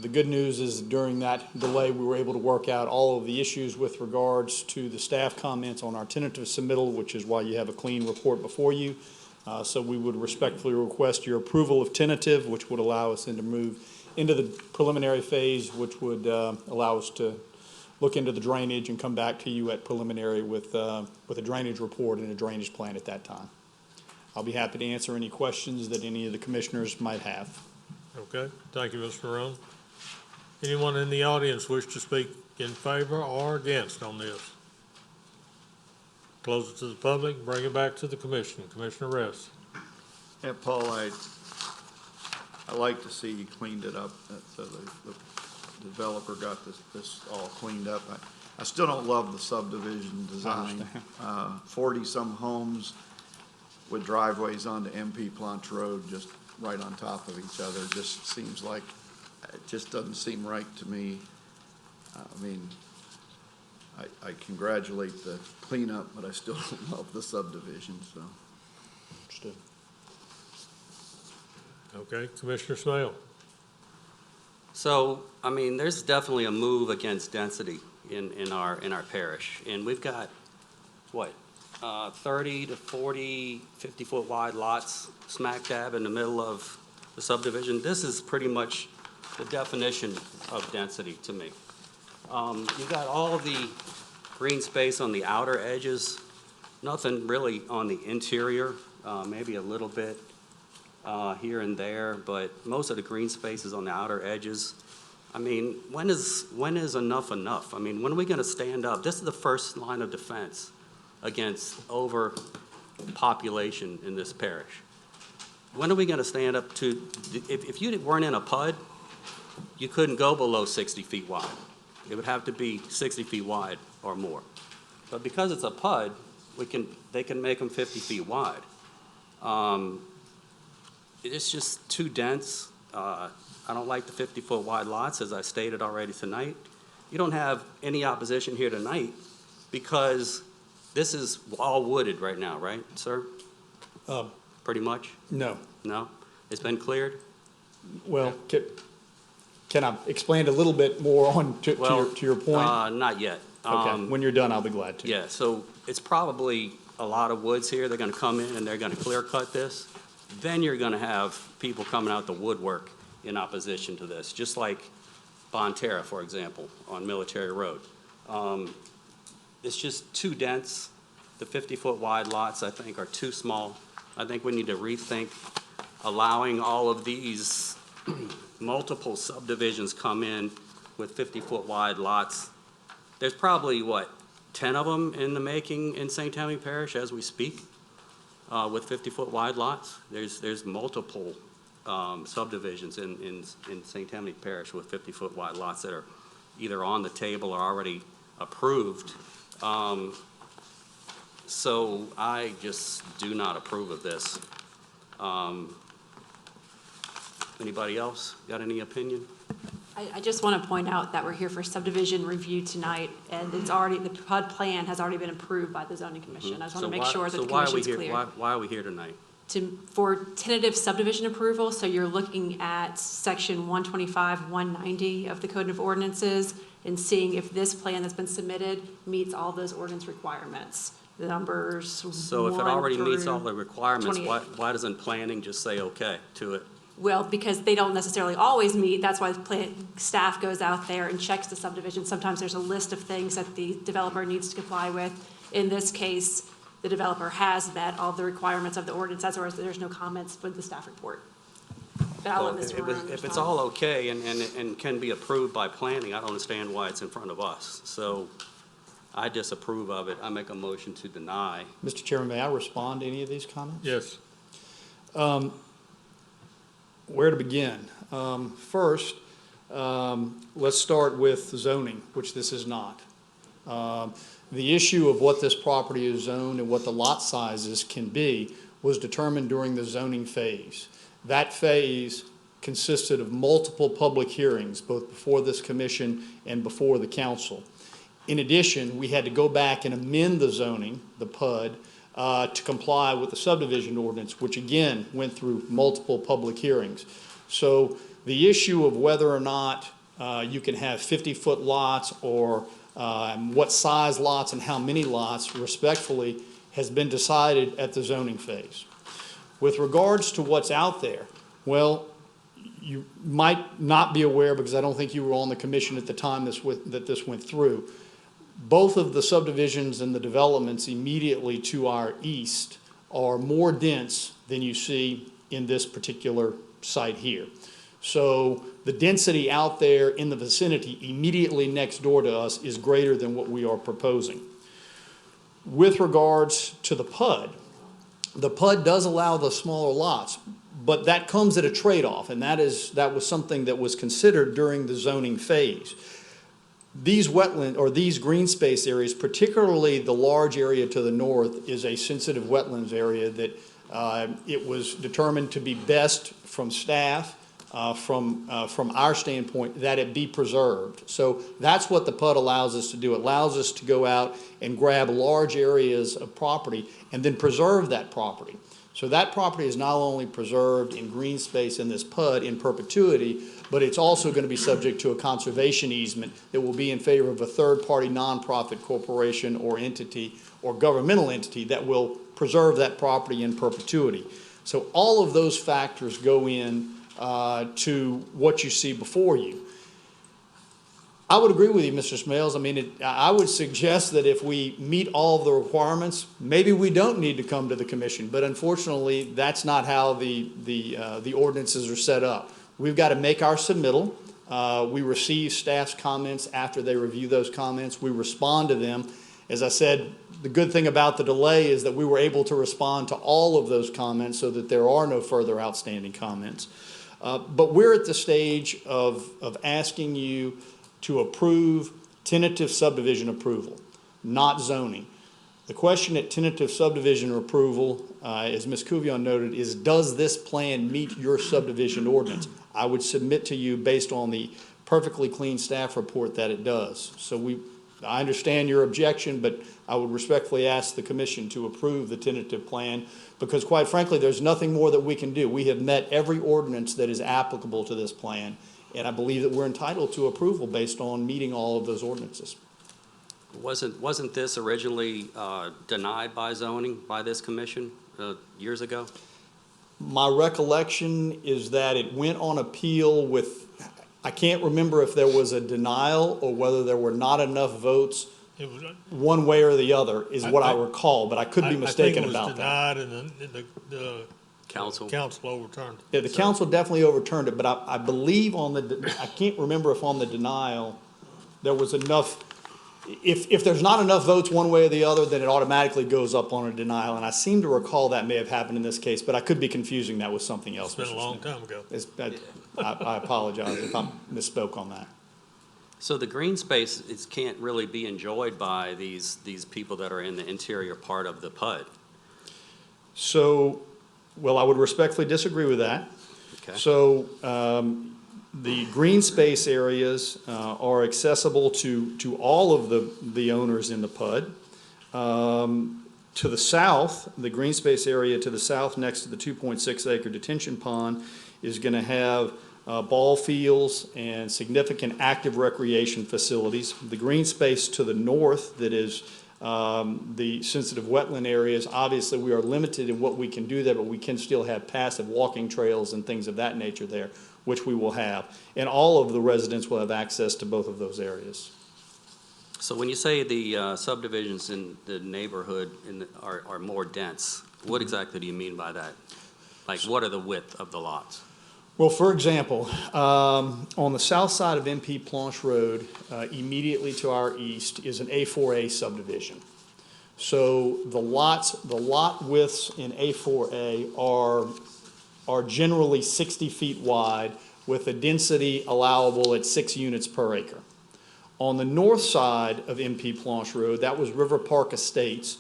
Speaker 12: The good news is during that delay, we were able to work out all of the issues with regards to the staff comments on our tentative submittal, which is why you have a clean report before you. So we would respectfully request your approval of tentative, which would allow us then to move into the preliminary phase, which would allow us to look into the drainage and come back to you at preliminary with a drainage report and a drainage plan at that time. I'll be happy to answer any questions that any of the commissioners might have.
Speaker 1: Okay, thank you, Mr. Morone. Anyone in the audience wish to speak in favor or against on this? Close it to the public, bring it back to the commission. Commissioner Ress.
Speaker 10: Yeah, Paul, I like to see you cleaned it up, so the developer got this all cleaned up. I still don't love the subdivision design. 40-some homes with driveways onto MP Planche Road just right on top of each other. Just seems like, it just doesn't seem right to me. I mean, I congratulate the cleanup, but I still don't love the subdivision, so.
Speaker 12: Understood.
Speaker 1: Okay, Commissioner Smale.
Speaker 13: So, I mean, there's definitely a move against density in our parish. And we've got, what, 30 to 40, 50-foot wide lots smack dab in the middle of the subdivision. This is pretty much the definition of density to me. You've got all the green space on the outer edges, nothing really on the interior, maybe a little bit here and there, but most of the green space is on the outer edges. I mean, when is enough enough? I mean, when are we going to stand up? This is the first line of defense against overpopulation in this parish. When are we going to stand up to, if you weren't in a PUD, you couldn't go below 60 feet wide. It would have to be 60 feet wide or more. But because it's a PUD, they can make them 50 feet wide. It's just too dense. I don't like the 50-foot wide lots, as I stated already tonight. You don't have any opposition here tonight because this is all wooded right now, right, sir? Pretty much?
Speaker 12: No.
Speaker 13: No? It's been cleared?
Speaker 12: Well, can I explain a little bit more on to your point?
Speaker 13: Not yet.
Speaker 12: Okay, when you're done, I'll be glad to.
Speaker 13: Yeah, so it's probably a lot of woods here. They're going to come in and they're going to clear cut this. Then you're going to have people coming out the woodwork in opposition to this, just like Bonterra, for example, on Military Road. It's just too dense. The 50-foot wide lots, I think, are too small. I think we need to rethink allowing all of these multiple subdivisions come in with 50-foot wide lots. There's probably, what, 10 of them in the making in St. Tammany Parish as we speak with 50-foot wide lots. There's multiple subdivisions in St. Tammany Parish with 50-foot wide lots that are either on the table or already approved. So I just do not approve of this. Anybody else got any opinion?
Speaker 16: I just want to point out that we're here for subdivision review tonight, and it's already, the PUD plan has already been approved by the zoning commission. I just want to make sure that the commission's clear.
Speaker 13: Why are we here tonight?
Speaker 16: For tentative subdivision approval, so you're looking at section 125, 190 of the Code of Ordinances and seeing if this plan that's been submitted meets all those ordinance requirements. The numbers.
Speaker 13: So if it already meets all the requirements, why doesn't planning just say okay to it?
Speaker 16: Well, because they don't necessarily always meet. That's why the staff goes out there and checks the subdivision. Sometimes there's a list of things that the developer needs to comply with. In this case, the developer has met all the requirements of the ordinance. That's why there's no comments with the staff report. But I'll let Mr. Marone
Speaker 13: If it's all okay and can be approved by planning, I don't understand why it's in front of us. So I disapprove of it. I make a motion to deny.
Speaker 12: Mr. Chairman, may I respond to any of these comments?
Speaker 1: Yes.
Speaker 12: Where to begin? First, let's start with zoning, which this is not. The issue of what this property is zoned and what the lot sizes can be was determined during the zoning phase. That phase consisted of multiple public hearings, both before this commission and before the council. In addition, we had to go back and amend the zoning, the PUD, to comply with the subdivision ordinance, which again went through multiple public hearings. So the issue of whether or not you can have 50-foot lots or what size lots and how many lots, respectfully, has been decided at the zoning phase. With regards to what's out there, well, you might not be aware, because I don't think you were on the commission at the time that this went through. Both of the subdivisions and the developments immediately to our east are more dense than you see in this particular site here. So the density out there in the vicinity immediately next door to us is greater than what we are proposing. With regards to the PUD does allow the smaller lots, but that comes at a trade-off, and that was something that was considered during the zoning phase. These wetland or these green space areas, particularly the large area to the north, is a sensitive wetlands area that it was determined to be best from staff, from our standpoint, that it be preserved. So that's what the PUD allows us to do. It allows us to go out and grab large areas of property and then preserve that property. So that property is not only preserved in green space in this PUD in perpetuity, but it's also going to be subject to a conservation easement that will be in favor of a third-party nonprofit corporation or entity or governmental entity that will preserve that property in perpetuity. So all of those factors go in to what you see before you. I would agree with you, Mr. Smales. I mean, I would suggest that if we meet all of the requirements, maybe we don't need to come to the commission. But unfortunately, that's not how the ordinances are set up. We've got to make our submittal. We receive staff's comments after they review those comments. We respond to them. As I said, the good thing about the delay is that we were able to respond to all of those comments so that there are no further outstanding comments. But we're at the stage of asking you to approve tentative subdivision approval, not zoning. The question at tentative subdivision approval, as Ms. Couvion noted, is does this plan meet your subdivision ordinance? I would submit to you, based on the perfectly clean staff report, that it does. So I understand your objection, but I would respectfully ask the commission to approve the tentative plan, because quite frankly, there's nothing more that we can do. We have met every ordinance that is applicable to this plan, and I believe that we're entitled to approval based on meeting all of those ordinances.
Speaker 13: Wasn't this originally denied by zoning by this commission years ago?
Speaker 12: My recollection is that it went on appeal with, I can't remember if there was a denial or whether there were not enough votes one way or the other, is what I recall, but I could be mistaken about that.
Speaker 1: I think it was denied and the council overturned it.
Speaker 12: Yeah, the council definitely overturned it, but I believe I can't remember if on the denial there was enough. If there's not enough votes one way or the other, then it automatically goes up on a denial, and I seem to recall that may have happened in this case, but I could be confusing that with something else.
Speaker 1: It's been a long time ago.
Speaker 12: I apologize if I misspoke on that.
Speaker 13: So the green space can't really be enjoyed by these people that are in the interior part of the PUD.
Speaker 12: So, well, I would respectfully disagree with that.
Speaker 13: Okay.
Speaker 12: So the green space areas are accessible to all of the owners in the PUD. To the south, the green space area to the south next to the 2.6 acre detention pond is going to have ball fields and significant active recreation facilities. The green space to the north that is the sensitive wetland areas, obviously we are limited in what we can do there, but we can still have passive walking trails and things of that nature there, which we will have. And all of the residents will have access to both of those areas.
Speaker 13: So when you say the subdivisions in the neighborhood are more dense, what exactly do you mean by that? Like, what are the width of the lots?
Speaker 12: Well, for example, on the south side of MP Planche Road, immediately to our east, is an A4A subdivision. So the lot widths in A4A are are generally 60 feet wide with a density allowable at 6 units per acre. On the north side of MP Planche Road, that was River Park Estates,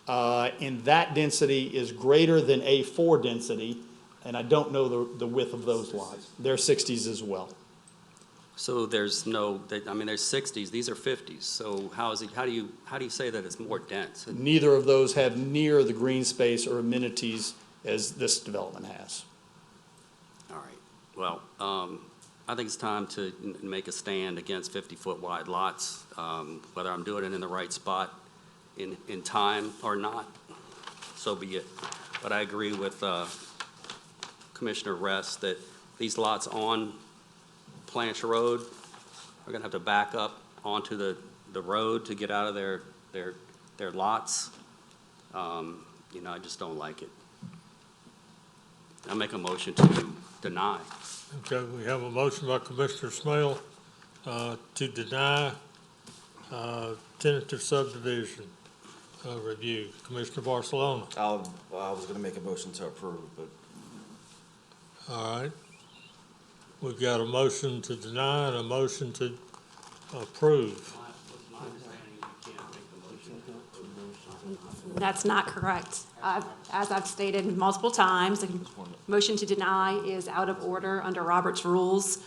Speaker 12: and that density is greater than A4 density, and I don't know the width of those lots. They're 60s as well.
Speaker 13: So there's no, I mean, there's 60s, these are 50s, so how do you say that it's more dense?
Speaker 12: Neither of those have near the green space or amenities as this development has.
Speaker 13: All right, well, I think it's time to make a stand against 50-foot wide lots, whether I'm doing it in the right spot in time or not, so be it. But I agree with Commissioner Rest that these lots on Planche Road are gonna have to back up onto the road to get out of their lots. You know, I just don't like it. I make a motion to deny.
Speaker 1: Okay, we have a motion by Commissioner Smale to deny tentative subdivision review. Commissioner Barcelona.
Speaker 22: I was going to make a motion to approve, but
Speaker 1: All right. We've got a motion to deny and a motion to approve.
Speaker 16: That's not correct. As I've stated multiple times, the motion to deny is out of order under Robert's rules.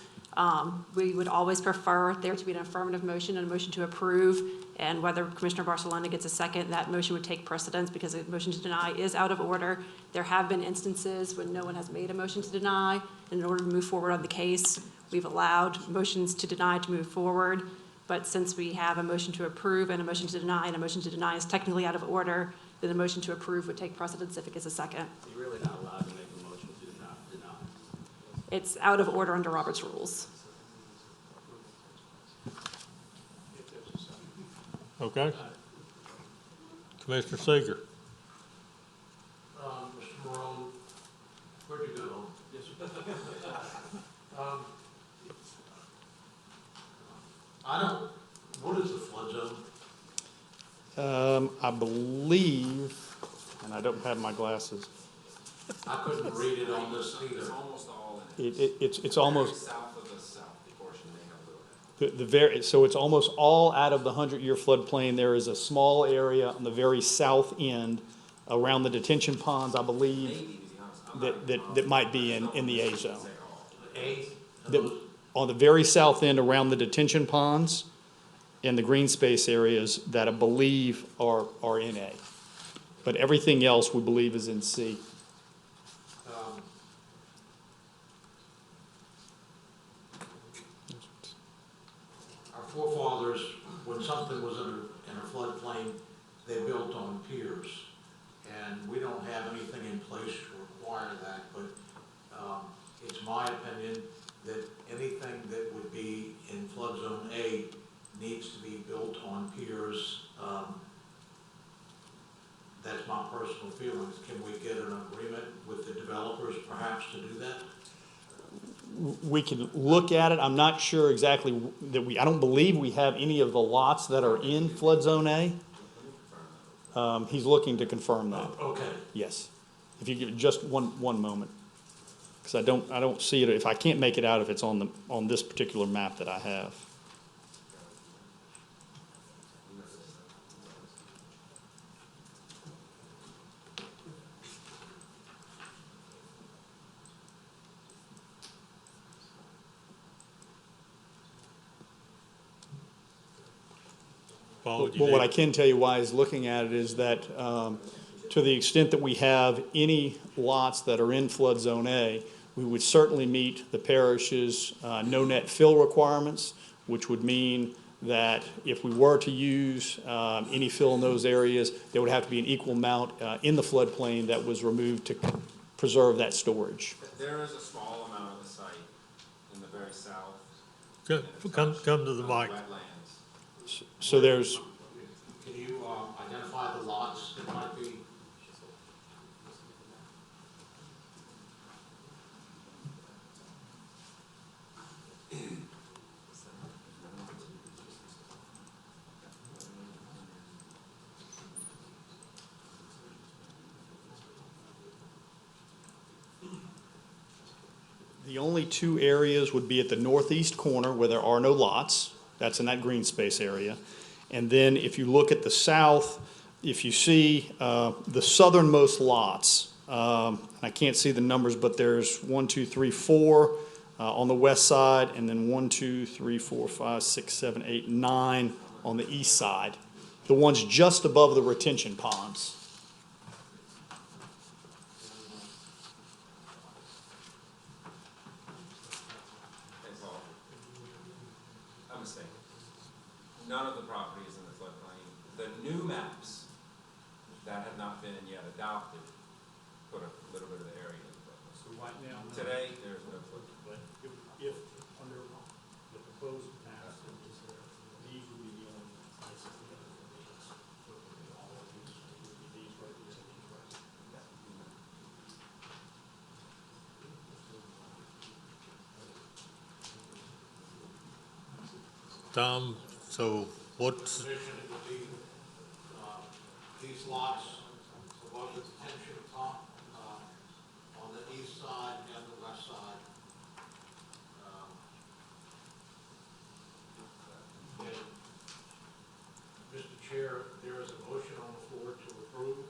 Speaker 16: We would always prefer there to be an affirmative motion and a motion to approve, and whether Commissioner Barcelona gets a second, that motion would take precedence because a motion to deny is out of order. There have been instances when no one has made a motion to deny, and in order to move forward on the case, we've allowed motions to deny to move forward. But since we have a motion to approve and a motion to deny, and a motion to deny is technically out of order, then a motion to approve would take precedence if it gets a second.
Speaker 13: You're really not allowed to make a motion to deny.
Speaker 16: It's out of order under Robert's rules.
Speaker 1: Okay. Commissioner Seeger.
Speaker 6: Mr. Morone, where'd you go? Yes, sir. What is the flood zone?
Speaker 12: I believe, and I don't have my glasses.
Speaker 6: I couldn't read it on this either.
Speaker 22: it's almost all in
Speaker 12: It's almost
Speaker 22: south of the south portion they have the
Speaker 12: so it's almost all out of the 100-year floodplain. There is a small area on the very south end around the detention ponds, I believe, that might be in the A zone. On the very south end around the detention ponds and the green space areas that I believe are in A. But everything else we believe is in C.
Speaker 6: Our forefathers, when something was in a floodplain, they built on piers. And we don't have anything in place to require that, but it's my opinion that anything that would be in flood zone A needs to be built on piers. That's my personal feelings. Can we get an agreement with the developers perhaps to do that?
Speaker 12: We can look at it. I'm not sure exactly that I don't believe we have any of the lots that are in flood zone A. He's looking to confirm that.
Speaker 6: Okay.
Speaker 12: Yes. If you give just one moment. Because I don't see it, if I can't make it out if it's on this particular map that I have.
Speaker 1: Paul,
Speaker 12: Well, what I can tell you why is looking at it is that to the extent that we have any lots that are in flood zone A, we would certainly meet the parish's no net fill requirements, which would mean that if we were to use any fill in those areas, there would have to be an equal amount in the floodplain that was removed to preserve that storage.
Speaker 22: There is a small amount of the site in the very south.
Speaker 1: Come to the mic.
Speaker 22: Wetlands.
Speaker 12: So there's,
Speaker 6: Can you identify the lots that might be?
Speaker 12: The only two areas would be at the northeast corner where there are no lots. That's in that green space area. And then if you look at the south, if you see the southernmost lots, I can't see the numbers, but there's 1, 2, 3, 4 on the west side, and then 1, 2, 3, 4, 5, 6, 7, 8, 9 on the east side. The ones just above the retention ponds.
Speaker 5: I'm mistaken. None of the property is in the floodplain. The new maps that have not been yet adopted put a little bit of the area in the floodplain.
Speaker 12: So right now,
Speaker 5: Today, there's no floodplain.
Speaker 12: but if under the proposed map, these would be the only places that are all of these would be these right here and these right here.
Speaker 1: Tom, so what's,
Speaker 6: Subdivision, it would be, these lots above the detention pond, on the east side and the west side. And Mr. Chair, there is a motion on the floor to approve.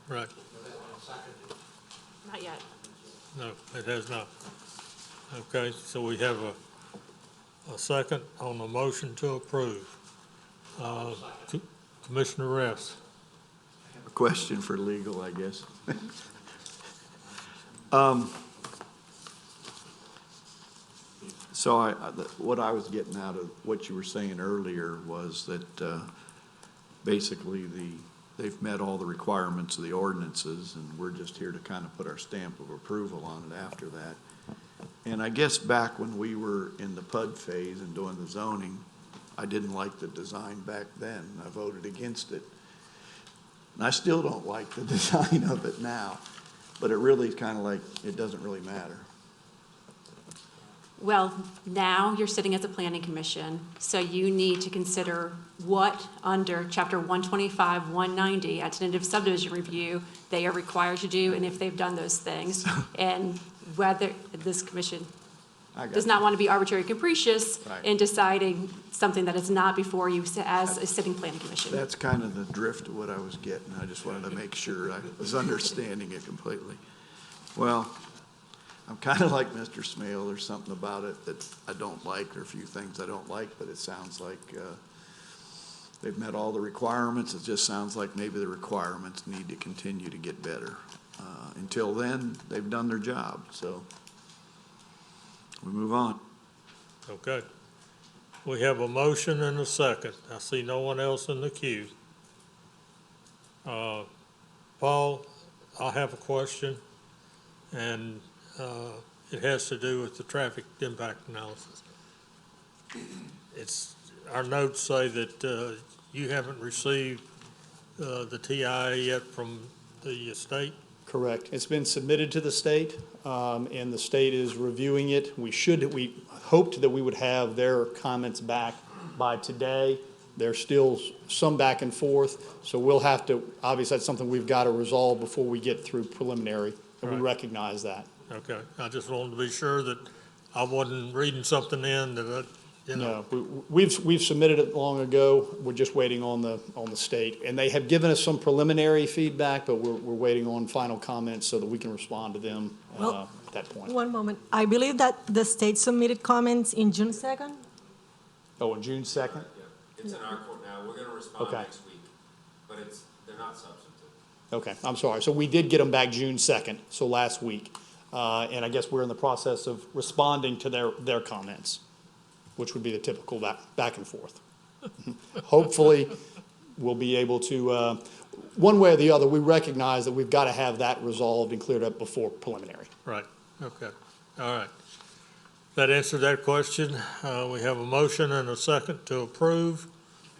Speaker 1: right,
Speaker 6: Has that been seconded?
Speaker 16: Not yet.
Speaker 1: no, it has not. Okay, so we have a second on the motion to approve. Commissioner Ress.
Speaker 10: A question for legal, I guess. So what I was getting out of what you were saying earlier was that basically they've met all the requirements of the ordinances, and we're just here to kind of put our stamp of approval on it after that. And I guess back when we were in the PUD phase and doing the zoning, I didn't like the design back then. I voted against it. And I still don't like the design of it now, but it really is kind of like, it doesn't really matter.
Speaker 16: Well, now you're sitting as a planning commission, so you need to consider what under chapter 125, 190, at tentative subdivision review, they are required to do, and if they've done those things, and whether this commission does not want to be arbitrary and capricious in deciding something that is not before you as a sitting planning commission.
Speaker 10: That's kind of the drift of what I was getting. I just wanted to make sure I was understanding it completely. Well, I'm kind of like Mr. Smale. There's something about it that I don't like. There are a few things I don't like, but it sounds like they've met all the requirements. It just sounds like maybe the requirements need to continue to get better. Until then, they've done their job, so we move on.
Speaker 1: Okay. We have a motion and a second. I see no one else in the queue. Paul, I have a question, and it has to do with the traffic impact analysis. Our notes say that you haven't received the TIA yet from the state?
Speaker 12: Correct. It's been submitted to the state, and the state is reviewing it. We hoped that we would have their comments back by today. There's still some back and forth, so we'll have to, obviously that's something we've got to resolve before we get through preliminary, and we recognize that.
Speaker 1: Okay, I just wanted to be sure that I wasn't reading something in that
Speaker 12: No, we've submitted it long ago. We're just waiting on the state, and they have given us some preliminary feedback, but we're waiting on final comments so that we can respond to them
Speaker 15: Well,
Speaker 12: at that point.
Speaker 15: One moment. I believe that the state submitted comments in June 2nd?
Speaker 12: Oh, on June 2nd?
Speaker 5: It's in our court now. We're going to respond
Speaker 12: Okay.
Speaker 5: next week, but they're not substantive.
Speaker 12: Okay, I'm sorry. So we did get them back June 2nd, so last week. And I guess we're in the process of responding to their comments, which would be the typical back and forth. Hopefully, we'll be able to, one way or the other, we recognize that we've got to have that resolved and cleared up before preliminary.
Speaker 1: Right, okay, all right. That answered that question. We have a motion and a second to approve.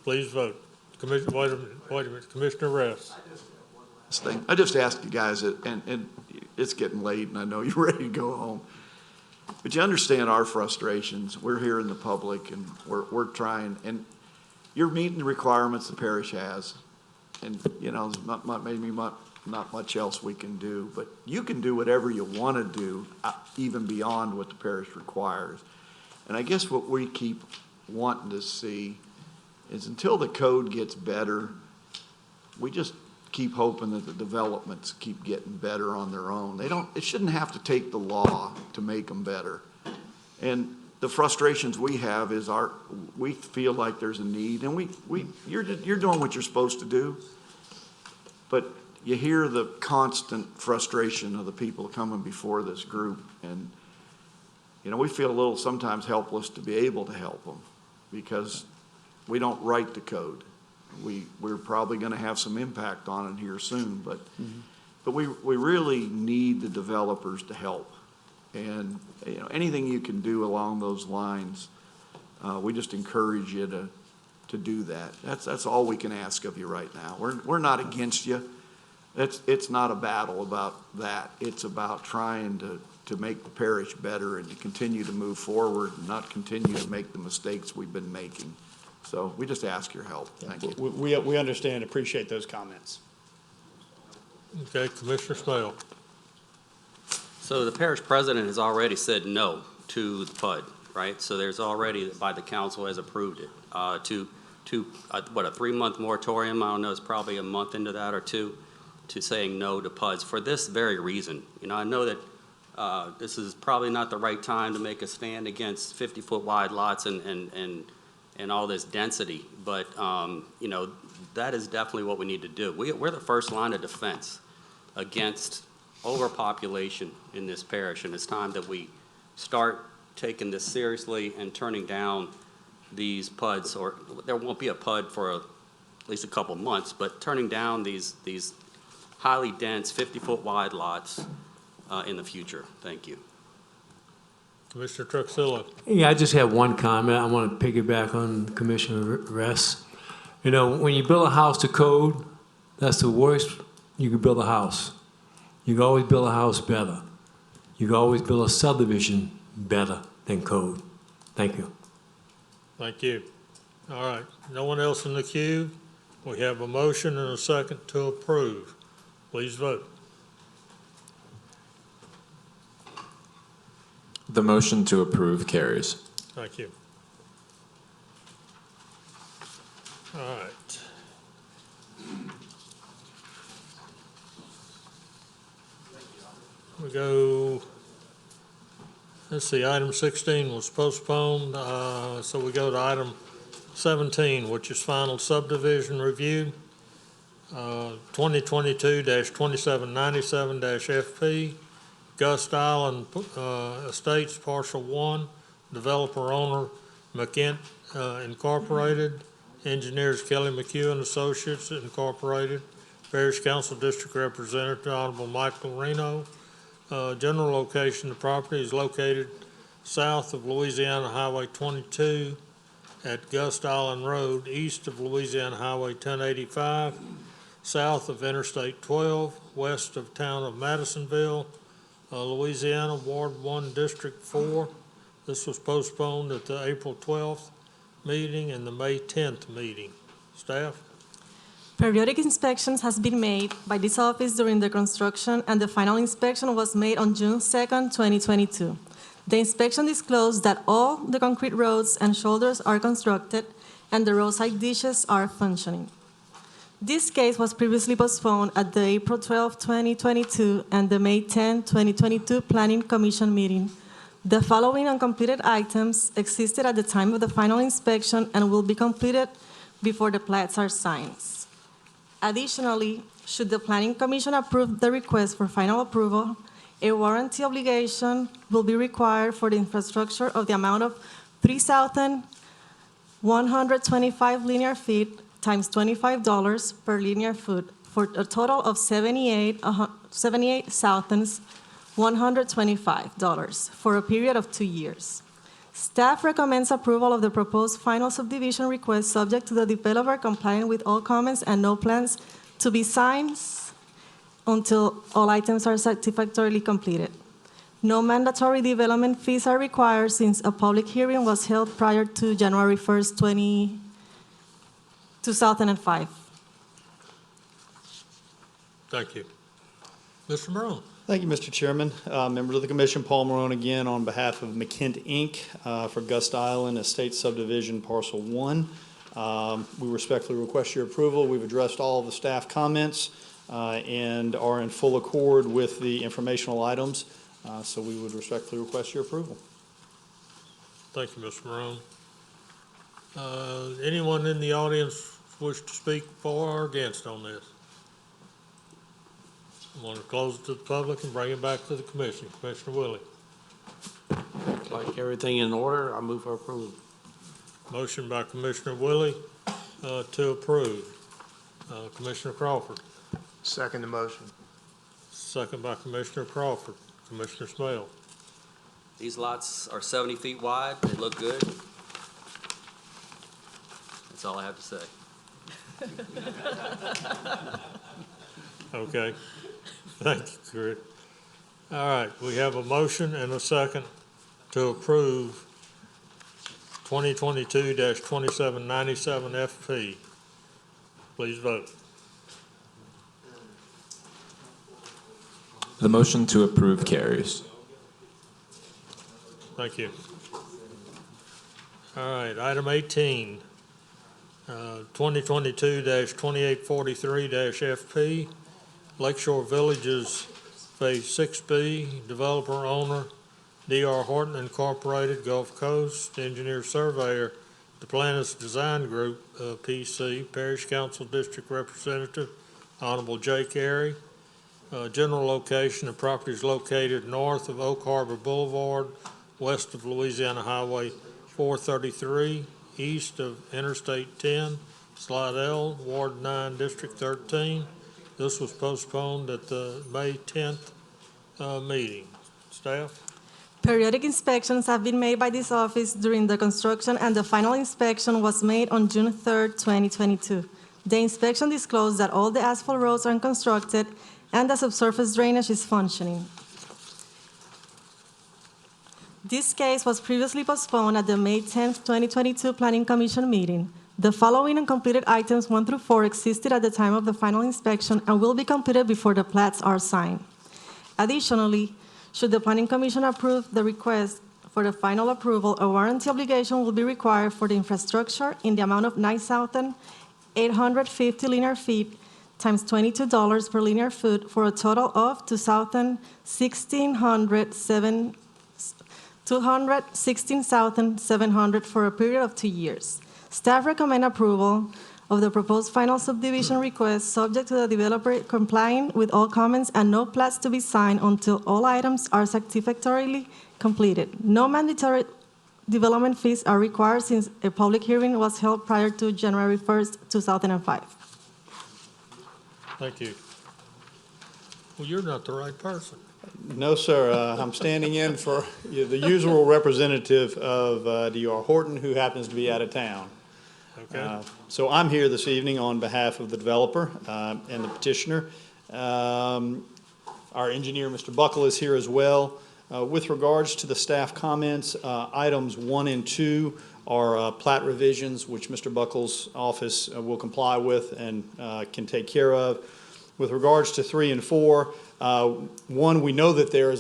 Speaker 1: Please vote. Wait a minute, Commissioner Ress.
Speaker 10: I just asked you guys, and it's getting late, and I know you're ready to go home. But you understand our frustrations. We're here in the public, and we're trying, and you're meeting the requirements the parish has. And, you know, maybe not much else we can do. But you can do whatever you want to do, even beyond what the parish requires. And I guess what we keep wanting to see is until the code gets better, we just keep hoping that the developments keep getting better on their own. It shouldn't have to take the law to make them better. And the frustrations we have is we feel like there's a need, and you're doing what you're supposed to do, but you hear the constant frustration of the people coming before this group, and we feel a little sometimes helpless to be able to help them because we don't write the code. We're probably going to have some impact on it here soon, but we really need the developers to help. And anything you can do along those lines, we just encourage you to do that. That's all we can ask of you right now. We're not against you. It's not a battle about that. It's about trying to make the parish better and to continue to move forward and not continue to make the mistakes we've been making. So we just ask your help. Thank you.
Speaker 12: We understand and appreciate those comments.
Speaker 1: Okay, Commissioner Snell.
Speaker 13: So the parish president has already said no to the PUD, right? So there's already, by the council has approved it, to a 3-month moratorium. I don't know, it's probably a month into that or two, to saying no to PUDs for this very reason. I know that this is probably not the right time to make a stand against 50-foot wide lots and all this density, but that is definitely what we need to do. We're the first line of defense against overpopulation in this parish, and it's time that we start taking this seriously and turning down these PUDs, or there won't be a PUD for at least a couple months, but turning down these highly dense 50-foot wide lots in the future. Thank you.
Speaker 1: Commissioner Truxillo.
Speaker 17: Yeah, I just have one comment. I want to piggyback on Commissioner Ress. When you build a house to code, that's the worst you can build a house. You can always build a house better. You can always build a subdivision better than code. Thank you.
Speaker 1: Thank you. All right, no one else in the queue? We have a motion and a second to approve. Please vote.
Speaker 20: The motion to approve carries.
Speaker 1: Thank you. All right. We go, let's see, item 16 was postponed, so we go to item 17, which is final subdivision review, 2022-2797-FP, Gust Island Estates, Parcel 1, developer owner McKent Incorporated, engineers Kelly McHugh and Associates Incorporated, Parish Council District Representative Honorable Michael Reno. General location of the property is located south of Louisiana Highway 22 at Gust Island Road, east of Louisiana Highway 1085, south of Interstate 12, west of town of Madisonville, Louisiana, Ward 1, District 4. This was postponed at the April 12th meeting and the May 10th meeting. Staff?
Speaker 15: Periodic inspections has been made by this office during the construction, and the final inspection was made on June 2nd, 2022. The inspection disclosed that all the concrete roads and shoulders are constructed and the roadside ditches are functioning. This case was previously postponed at the April 12, 2022 and the May 10, 2022 Planning Commission meeting. The following uncompleted items existed at the time of the final inspection and will be completed before the plats are signed. Additionally, should the Planning Commission approve the request for final approval, a warranty obligation will be required for the infrastructure of the amount of 3,125 linear feet times $25 per linear foot for a total of $78,125 for a period of 2 years. Staff recommends approval of the proposed final subdivision request subject to the developer complying with all comments and no plans to be signed until all items are satisfactorily completed. No mandatory development fees are required since a public hearing was held prior to January 1st, 2005.
Speaker 1: Thank you. Mr. Morone.
Speaker 12: Thank you, Mr. Chairman. Members of the commission, Paul Marone again on behalf of McKent Inc. For Gust Island Estate Subdivision Parcel 1. We respectfully request your approval. We've addressed all of the staff comments and are in full accord with the informational items, so we would respectfully request your approval.
Speaker 1: Thank you, Mr. Morone. Anyone in the audience wish to speak for or against on this? I want to close it to the public and bring it back to the commission. Commissioner Willie.
Speaker 9: Like everything in order, I move for approval.
Speaker 1: Motion by Commissioner Willie to approve. Commissioner Crawford.
Speaker 4: Second the motion.
Speaker 1: Second by Commissioner Crawford. Commissioner Smale.
Speaker 13: These lots are 70 feet wide. They look good. That's all I have to say.
Speaker 1: Okay. Thank you, Chris. All right, we have a motion and a second to approve 2022-2797 FP. Please vote.
Speaker 20: The motion to approve carries.
Speaker 1: Thank you. All right, item 18, 2022-2843-FP, Lakeshore Villages Phase 6B, developer owner, D.R. Horton Incorporated, Gulf Coast, engineer surveyor, the Planis Design Group, PC, Parish Council District Representative, Honorable J. Carey. General location, the property is located north of Oak Harbor Boulevard, west of Louisiana Highway 433, east of Interstate 10, Slidell, Ward 9, District 13. This was postponed at the May 10th meeting. Staff?
Speaker 15: Periodic inspections have been made by this office during the construction, and the final inspection was made on June 3rd, 2022. The inspection disclosed that all the asphalt roads are constructed and the subsurface drainage is functioning. This case was previously postponed at the May 10, 2022 Planning Commission meeting. The following uncompleted items 1 through 4 existed at the time of the final inspection and will be completed before the plats are signed. Additionally, should the Planning Commission approve the request for the final approval, a warranty obligation will be required for the infrastructure in the amount of 9,850 linear feet times $22 per linear foot for a total of $216,700 for a period of 2 years. Staff recommend approval of the proposed final subdivision request subject to the developer complying with all comments and no plats to be signed until all items are satisfactorily completed. No mandatory development fees are required since a public hearing was held prior to January 1st, 2005.
Speaker 1: Thank you. Well, you're not the right person.
Speaker 12: No, sir. I'm standing in for the usual representative of D.R. Horton, who happens to be out of town.
Speaker 1: Okay.
Speaker 12: So I'm here this evening on behalf of the developer and the petitioner. Our engineer, Mr. Buckle, is here as well. With regards to the staff comments, items 1 and 2 are plat revisions, which Mr. Buckle's office will comply with and can take care of. With regards to 3 and 4, 1, we know that there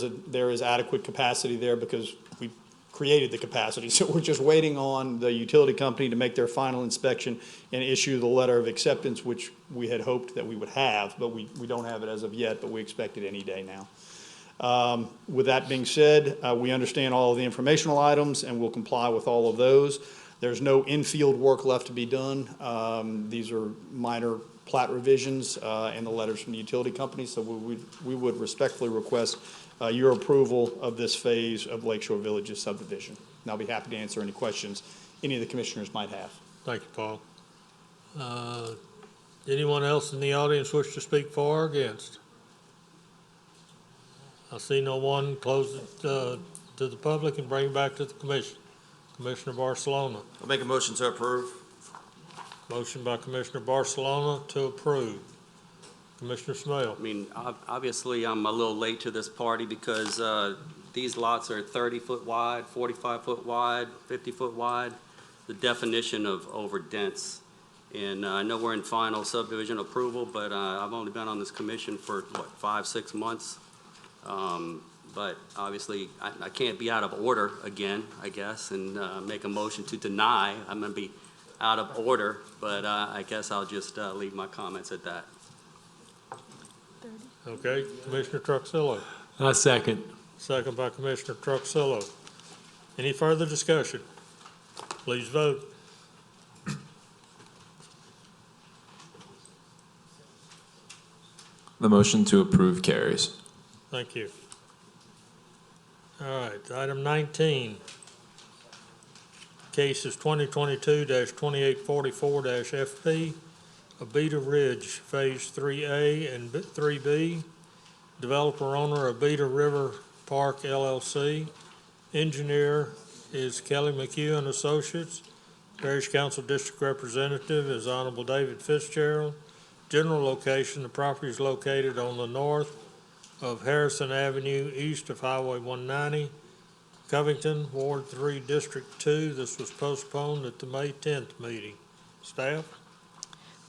Speaker 12: is adequate capacity there because we created the capacity. So we're just waiting on the utility company to make their final inspection and issue the letter of acceptance, which we had hoped that we would have, but we don't have it as of yet, but we expect it any day now. With that being said, we understand all of the informational items and will comply with all of those. There's no infield work left to be done. These are minor plat revisions and the letters from the utility company, so we would respectfully request your approval of this phase of Lakeshore Villages subdivision. And I'll be happy to answer any questions any of the commissioners might have.
Speaker 1: Thank you, Paul. Anyone else in the audience wish to speak for or against? I see no one. Close it to the public and bring it back to the commission. Commissioner Barcelona.
Speaker 22: I'll make a motion to approve.
Speaker 1: Motion by Commissioner Barcelona to approve. Commissioner Smale.
Speaker 13: I mean, obviously, I'm a little late to this party because these lots are 30-foot wide, 45-foot wide, 50-foot wide. The definition of overdense And I know we're in final subdivision approval, but I've only been on this commission for, 5-6 months? But obviously, I can't be out of order again, I guess, and make a motion to deny. I'm going to be out of order, but I guess I'll just leave my comments at that.
Speaker 1: Okay, Commissioner Truxillo.
Speaker 17: I second.
Speaker 1: Second by Commissioner Truxillo. Any further discussion? Please vote.
Speaker 20: The motion to approve carries.
Speaker 1: Thank you. All right, item 19. Case is 2022-2844-FP, Abita Ridge, Phase 3A and 3B. Developer owner, Abita River Park LLC. Engineer is Kelly McHugh and Associates. Parish Council District Representative is Honorable David Fitzgerald. General location, the property is located on the north of Harrison Avenue, east of Highway 190, Covington, Ward 3, District 2. This was postponed at the May 10th meeting. Staff?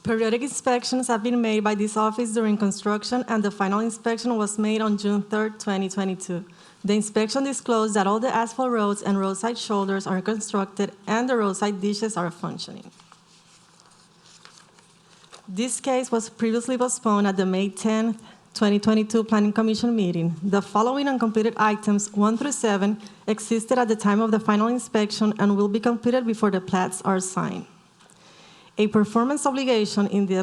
Speaker 15: Periodic inspections have been made by this office during construction, and the final inspection was made on June 3rd, 2022. The inspection disclosed that all the asphalt roads and roadside shoulders are constructed and the roadside ditches are functioning. This case was previously postponed at the May 10th, 2022 Planning Commission meeting. The following uncompleted items, 1 through 7, existed at the time of the final inspection and will be completed before the plats are signed. A performance obligation in the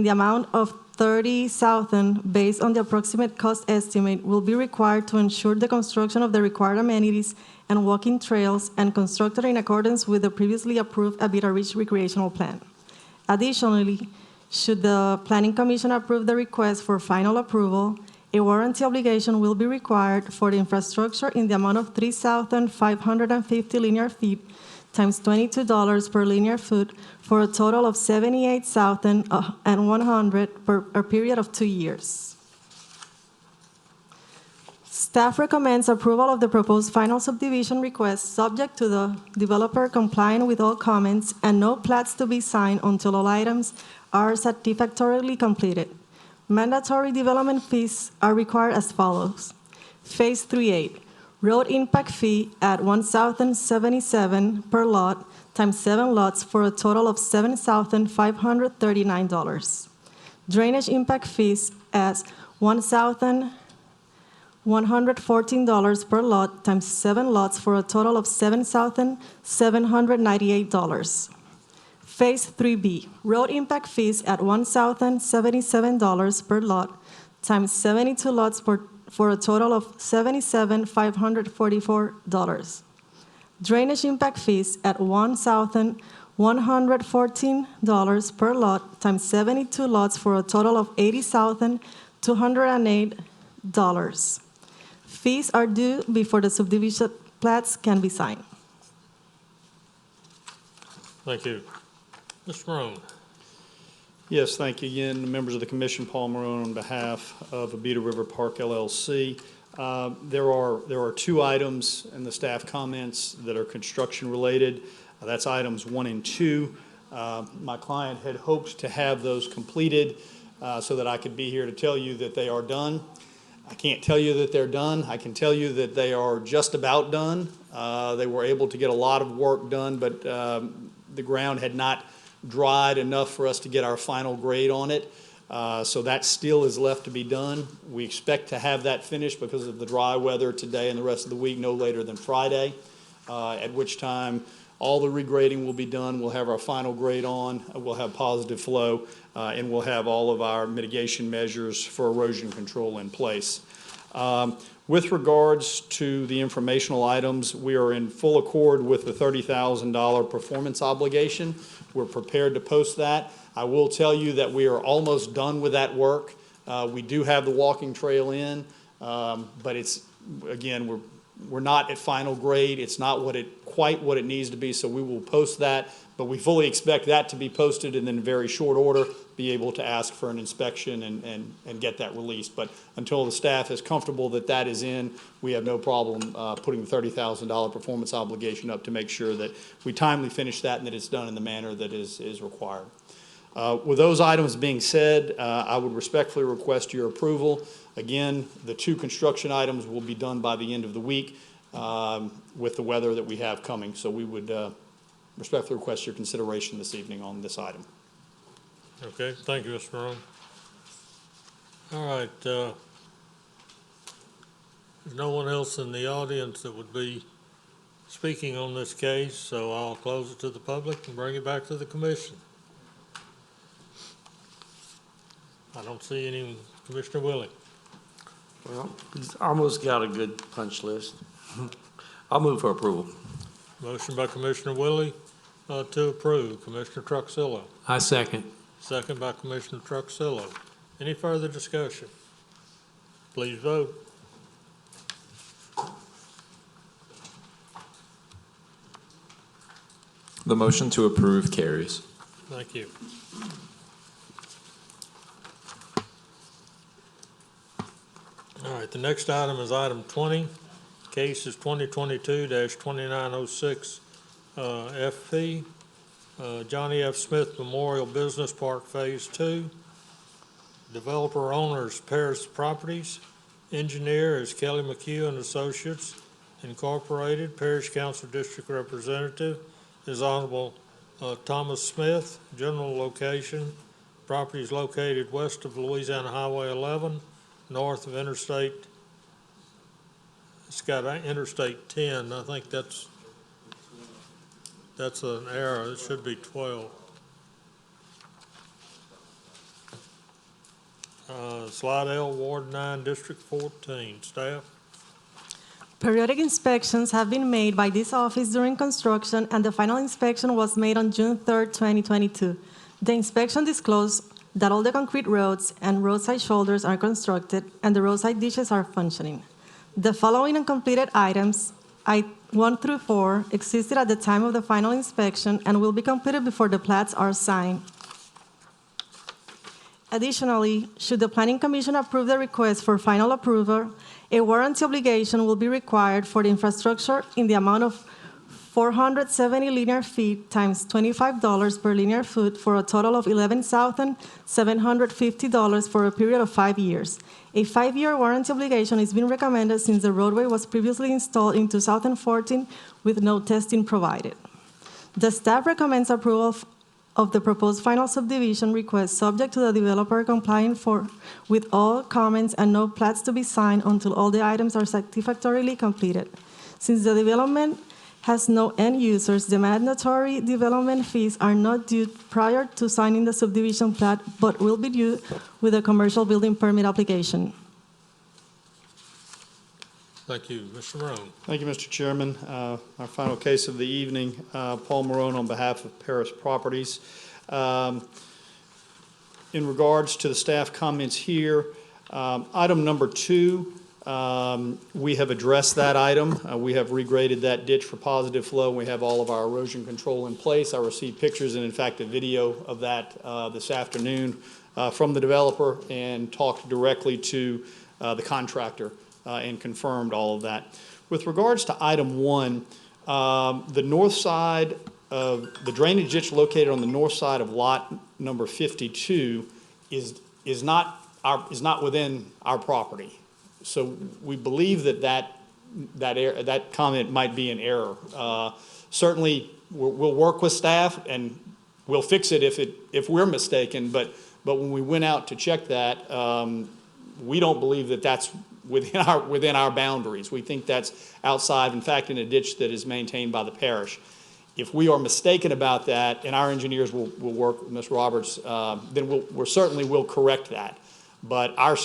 Speaker 15: amount of $30,000 based on the approximate cost estimate will be required to ensure the construction of the required amenities and walking trails and constructed in accordance with the previously approved Abita Ridge recreational plan. Additionally, should the Planning Commission approve the request for final approval, a warranty obligation will be required for the infrastructure in the amount of 3,550 linear feet times $22 per linear foot for a total of $78,100 per a period of 2 years. Staff recommends approval of the proposed final subdivision request subject to the developer complying with all comments and no plats to be signed until all items are satisfactorily completed. Mandatory development fees are required as follows. Phase 3A, road impact fee at $1,077 per lot times 7 lots for a total of $7,539. Drainage impact fees as $1,114 per lot times 7 lots for a total of $7,798. Phase 3B, road impact fees at $1,077 per lot times 72 lots for a total of $77,544. Drainage impact fees at $1,114 per lot times 72 lots for a total of $80,208. Fees are due before the subdivision plats can be signed.
Speaker 1: Thank you. Mr. Morone.
Speaker 12: Yes, thank you again, members of the commission. Paul Morone on behalf of Abita River Park LLC. There are 2 items in the staff comments that are construction related. That's items 1 and 2. My client had hoped to have those completed so that I could be here to tell you that they are done. I can't tell you that they're done. I can tell you that they are just about done. They were able to get a lot of work done, but the ground had not dried enough for us to get our final grade on it. So that still is left to be done. We expect to have that finished because of the dry weather today and the rest of the week, no later than Friday, at which time all the regrading will be done. We'll have our final grade on, we'll have positive flow, and we'll have all of our mitigation measures for erosion control in place. With regards to the informational items, we are in full accord with the $30,000 performance obligation. We're prepared to post that. I will tell you that we are almost done with that work. We do have the walking trail in, but it's, again, we're not at final grade. It's not quite what it needs to be, so we will post that, but we fully expect that to be posted and in very short order. be able to ask for an inspection and get that released. But until the staff is comfortable that that is in, we have no problem putting the $30,000 performance obligation up to make sure that we timely finish that and that it's done in the manner that is required. With those items being said, I would respectfully request your approval. Again, the 2 construction items will be done by the end of the week with the weather that we have coming. So we would respectfully request your consideration this evening on this item.
Speaker 1: Okay, thank you, Mr. Morone. All right, there's no one else in the audience that would be speaking on this case, so I'll close it to the public and bring it back to the commission. I don't see any. Commissioner Willie.
Speaker 9: Well, he's almost got a good punch list. I'll move for approval.
Speaker 1: Motion by Commissioner Willie to approve. Commissioner Truxillo.
Speaker 17: I second.
Speaker 1: Second by Commissioner Truxillo. Any further discussion? Please vote.
Speaker 20: The motion to approve carries.
Speaker 1: Thank you. All right, the next item is item 20. Case is 2022-2906 FP. Johnny F. Smith Memorial Business Park Phase 2. Developer owners Parish Properties. Engineer is Kelly McHugh and Associates Incorporated. Parish Council District Representative is Honorable Thomas Smith. General location, property is located west of Louisiana Highway 11, north of Interstate. It's got Interstate 10. I think that's an error. It should be 12. Slidell, Ward 9, District 14. Staff?
Speaker 15: Periodic inspections have been made by this office during construction, and the final inspection was made on June 3rd, 2022. The inspection disclosed that all the concrete roads and roadside shoulders are constructed and the roadside ditches are functioning. The following uncompleted items, I-1 through 4, existed at the time of the final inspection and will be completed before the plats are signed. Additionally, should the Planning Commission approve the request for final approval, a warranty obligation will be required for the infrastructure in the amount of 470 linear feet times $25 per linear foot for a total of $11,750 for a period of 5 years. A 5-year warranty obligation is being recommended since the roadway was previously installed in 2014 with no testing provided. The staff recommends approval of the proposed final subdivision request subject to the developer complying with all comments and no plats to be signed until all the items are satisfactorily completed. Since the development has no end users, the mandatory development fees are not due prior to signing the subdivision plat, but will be due with a commercial building permit application.
Speaker 1: Thank you. Mr. Morone.
Speaker 12: Thank you, Mr. Chairman. Our final case of the evening, Paul Morone on behalf of Parish Properties. In regards to the staff comments here, item number 2, we have addressed that item. We have regraded that ditch for positive flow. We have all of our erosion control in place. I received pictures and, in fact, a video of that this afternoon from the developer and talked directly to the contractor and confirmed all of that. With regards to item 1, the north side of the drainage ditch located on the north side of lot number 52 is not within our property. So we believe that comment might be an error. Certainly, we'll work with staff and we'll fix it if we're mistaken. But when we went out to check that, we don't believe that that's within our boundaries. We think that's outside, in fact, in a ditch that is maintained by the parish. If we are mistaken about that, and our engineers will work with Ms. Roberts, then we certainly will correct that. But our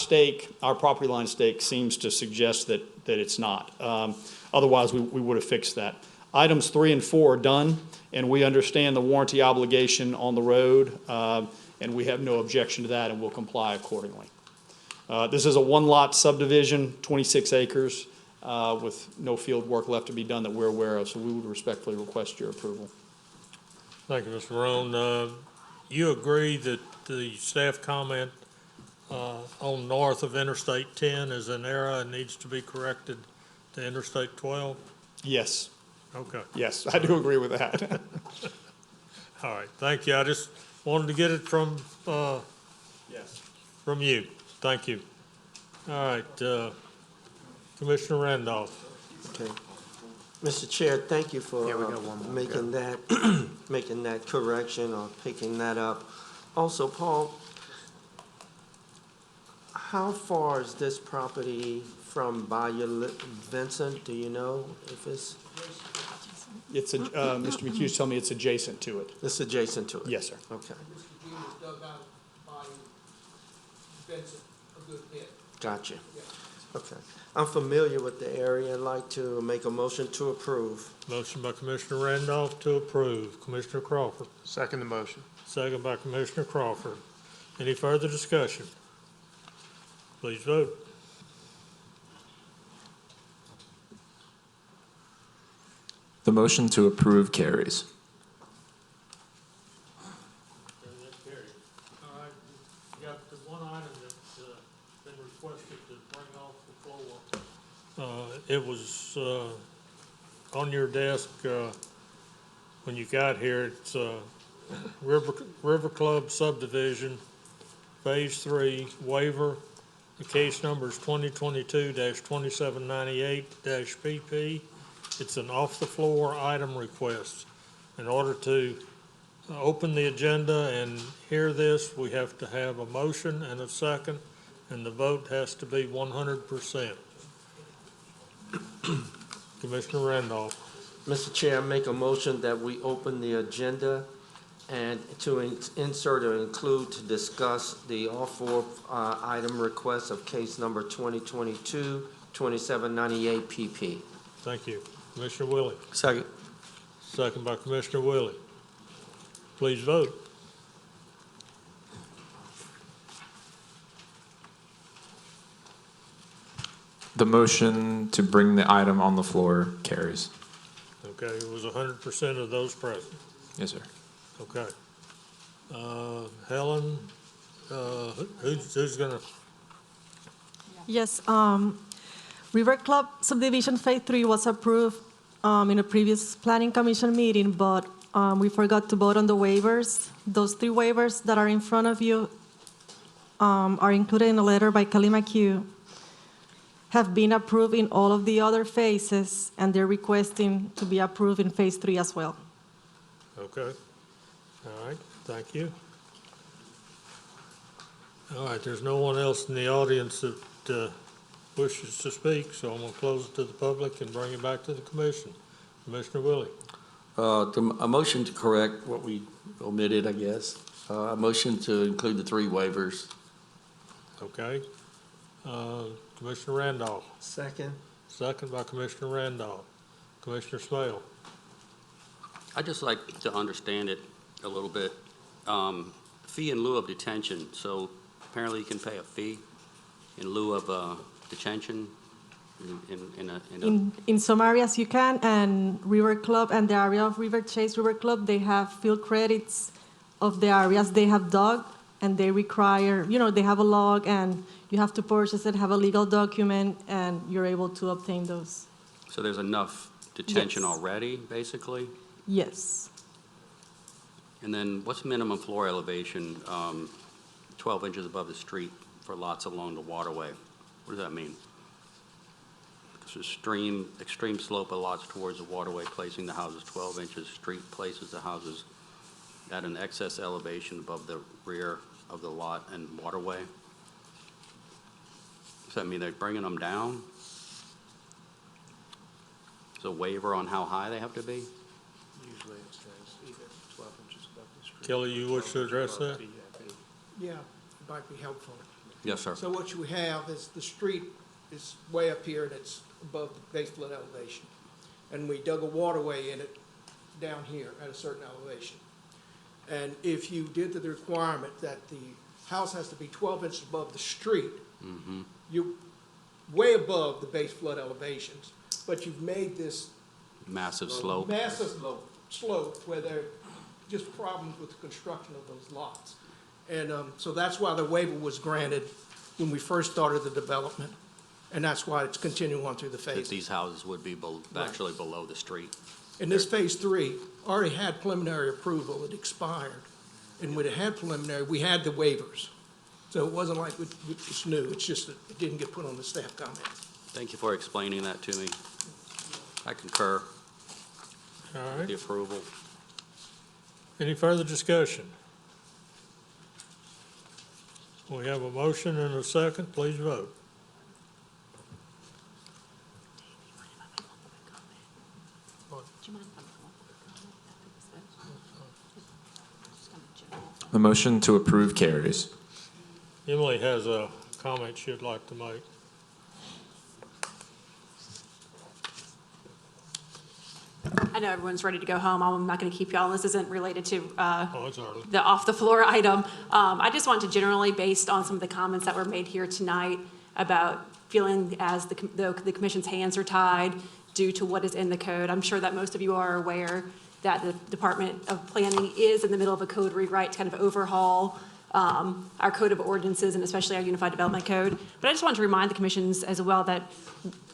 Speaker 12: property line stake seems to suggest that it's not. Otherwise, we would have fixed that. Items 3 and 4 are done, and we understand the warranty obligation on the road, and we have no objection to that, and we'll comply accordingly. This is a 1-lot subdivision, 26 acres, with no field work left to be done that we're aware of, so we would respectfully request your approval.
Speaker 1: Thank you, Mr. Morone. you agree that the staff comment on north of Interstate 10 is an error and needs to be corrected to Interstate 12?
Speaker 12: Yes,
Speaker 1: Okay.
Speaker 12: yes, I do agree with that.
Speaker 1: All right, thank you. I just wanted to get it from,
Speaker 12: Yes.
Speaker 1: from you. Thank you. All right, Commissioner Randolph.
Speaker 2: Okay. Mr. Chair, thank you for
Speaker 4: Yeah, we got one more.
Speaker 2: making that, making that correction or picking that up. Also, Paul, how far is this property from Bayou Vincent? Do you know if it's?
Speaker 12: It's, Mr. McHugh's telling me it's adjacent to it.
Speaker 2: It's adjacent to it?
Speaker 12: Yes, sir.
Speaker 2: Okay,
Speaker 6: dug out by Vincent a good bit.
Speaker 2: gotcha. Okay. I'm familiar with the area and like to make a motion to approve.
Speaker 1: Motion by Commissioner Randolph to approve. Commissioner Crawford.
Speaker 4: Second the motion.
Speaker 1: Second by Commissioner Crawford. Any further discussion? Please vote.
Speaker 20: The motion to approve carries.
Speaker 1: All right, we got the one item that's been requested to bring off the floor. It was on your desk when you got here. It's River Club Subdivision, Phase 3 waiver. The case number is 2022-2798-PP. It's an off-the-floor item request. In order to open the agenda and hear this, we have to have a motion and a second, and the vote has to be 100%. Commissioner Randolph.
Speaker 2: Mr. Chair, I make a motion that we open the agenda and to insert or include to discuss the all four item requests of case number 2022-2798 PP.
Speaker 1: Thank you. Commissioner Willie.
Speaker 9: Second.
Speaker 1: Second by Commissioner Willie. Please vote.
Speaker 20: The motion to bring the item on the floor carries.
Speaker 1: Okay, it was 100% of those present.
Speaker 20: Yes, sir.
Speaker 1: Okay. Helen, who's gonna?
Speaker 15: Yes, River Club Subdivision Phase 3 was approved in a previous Planning Commission meeting, but we forgot to vote on the waivers. Those 3 waivers that are in front of you are included in a letter by Kelly McHugh, have been approved in all of the other phases, and they're requesting to be approved in Phase 3 as well.
Speaker 1: Okay. All right, thank you. All right, there's no one else in the audience that wishes to speak, so I'm going to close it to the public and bring it back to the commission. Commissioner Willie.
Speaker 9: A motion to correct what we omitted, I guess. A motion to include the 3 waivers.
Speaker 1: Okay. Commissioner Randolph.
Speaker 2: Second.
Speaker 1: Second by Commissioner Randolph. Commissioner Smale.
Speaker 13: I'd just like to understand it a little bit. Fee in lieu of detention, so apparently you can pay a fee in lieu of detention
Speaker 15: In some areas you can, and River Club and the area of River Chase River Club, they have field credits of the areas they have dug, and they require, they have a log, and you have to purchase it, have a legal document, and you're able to obtain those.
Speaker 13: So there's enough detention
Speaker 15: Yes.
Speaker 13: already, basically?
Speaker 15: Yes.
Speaker 13: And then what's minimum floor elevation, 12 inches above the street for lots along the waterway? What does that mean? So extreme slope of lots towards the waterway, placing the houses 12 inches, street places the houses at an excess elevation above the rear of the lot and waterway. Does that mean they're bringing them down? Is a waiver on how high they have to be?
Speaker 4: Usually it says either 12 inches above the street.
Speaker 1: Kelly, you wish to address that?
Speaker 6: Yeah, it might be helpful.
Speaker 13: Yes, sir.
Speaker 6: So what you have is the street is way up here and it's above the base flood elevation. And we dug a waterway in it down here at a certain elevation. And if you did the requirement that the house has to be 12 inches above the street, you're way above the base flood elevations, but you've made this
Speaker 13: Massive slope.
Speaker 6: massive slope where
Speaker 7: just problems with the construction of those lots. And so that's why the waiver was granted when we first started the development, and that's why it's continuing on through the
Speaker 13: That
Speaker 7: phase.
Speaker 13: these houses would be actually below the street.
Speaker 7: And this phase 3 already had preliminary approval, it expired. And when it had preliminary, we had the waivers. So it wasn't like it's new, it's just that it didn't get put on the staff comments.
Speaker 13: Thank you for explaining that to me. I concur
Speaker 1: All
Speaker 13: with
Speaker 1: right.
Speaker 13: the approval.
Speaker 1: Any further discussion? We have a motion and a second. Please vote.
Speaker 20: The motion to approve carries.
Speaker 1: Emily has a comment she'd like to make.
Speaker 16: I know everyone's ready to go home. I'm not going to keep y'all. This isn't related to
Speaker 1: Oh, it's early.
Speaker 16: the off-the-floor item. I just want to generally, based on some of the comments that were made here tonight about feeling as the commission's hands are tied due to what is in the code, I'm sure that most of you are aware that the Department of Planning is in the middle of a code rewrite to kind of overhaul our code of ordinances and especially our Unified Development Code. But I just want to remind the commissions as well that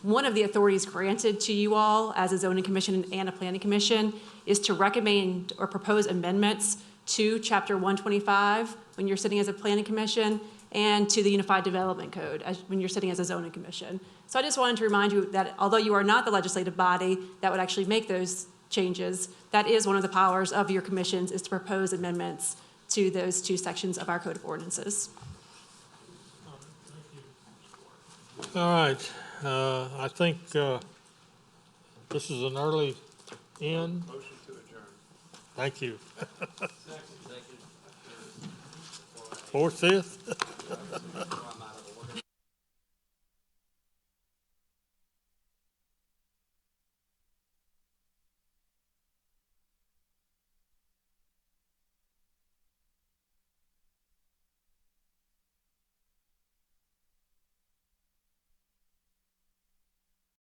Speaker 16: one of the authorities granted to you all as a zoning commission and a planning commission is to recommend or propose amendments to Chapter 125 when you're sitting as a planning commission and to the Unified Development Code when you're sitting as a zoning commission. So I just wanted to remind you that although you are not the legislative body that would actually make those changes, that is one of the powers of your commissions is to propose amendments to those two sections of our Code of Ordinances.
Speaker 1: All right. I think this is an early end.
Speaker 11: Motion to adjourn.
Speaker 1: Thank you. Fourth, fifth?